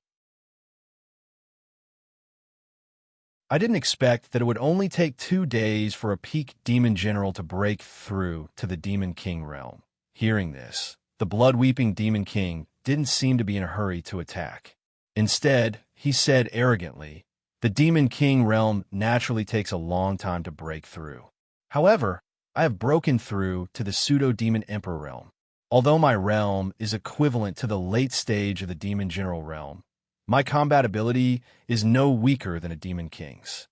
I didn't expect that it would only take 2 days for a peak demon general to break through to the Demon King realm." Hearing this, the blood-weeping Demon King didn't seem to be in a hurry to attack. Instead, he said arrogantly, "The Demon King realm naturally takes a long time to break through. However, I have broken through to the Pseudo-Demon Emperor realm. Although my realm is equivalent to the late stage of the Demon General realm, my combat ability is no weaker than a Demon King's."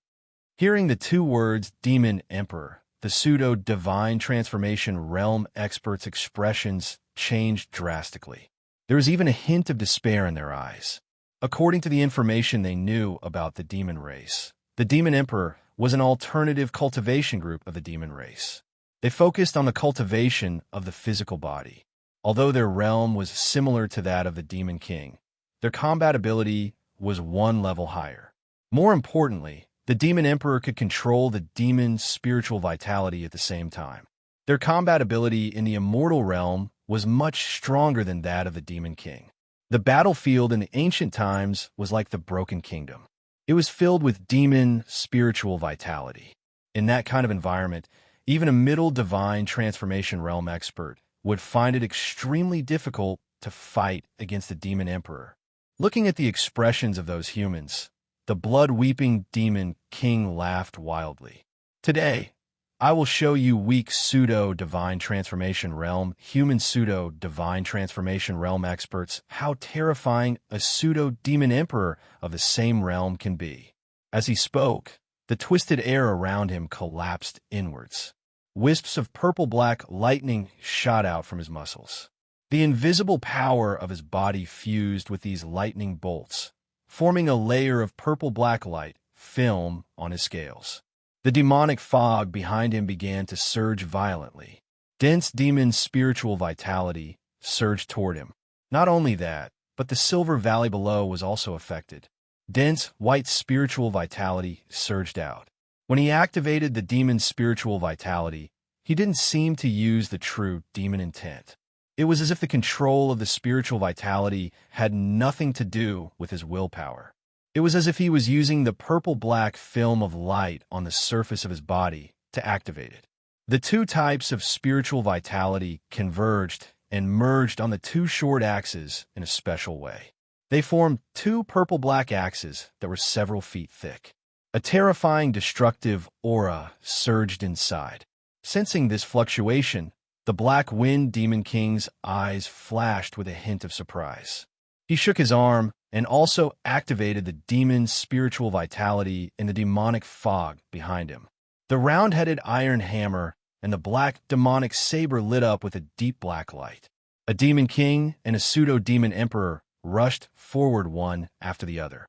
Hearing the 2 words Demon Emperor, the pseudo-divine transformation realm experts' expressions changed drastically. There was even a hint of despair in their eyes. According to the information they knew about the demon race, the Demon Emperor was an alternative cultivation group of the demon race. They focused on the cultivation of the physical body. Although their realm was similar to that of the Demon King, their combat ability was 1 level higher. More importantly, the Demon Emperor could control the demon's spiritual vitality at the same time. Their combat ability in the immortal realm was much stronger than that of the Demon King. The battlefield in the ancient times was like the Broken Kingdom. It was filled with demon spiritual vitality. In that kind of environment, even a middle divine transformation realm expert would find it extremely difficult to fight against the Demon Emperor. Looking at the expressions of those humans, the blood-weeping Demon King laughed wildly. "Today, I will show you weak pseudo-divine transformation realm, human pseudo-divine transformation realm experts, how terrifying a pseudo-demon emperor of the same realm can be." As he spoke, the twisted air around him collapsed inwards. Wisps of purple-black lightning shot out from his muscles. The invisible power of his body fused with these lightning bolts, forming a layer of purple-black light film on his scales. The demonic fog behind him began to surge violently. Dense demon spiritual vitality surged toward him. Not only that, but the silver valley below was also affected. Dense, white spiritual vitality surged out. When he activated the demon's spiritual vitality, he didn't seem to use the true demon intent. It was as if the control of the spiritual vitality had nothing to do with his willpower. It was as if he was using the purple-black film of light on the surface of his body to activate it. The two types of spiritual vitality converged and merged on the two short axes in a special way. They formed two purple-black axes that were several feet thick. A terrifying, destructive aura surged inside. Sensing this fluctuation, the Black Wind Demon King's eyes flashed with a hint of surprise. He shook his arm and also activated the demon's spiritual vitality in the demonic fog behind him. The round-headed iron hammer and the black demonic saber lit up with a deep black light. A demon king and a pseudo-demon emperor rushed forward one after the other.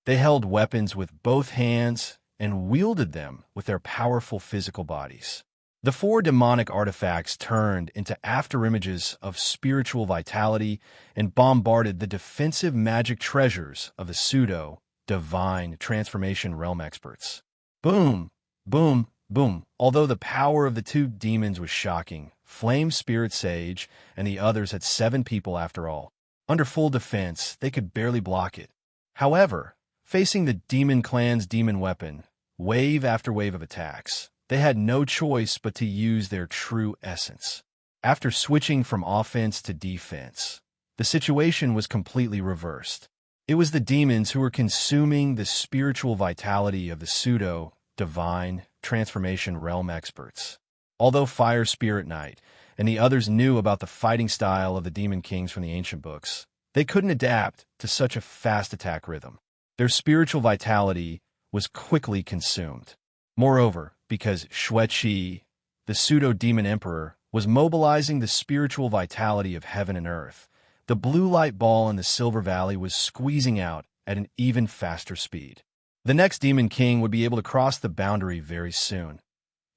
They held weapons with both hands and wielded them with their powerful physical bodies. The four demonic artifacts turned into afterimages of spiritual vitality and bombarded the defensive magic treasures of the pseudo-divine transformation realm experts. Boom, boom, boom. Although the power of the two demons was shocking, Flame Spirit Sage and the others had 7 people after all. Under full defense, they could barely block it. However, facing the demon clan's demon weapon, wave after wave of attacks, they had no choice but to use their true essence. After switching from offense to defense, the situation was completely reversed. It was the demons who were consuming the spiritual vitality of the pseudo-divine transformation realm experts. Although Fire Spirit Knight and the others knew about the fighting style of the Demon Kings from the ancient books, they couldn't adapt to such a fast attack rhythm. Their spiritual vitality was quickly consumed. Moreover, because Xueqi, the pseudo-demon emperor, was mobilizing the spiritual vitality of heaven and earth, the blue light ball in the Silver Valley was squeezing out at an even faster speed. The next Demon King would be able to cross the boundary very soon.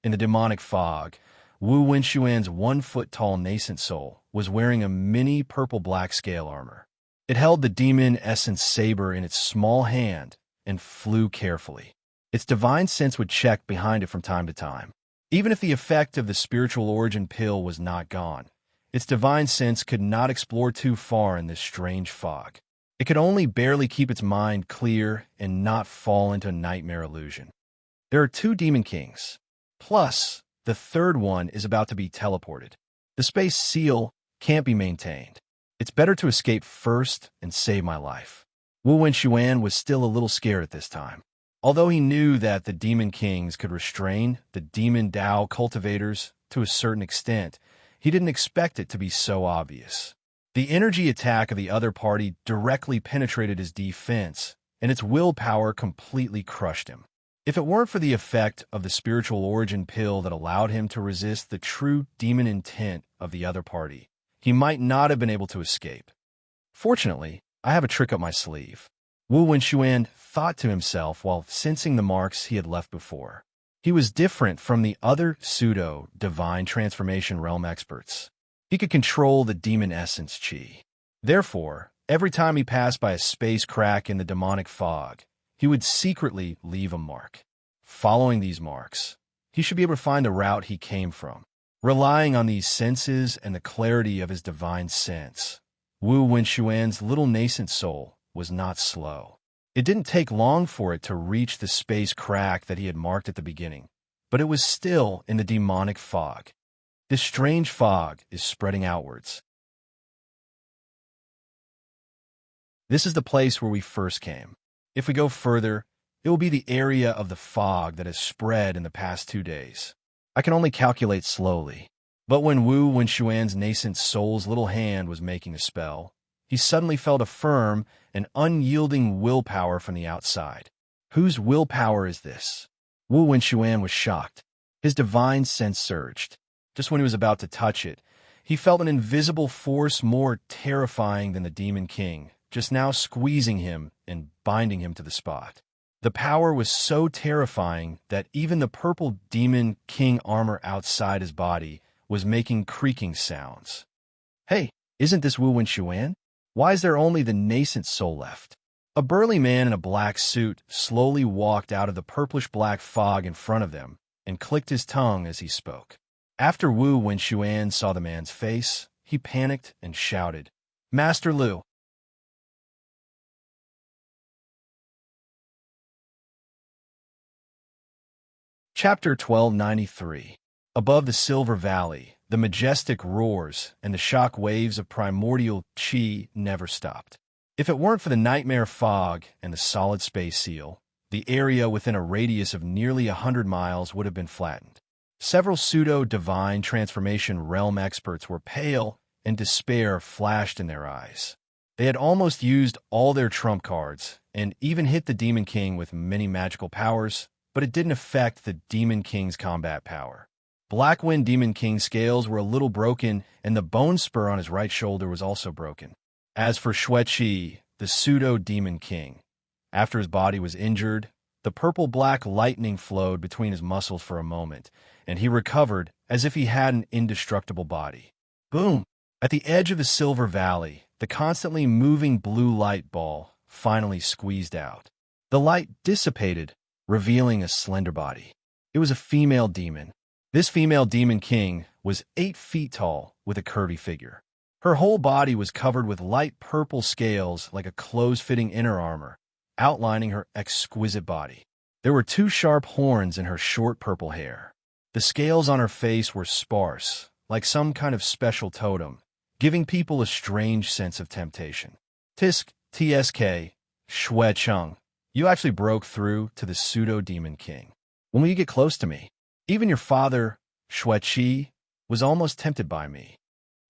In the demonic fog, Wu Wenxuan's 1-foot-tall nascent soul was wearing a mini purple-black scale armor. It held the demon essence saber in its small hand and flew carefully. Its divine sense would check behind it from time to time. Even if the effect of the spiritual origin pill was not gone, its divine sense could not explore too far in this strange fog. It could only barely keep its mind clear and not fall into a nightmare illusion. There are 2 Demon Kings. Plus, the third one is about to be teleported. The space seal can't be maintained. It's better to escape first and save my life. Wu Wenxuan was still a little scared at this time. Although he knew that the Demon Kings could restrain the Demon Dao cultivators to a certain extent, he didn't expect it to be so obvious. The energy attack of the other party directly penetrated his defense, and its willpower completely crushed him. If it weren't for the effect of the spiritual origin pill that allowed him to resist the true demon intent of the other party, he might not have been able to escape. Fortunately, I have a trick up my sleeve. Wu Wenxuan thought to himself while sensing the marks he had left before. He was different from the other pseudo-divine transformation realm experts. He could control the demon essence chi. Therefore, every time he passed by a space crack in the demonic fog, he would secretly leave a mark. Following these marks, he should be able to find the route he came from. Relying on these senses and the clarity of his divine sense, Wu Wenxuan's little nascent soul was not slow. It didn't take long for it to reach the space crack that he had marked at the beginning, but it was still in the demonic fog. This strange fog is spreading outwards. This is the place where we first came. If we go further, it will be the area of the fog that has spread in the past 2 days. I can only calculate slowly, but when Wu Wenxuan's nascent soul's little hand was making a spell, he suddenly felt a firm and unyielding willpower from the outside. Whose willpower is this? Wu Wenxuan was shocked. His divine sense surged. Just when he was about to touch it, He felt an invisible force more terrifying than the Demon King, just now squeezing him and binding him to the spot. The power was so terrifying that even the purple Demon King armor outside his body was making creaking sounds. Hey, isn't this Wu Wenxuan? Why is there only the nascent soul left? A burly man in a black suit slowly walked out of the purplish-black fog in front of them and clicked his tongue as he spoke. After Wu Wenxuan saw the man's face, he panicked and shouted, "Master Lu!" Chapter 1293. Above the Silver Valley, the majestic roars and the shock waves of primordial chi never stopped. If it weren't for the nightmare fog and the solid space seal, the area within a radius of nearly 100 miles would have been flattened. Several pseudo-divine transformation realm experts were pale, and despair flashed in their eyes. They had almost used all their trump cards, and even hit the Demon King with many magical powers, but it didn't affect the Demon King's combat power. Blackwind Demon King's scales were a little broken, and the bone spur on his right shoulder was also broken. As for Xueqi, the pseudo-Demon King, after his body was injured, the purple-black lightning flowed between his muscles for a moment, and he recovered as if he had an indestructible body. Boom! At the edge of the Silver Valley, the constantly moving blue light ball finally squeezed out. The light dissipated, revealing a slender body. It was a female demon. This female Demon King was 8 feet tall with a curvy figure. Her whole body was covered with light purple scales like a close-fitting inner armor, outlining her exquisite body. There were 2 sharp horns in her short purple hair. The scales on her face were sparse, like some kind of special totem, giving people a strange sense of temptation. TSK, Xue Cheng, you actually broke through to the pseudo-Demon King. When will you get close to me? Even your father, Xueqi, was almost tempted by me.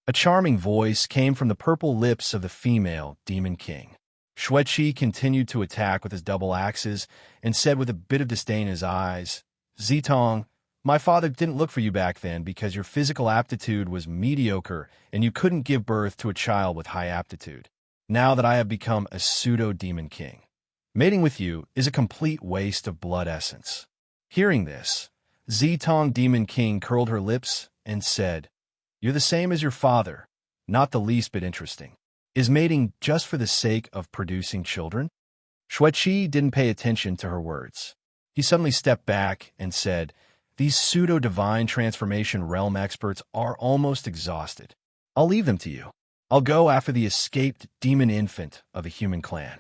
A charming voice came from the purple lips of the female Demon King. Xueqi continued to attack with his double axes and said with a bit of disdain in his eyes, "Zitong, my father didn't look for you back then because your physical aptitude was mediocre and you couldn't give birth to a child with high aptitude. Now that I have become a pseudo-Demon King, mating with you is a complete waste of blood essence." Hearing this, Zitong Demon King curled her lips and said, "You're the same as your father, not the least bit interesting. Is mating just for the sake of producing children?" Xueqi didn't pay attention to her words. He suddenly stepped back and said, "These pseudo-divine transformation realm experts are almost exhausted. I'll leave them to you. I'll go after the escaped demon infant of a human clan."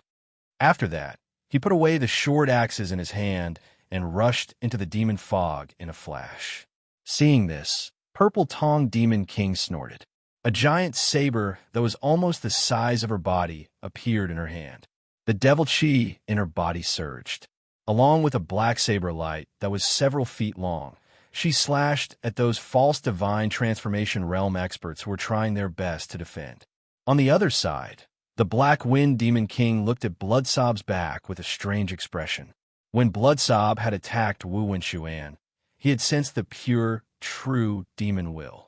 After that, he put away the short axes in his hand and rushed into the demon fog in a flash. Seeing this, Purple Tong Demon King snorted. A giant saber that was almost the size of her body appeared in her hand. The devil chi in her body surged. Along with a black saber light that was several feet long, she slashed at those false divine transformation realm experts who were trying their best to defend. On the other side, the Black Wind Demon King looked at Bloodsob's back with a strange expression. When Bloodsob had attacked Wu Wenxuan, he had sensed the pure, true demon will.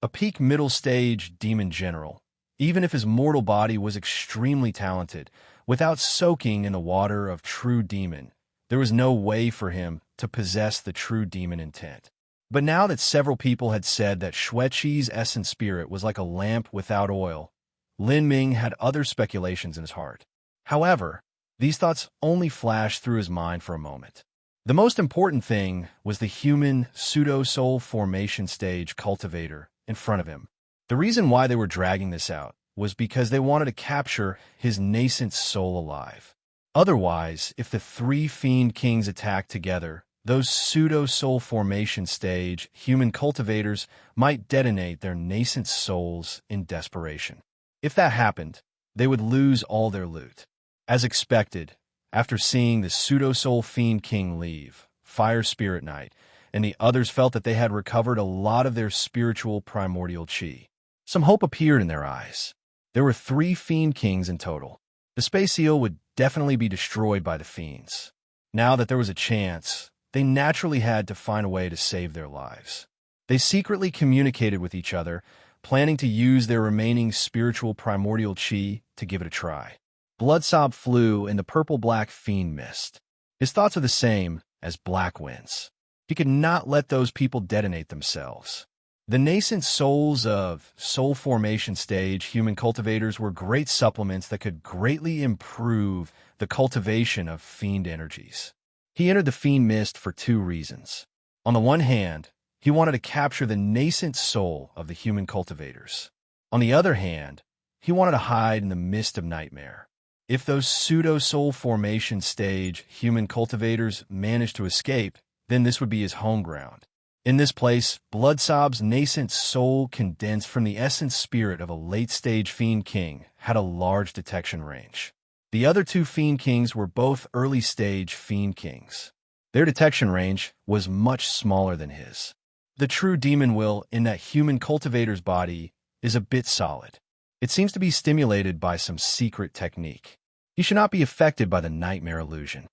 A peak middle stage demon general, even if his mortal body was extremely talented, without soaking in the water of true demon, there was no way for him to possess the true demon intent. But now that several people had said that Xueqi's essence spirit was like a lamp without oil, Lin Ming had other speculations in his heart. However, these thoughts only flashed through his mind for a moment. The most important thing was the human pseudo-soul formation stage cultivator in front of him. The reason why they were dragging this out was because they wanted to capture his nascent soul alive. Otherwise, if the 3 fiend kings attacked together, those pseudo-soul formation stage human cultivators might detonate their nascent souls in desperation. If that happened, they would lose all their loot. As expected, after seeing the pseudo-soul fiend king leave, Fire Spirit Knight and the others felt that they had recovered a lot of their spiritual primordial chi. Some hope appeared in their eyes. There were 3 fiend kings in total. The space seal would definitely be destroyed by the fiends. Now that there was a chance, they naturally had to find a way to save their lives. They secretly communicated with each other, planning to use their remaining spiritual primordial chi to give it a try. Bloodsob flew in the purple-black fiend mist. His thoughts are the same as black winds. He could not let those people detonate themselves. The nascent souls of soul formation stage human cultivators were great supplements that could greatly improve the cultivation of fiend energies. He entered the fiend mist for two reasons. On the one hand, he wanted to capture the nascent soul of the human cultivators. On the other hand, he wanted to hide in the mist of nightmare. If those pseudo-soul formation stage human cultivators managed to escape, then this would be his home ground. In this place, Bloodsob's nascent soul, condensed from the essence spirit of a late-stage Fiend King, had a large detection range. The other two Fiend Kings were both early-stage Fiend Kings. Their detection range was much smaller than his. The true demon will in that human cultivator's body is a bit solid. It seems to be stimulated by some secret technique. He should not be affected by the nightmare illusion.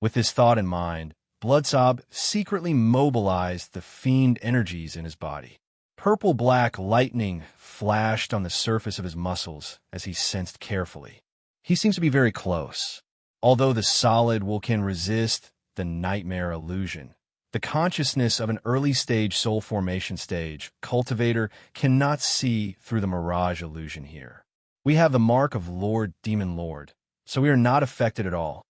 With this thought in mind, Bloodsob secretly mobilized the fiend energies in his body. Purple-black lightning flashed on the surface of his muscles as he sensed carefully. He seems to be very close. Although the solid will can resist the nightmare illusion, the consciousness of an early-stage soul formation stage cultivator cannot see through the mirage illusion here. We have the mark of Lord Demon Lord, so we are not affected at all.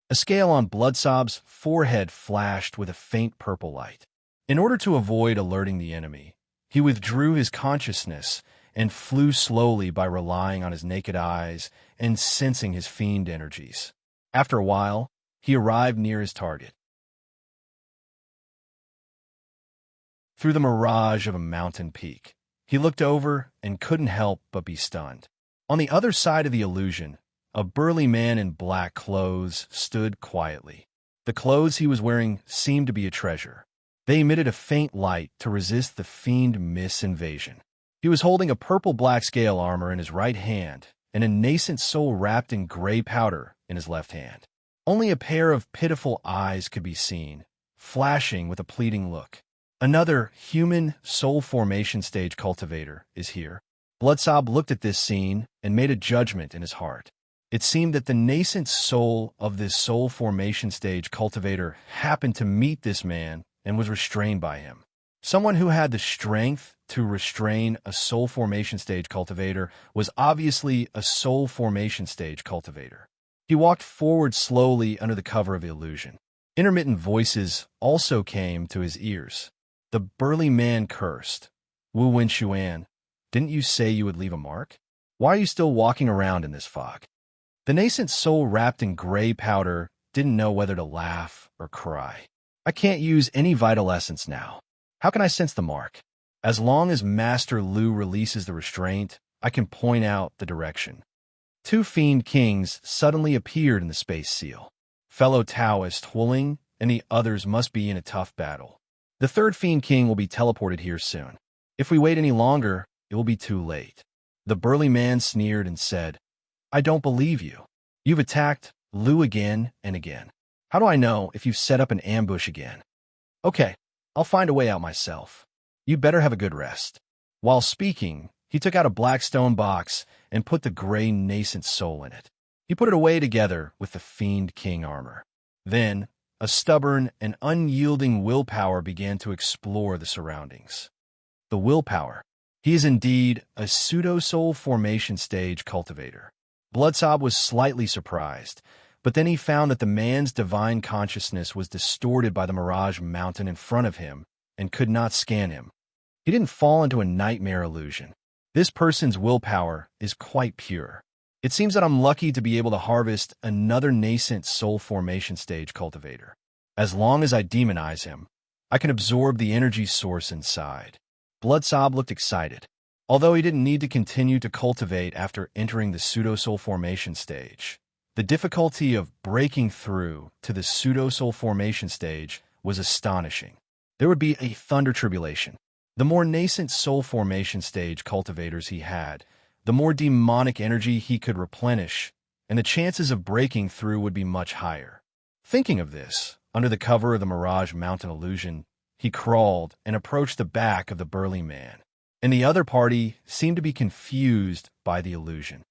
A scale on Bloodsob's forehead flashed with a faint purple light. In order to avoid alerting the enemy, he withdrew his consciousness and flew slowly by relying on his naked eyes and sensing his fiend energies. After a while, he arrived near his target. Through the mirage of a mountain peak, he looked over and couldn't help but be stunned. On the other side of the illusion, a burly man in black clothes stood quietly. The clothes he was wearing seemed to be a treasure. They emitted a faint light to resist the fiend mist invasion. He was holding a purple-black scale armor in his right hand and a nascent soul wrapped in gray powder in his left hand. Only a pair of pitiful eyes could be seen, flashing with a pleading look. Another human soul formation stage cultivator is here. Bloodsob looked at this scene and made a judgment in his heart. It seemed that the nascent soul of this soul formation stage cultivator happened to meet this man and was restrained by him. Someone who had the strength to restrain a soul formation stage cultivator was obviously a soul formation stage cultivator. He walked forward slowly under the cover of the illusion. Intermittent voices also came to his ears. The burly man cursed. Wu Wen-Xuan, didn't you say you would leave a mark? Why are you still walking around in this fog? The nascent soul wrapped in gray powder didn't know whether to laugh or cry. I can't use any vital essence now. How can I sense the mark? As long as Master Lu releases the restraint, I can point out the direction. Two Fiend Kings suddenly appeared in the space seal. Fellow Taoist Huling and the others must be in a tough battle. The third Fiend King will be teleported here soon. If we wait any longer, it will be too late. The burly man sneered and said, I don't believe you. You've attacked Lu again and again. How do I know if you've set up an ambush again? Okay, I'll find a way out myself. You better have a good rest. While speaking, he took out a black stone box and put the gray nascent soul in it. He put it away together with the Fiend King armor. Then, a stubborn and unyielding willpower began to explore the surroundings. The willpower. He is indeed a pseudo-soul formation stage cultivator. Bloodsob was slightly surprised, but then he found that the man's divine consciousness was distorted by the mirage mountain in front of him and could not scan him. He didn't fall into a nightmare illusion. This person's willpower is quite pure. It seems that I'm lucky to be able to harvest another nascent soul formation stage cultivator. As long as I demonize him, I can absorb the energy source inside. Bloodsob looked excited. Although he didn't need to continue to cultivate after entering the pseudo-soul formation stage, the difficulty of breaking through to the pseudo-soul formation stage was astonishing. There would be a thunder tribulation. The more nascent soul formation stage cultivators he had, the more demonic energy he could replenish, and the chances of breaking through would be much higher. Thinking of this, under the cover of the Mirage Mountain illusion, he crawled and approached the back of the burly man, and the other party seemed to be confused by the illusion.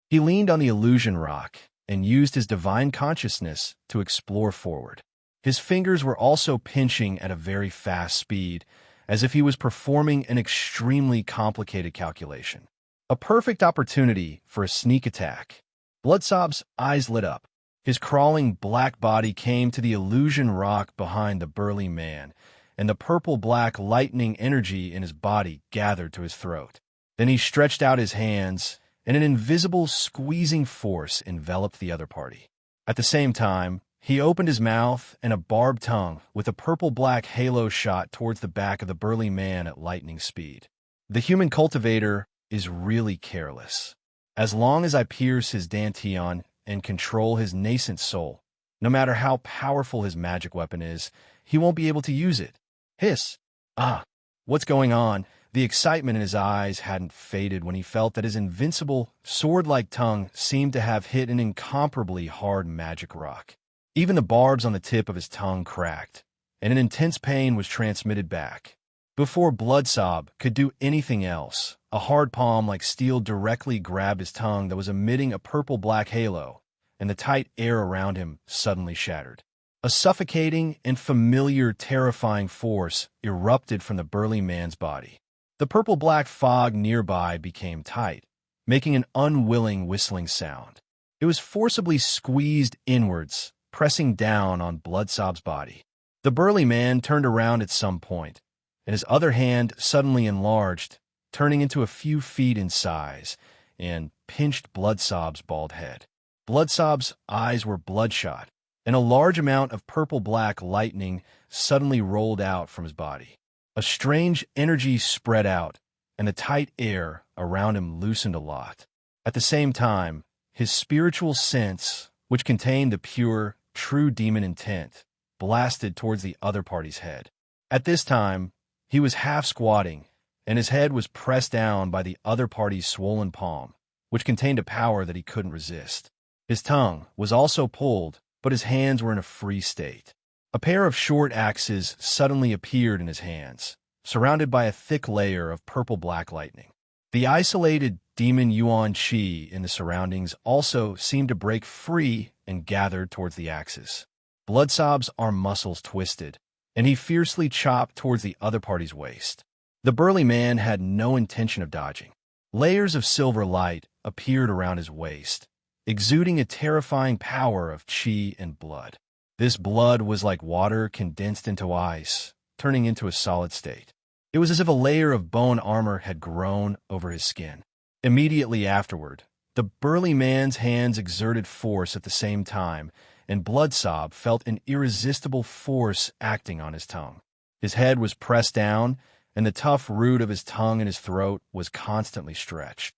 He leaned on the illusion rock and used his divine consciousness to explore forward. His fingers were also pinching at a very fast speed, as if he was performing an extremely complicated calculation. A perfect opportunity for a sneak attack. Bloodsob's eyes lit up. His crawling black body came to the illusion rock behind the burly man, and the purple-black lightning energy in his body gathered to his throat. Then he stretched out his hands, and an invisible squeezing force enveloped the other party. At the same time, he opened his mouth, and a barbed tongue with a purple-black halo shot towards the back of the burly man at lightning speed. The human cultivator is really careless. As long as I pierce his dantian and control his nascent soul, no matter how powerful his magic weapon is, he won't be able to use it. Hiss! Ah! What's going on? The excitement in his eyes hadn't faded when he felt that his invincible, sword-like tongue seemed to have hit an incomparably hard magic rock. Even the barbs on the tip of his tongue cracked, and an intense pain was transmitted back. Before Bloodsob could do anything else, a hard palm like steel directly grabbed his tongue that was emitting a purple-black halo, and the tight air around him suddenly shattered. A suffocating and familiar terrifying force erupted from the burly man's body. The purple-black fog nearby became tight, making an unwilling whistling sound. It was forcibly squeezed inwards, pressing down on Bloodsob's body. The burly man turned around at some point, and his other hand suddenly enlarged, turning into a few feet in size, and pinched Bloodsob's bald head. Bloodsob's eyes were bloodshot, and a large amount of purple-black lightning suddenly rolled out from his body. A strange energy spread out, and the tight air around him loosened a lot. At the same time, his spiritual sense, which contained the pure, true demon intent, blasted towards the other party's head. At this time, he was half squatting, and his head was pressed down by the other party's swollen palm, which contained a power that he couldn't resist. His tongue was also pulled, but his hands were in a free state. A pair of short axes suddenly appeared in his hands, surrounded by a thick layer of purple-black lightning. The isolated demon yuan chi in the surroundings also seemed to break free and gathered towards the axes. Bloodsob's arm muscles twisted, and he fiercely chopped towards the other party's waist. The burly man had no intention of dodging. Layers of silver light appeared around his waist, exuding a terrifying power of chi and blood. This blood was like water condensed into ice, turning into a solid state. It was as if a layer of bone armor had grown over his skin. Immediately afterward, the burly man's hands exerted force at the same time, and Bloodsob felt an irresistible force acting on his tongue. His head was pressed down, and the tough root of his tongue and his throat was constantly stretched.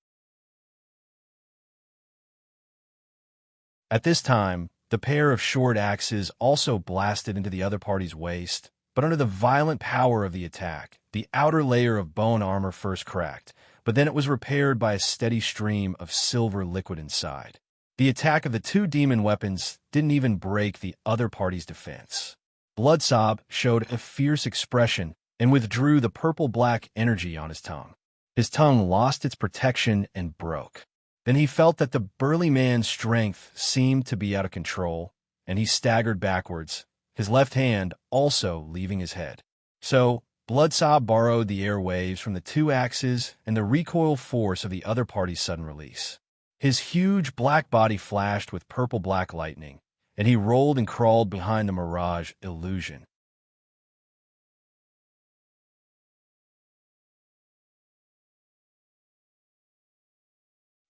At this time, the pair of short axes also blasted into the other party's waist, but under the violent power of the attack, the outer layer of bone armor first cracked, but then it was repaired by a steady stream of silver liquid inside. The attack of the two demon weapons didn't even break the other party's defense. Bloodsob showed a fierce expression and withdrew the purple-black energy on his tongue. His tongue lost its protection and broke. Then he felt that the burly man's strength seemed to be out of control, and he staggered backwards, his left hand also leaving his head. So, Bloodsob borrowed the airwaves from the two axes and the recoil force of the other party's sudden release. His huge black body flashed with purple-black lightning, and he rolled and crawled behind the Mirage illusion.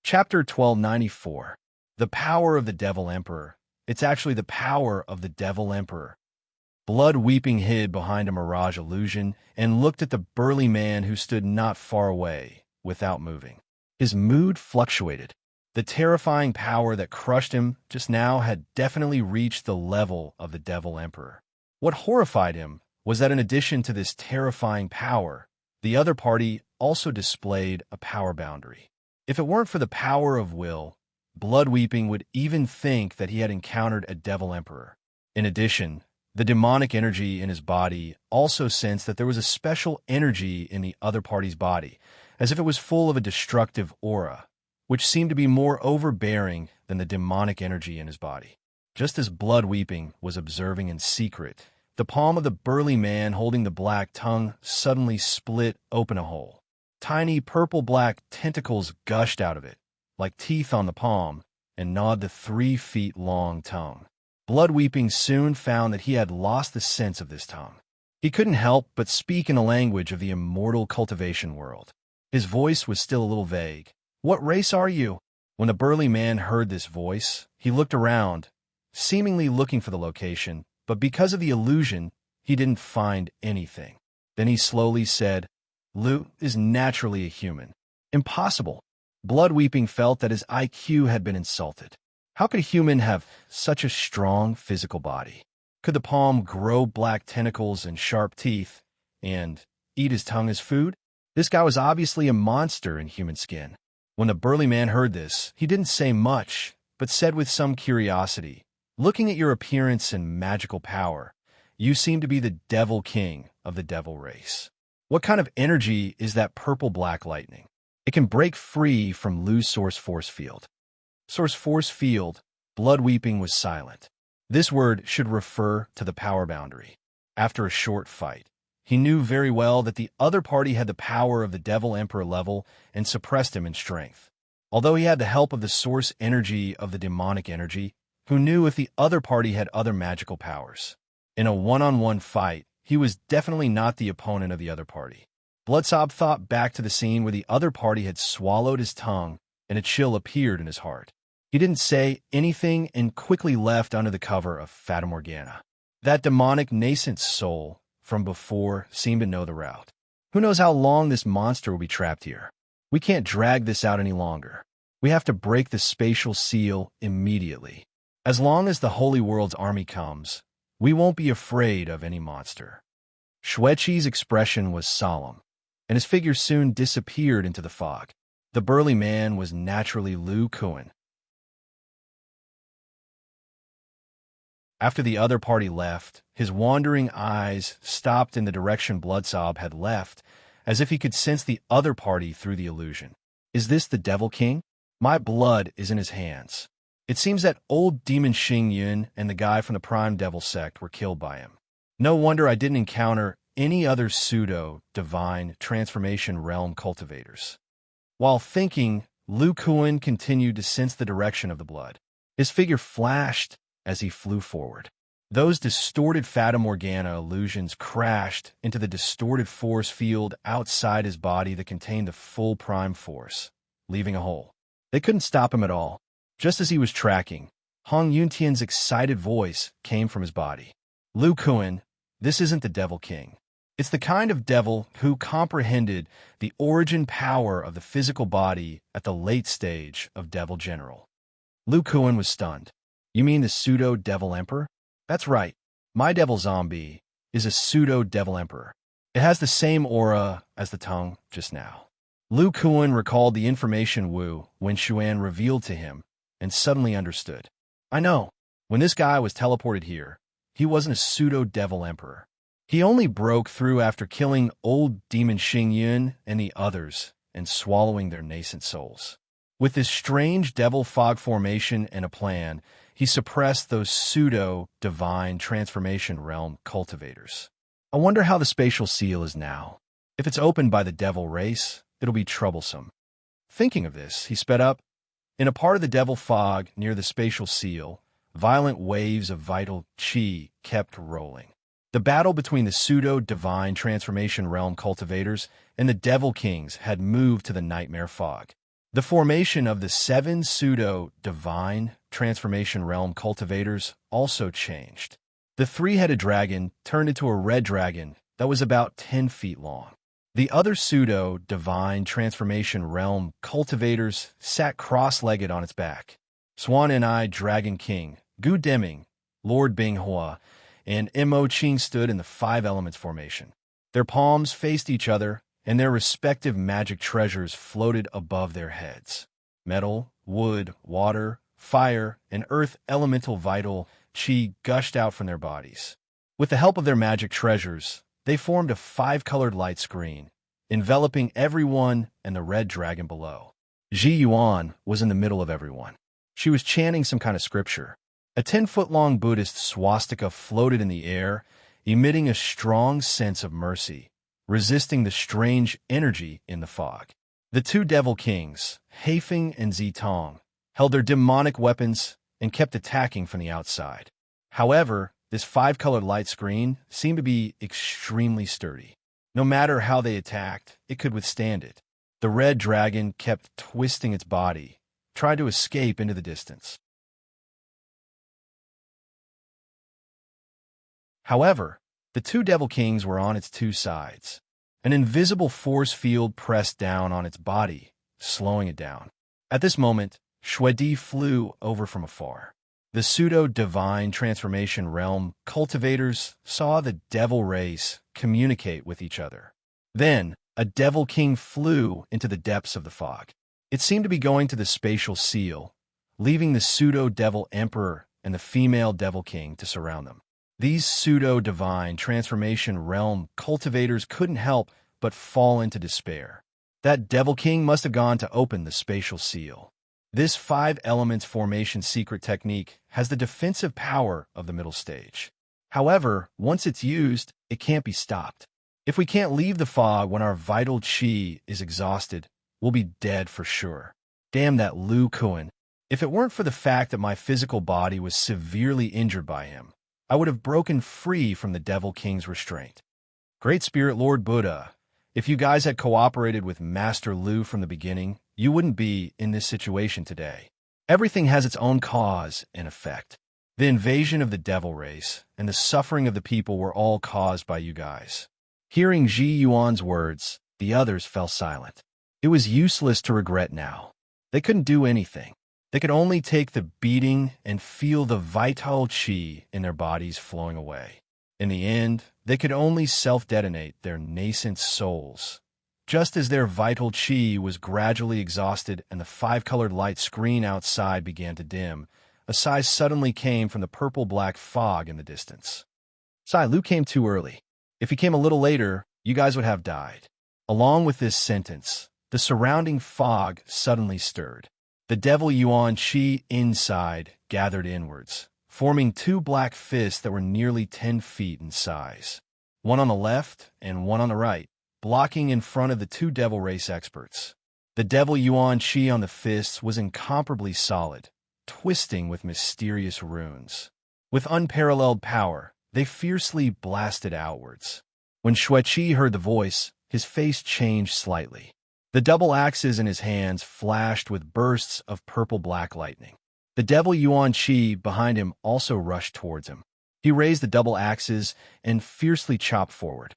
Chapter 1294. The Power of the Devil Emperor. It's actually the power of the Devil Emperor. Blood weeping hid behind a Mirage illusion and looked at the burly man who stood not far away, without moving. His mood fluctuated. The terrifying power that crushed him just now had definitely reached the level of the Devil Emperor. What horrified him was that in addition to this terrifying power, the other party also displayed a power boundary. If it weren't for the power of will, Blood-weeping would even think that he had encountered a devil emperor. In addition, the demonic energy in his body also sensed that there was a special energy in the other party's body, as if it was full of a destructive aura, which seemed to be more overbearing than the demonic energy in his body. Just as Blood-weeping was observing in secret, the palm of the burly man holding the black tongue suddenly split open a hole. Tiny purple-black tentacles gushed out of it, like teeth on the palm, and gnawed the 3-feet-long tongue. Blood-weeping soon found that he had lost the sense of this tongue. He couldn't help but speak in a language of the immortal cultivation world. His voice was still a little vague. "What race are you?" When the burly man heard this voice, he looked around, seemingly looking for the location, but because of the illusion, he didn't find anything. Then he slowly said, "Lu is naturally a human." Impossible. Blood-weeping felt that his IQ had been insulted. How could a human have such a strong physical body? Could the palm grow black tentacles and sharp teeth and eat his tongue as food? This guy was obviously a monster in human skin. When the burly man heard this, he didn't say much, but said with some curiosity, "Looking at your appearance and magical power, you seem to be the devil king of the devil race. What kind of energy is that purple-black lightning? It can break free from Lu's source force field." Source force field. Blood-weeping was silent. This word should refer to the power boundary. After a short fight, he knew very well that the other party had the power of the devil emperor level and suppressed him in strength. Although he had the help of the source energy of the demonic energy, who knew if the other party had other magical powers? In a one-on-one fight, he was definitely not the opponent of the other party. Bloodsob thought back to the scene where the other party had swallowed his tongue and a chill appeared in his heart. He didn't say anything and quickly left under the cover of Fata Morgana. That demonic nascent soul from before seemed to know the route. Who knows how long this monster will be trapped here? We can't drag this out any longer. We have to break the spatial seal immediately. As long as the Holy World's army comes, we won't be afraid of any monster. Shueqi's expression was solemn, and his figure soon disappeared into the fog. The burly man was naturally Lu Kuan. After the other party left, his wandering eyes stopped in the direction Bloodsob had left, as if he could sense the other party through the illusion. "Is this the Devil King? My blood is in his hands." It seems that old Demon Xing Yun and the guy from the Prime Devil sect were killed by him. No wonder I didn't encounter any other pseudo-divine transformation realm cultivators. While thinking, Lu Kuan continued to sense the direction of the blood. His figure flashed as he flew forward. Those distorted Fata Morgana illusions crashed into the distorted force field outside his body that contained the full prime force, leaving a hole. They couldn't stop him at all. Just as he was tracking, Hong Yuntian's excited voice came from his body. "Lu Kuan, this isn't the Devil King. It's the kind of devil who comprehended the origin power of the physical body at the late stage of Devil General." Lu Kuan was stunned. "You mean the pseudo-Devil Emperor?" "That's right. My Devil Zombie is a pseudo-Devil Emperor. It has the same aura as the tongue just now." Lu Kuan recalled the information Wu Wenshuan revealed to him and suddenly understood. "I know. When this guy was teleported here, he wasn't a pseudo-Devil Emperor. He only broke through after killing old Demon Xing Yun and the others and swallowing their nascent souls. With this strange devil fog formation and a plan, he suppressed those pseudo-divine transformation realm cultivators. I wonder how the spatial seal is now. If it's opened by the devil race, it'll be troublesome." Thinking of this, he sped up. In a part of the devil fog near the spatial seal, violent waves of vital chi kept rolling. The battle between the pseudo-divine transformation realm cultivators and the devil kings had moved to the nightmare fog. The formation of the 7 pseudo-divine transformation realm cultivators also changed. The 3-headed dragon turned into a red dragon that was about 10 feet long. The other pseudo-divine transformation realm cultivators sat cross-legged on its back. Swan and I, Dragon King, Gu Deming, Lord Binghua, and Mo Qing stood in the 5 elements formation. Their palms faced each other, and their respective magic treasures floated above their heads. Metal, wood, water, fire, and earth elemental vital chi gushed out from their bodies. With the help of their magic treasures, they formed a five-colored light screen, enveloping everyone and the red dragon below. Ji Yuan was in the middle of everyone. She was chanting some kind of scripture. A 10-foot-long Buddhist swastika floated in the air, emitting a strong sense of mercy, resisting the strange energy in the fog. The two devil kings, Heifeng and Zitong, held their demonic weapons and kept attacking from the outside. However, this five-colored light screen seemed to be extremely sturdy. No matter how they attacked, it could withstand it. The red dragon kept twisting its body, tried to escape into the distance. However, the two devil kings were on its two sides. An invisible force field pressed down on its body, slowing it down. At this moment, Shuedi flew over from afar. The pseudo-divine transformation realm cultivators saw the devil race communicate with each other. Then, a devil king flew into the depths of the fog. It seemed to be going to the spatial seal, leaving the pseudo-devil emperor and the female devil king to surround them. These pseudo-divine transformation realm cultivators couldn't help but fall into despair. That devil king must have gone to open the spatial seal. This five elements formation secret technique has the defensive power of the middle stage. However, once it's used, it can't be stopped. If we can't leave the fog when our vital chi is exhausted, we'll be dead for sure. Damn that Lu Kuan. If it weren't for the fact that my physical body was severely injured by him, I would have broken free from the Devil King's restraint. Great Spirit Lord Buddha, if you guys had cooperated with Master Lu from the beginning, you wouldn't be in this situation today. Everything has its own cause and effect. The invasion of the devil race and the suffering of the people were all caused by you guys. Hearing Ji Yuan's words, the others fell silent. It was useless to regret now. They couldn't do anything. They could only take the beating and feel the vital chi in their bodies flowing away. In the end, they could only self-detonate their nascent souls. Just as their vital chi was gradually exhausted and the five-colored light screen outside began to dim, a sigh suddenly came from the purple-black fog in the distance. Sigh, Lu came too early. If he came a little later, you guys would have died. Along with this sentence, the surrounding fog suddenly stirred. The devil Yuan Chi inside gathered inwards, forming two black fists that were nearly 10 feet in size. One on the left and one on the right, blocking in front of the two devil race experts. The devil Yuan Chi on the fists was incomparably solid, twisting with mysterious runes. With unparalleled power, they fiercely blasted outwards. When Xueqi heard the voice, his face changed slightly. The double axes in his hands flashed with bursts of purple-black lightning. The devil Yuan Chi behind him also rushed towards him. He raised the double axes and fiercely chopped forward.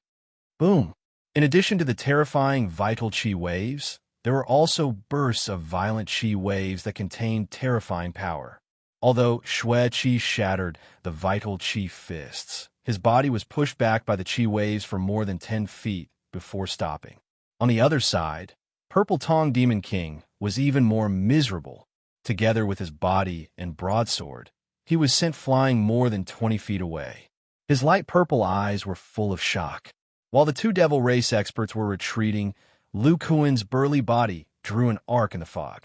Boom! In addition to the terrifying vital chi waves, there were also bursts of violent chi waves that contained terrifying power. Although Xue Qi shattered the vital chi fists, his body was pushed back by the chi waves for more than 10 feet before stopping. On the other side, Purple Tong Demon King was even more miserable. Together with his body and broadsword, he was sent flying more than 20 feet away. His light purple eyes were full of shock. While the two devil race experts were retreating, Lu Kuan's burly body drew an arc in the fog.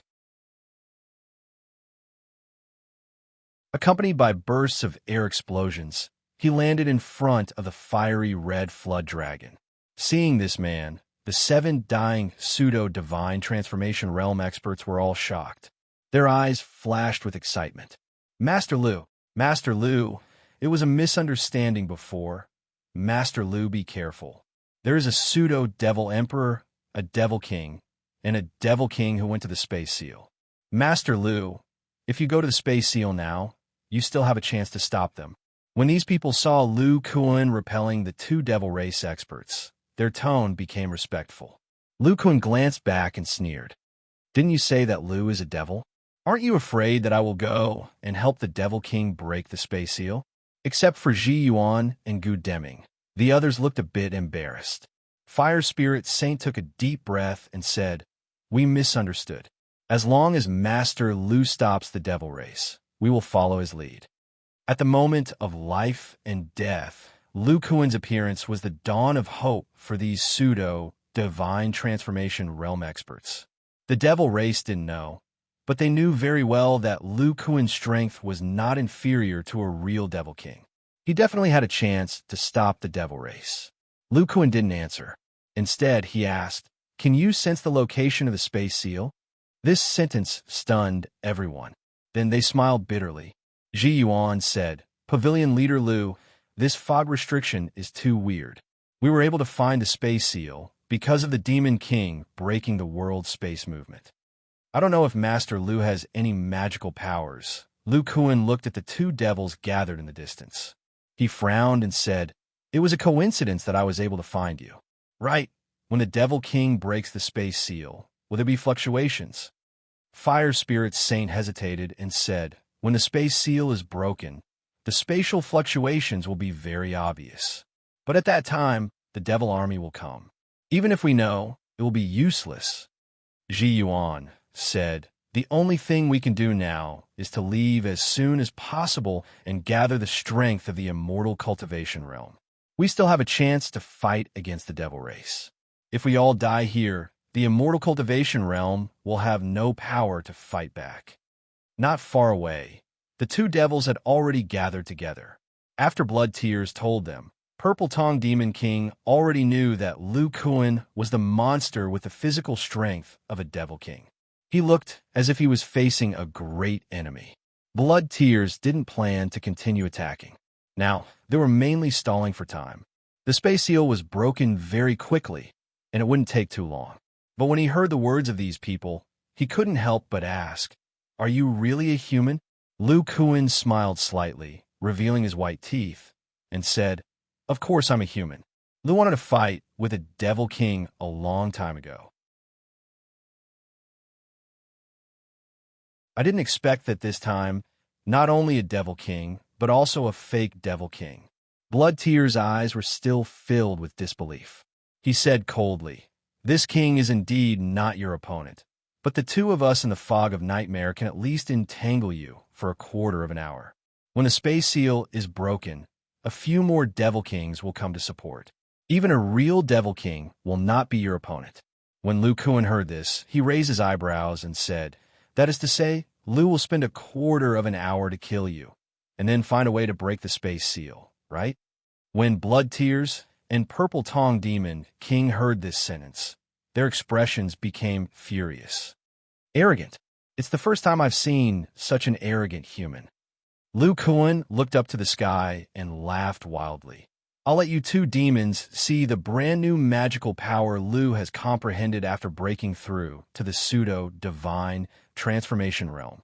Accompanied by bursts of air explosions, he landed in front of the fiery red flood dragon. Seeing this man, the 7 dying pseudo-divine transformation realm experts were all shocked. Their eyes flashed with excitement. Master Lu, it was a misunderstanding before. Master Lu, be careful. There is a pseudo-devil emperor, a devil king, and a devil king who went to the space seal. Master Lu, if you go to the space seal now, you still have a chance to stop them. When these people saw Lu Kuan repelling the two devil race experts, their tone became respectful. Lu Kuan glanced back and sneered. Didn't you say that Lu is a devil? Aren't you afraid that I will go and help the Devil King break the space seal? Except for Ji Yuan and Gu Deming, the others looked a bit embarrassed. Fire Spirit Saint took a deep breath and said, "We misunderstood. As long as Master Lu stops the devil race, we will follow his lead. At the moment of life and death, Lu Kuan's appearance was the dawn of hope for these pseudo-divine transformation realm experts. The devil race didn't know, but they knew very well that Lu Kuan's strength was not inferior to a real devil king. He definitely had a chance to stop the devil race. Lu Kuan didn't answer. Instead, he asked, "Can you sense the location of the space seal?" This sentence stunned everyone. Then they smiled bitterly. Ji Yuan said, "Pavilion Leader Lu, this fog restriction is too weird. We were able to find the space seal because of the Demon King breaking the world space movement. I don't know if Master Lu has any magical powers." Lu Kuan looked at the two devils gathered in the distance. He frowned and said, "It was a coincidence that I was able to find you. Right, when the Devil King breaks the space seal, will there be fluctuations?" Fire Spirit Saint hesitated and said, "When the space seal is broken, the spatial fluctuations will be very obvious. But at that time, the devil army will come. Even if we know, it will be useless." Ji Yuan said, "The only thing we can do now is to leave as soon as possible and gather the strength of the immortal cultivation realm. We still have a chance to fight against the devil race. If we all die here, the immortal cultivation realm will have no power to fight back." Not far away, the two devils had already gathered together. After Blood Tears told them, Purple Tongue Demon King already knew that Lu Kuan was the monster with the physical strength of a devil king. He looked as if he was facing a great enemy. Blood Tears didn't plan to continue attacking. Now, they were mainly stalling for time. The space seal was broken very quickly, and it wouldn't take too long. But when he heard the words of these people, he couldn't help but ask, "Are you really a human?" Lu Kuan smiled slightly, revealing his white teeth, and said, "Of course I'm a human. Lu wanted to fight with a devil king a long time ago. I didn't expect that this time, not only a devil king, but also a fake devil king." Blood Tears' eyes were still filled with disbelief. He said coldly, "This king is indeed not your opponent, but the two of us in the fog of nightmare can at least entangle you for a quarter of an hour. When the space seal is broken, a few more devil kings will come to support. Even a real devil king will not be your opponent." When Lu Kuan heard this, he raised his eyebrows and said, "That is to say, Lu will spend a quarter of an hour to kill you, and then find a way to break the space seal, right?" When Blood Tears and Purple Tongue Demon King heard this sentence, their expressions became furious. Arrogant. It's the first time I've seen such an arrogant human. Lu Kuan looked up to the sky and laughed wildly. "I'll let you two demons see the brand new magical power Lu has comprehended after breaking through to the pseudo-divine transformation realm."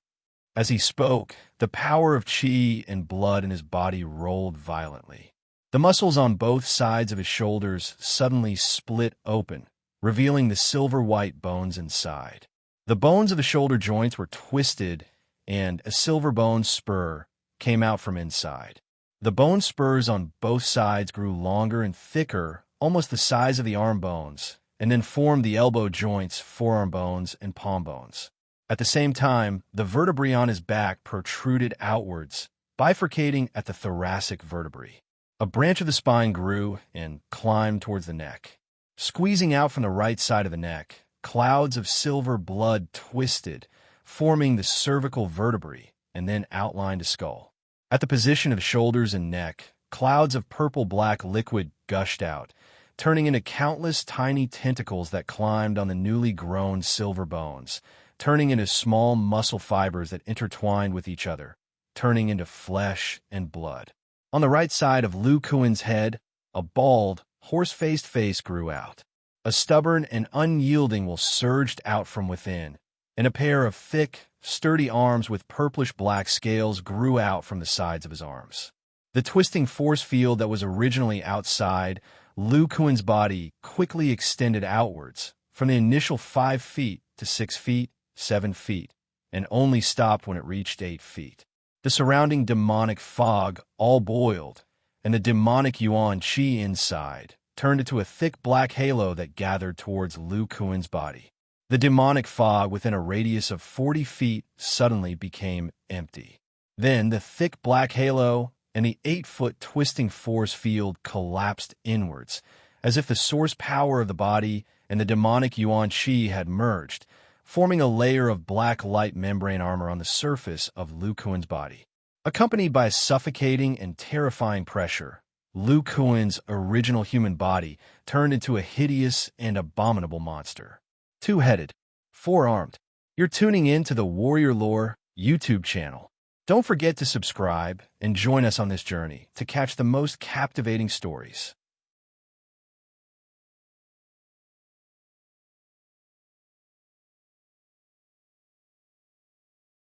As he spoke, the power of chi and blood in his body rolled violently. The muscles on both sides of his shoulders suddenly split open, revealing the silver-white bones inside. The bones of the shoulder joints were twisted, and a silver bone spur came out from inside. The bone spurs on both sides grew longer and thicker, almost the size of the arm bones, and then formed the elbow joints, forearm bones, and palm bones. At the same time, the vertebrae on his back protruded outwards, bifurcating at the thoracic vertebrae. A branch of the spine grew and climbed towards the neck. Squeezing out from the right side of the neck, clouds of silver blood twisted, forming the cervical vertebrae, and then outlined a skull. At the position of shoulders and neck, clouds of purple-black liquid gushed out, turning into countless tiny tentacles that climbed on the newly grown silver bones, turning into small muscle fibers that intertwined with each other, turning into flesh and blood. On the right side of Lu Kuan's head, a bald, horse-faced face grew out. A stubborn and unyielding will surged out from within, and a pair of thick, sturdy arms with purplish-black scales grew out from the sides of his arms. The twisting force field that was originally outside Lu Kuan's body quickly extended outwards from the initial 5 feet to 6 feet, 7 feet, and only stopped when it reached 8 feet. The surrounding demonic fog all boiled, and the demonic yuan qi inside turned into a thick black halo that gathered towards Lu Kuan's body. The demonic fog within a radius of 40 feet suddenly became empty. Then the thick black halo and the 8-foot twisting force field collapsed inwards, as if the source power of the body and the demonic yuan qi had merged, forming a layer of black light membrane armor on the surface of Lu Kuan's body. Accompanied by a suffocating and terrifying pressure, Lu Kuan's original human body turned into a hideous and abominable monster. Two-headed, four-armed. You're tuning in to the Warrior Lore YouTube channel. Don't forget to subscribe and join us on this journey to catch the most captivating stories.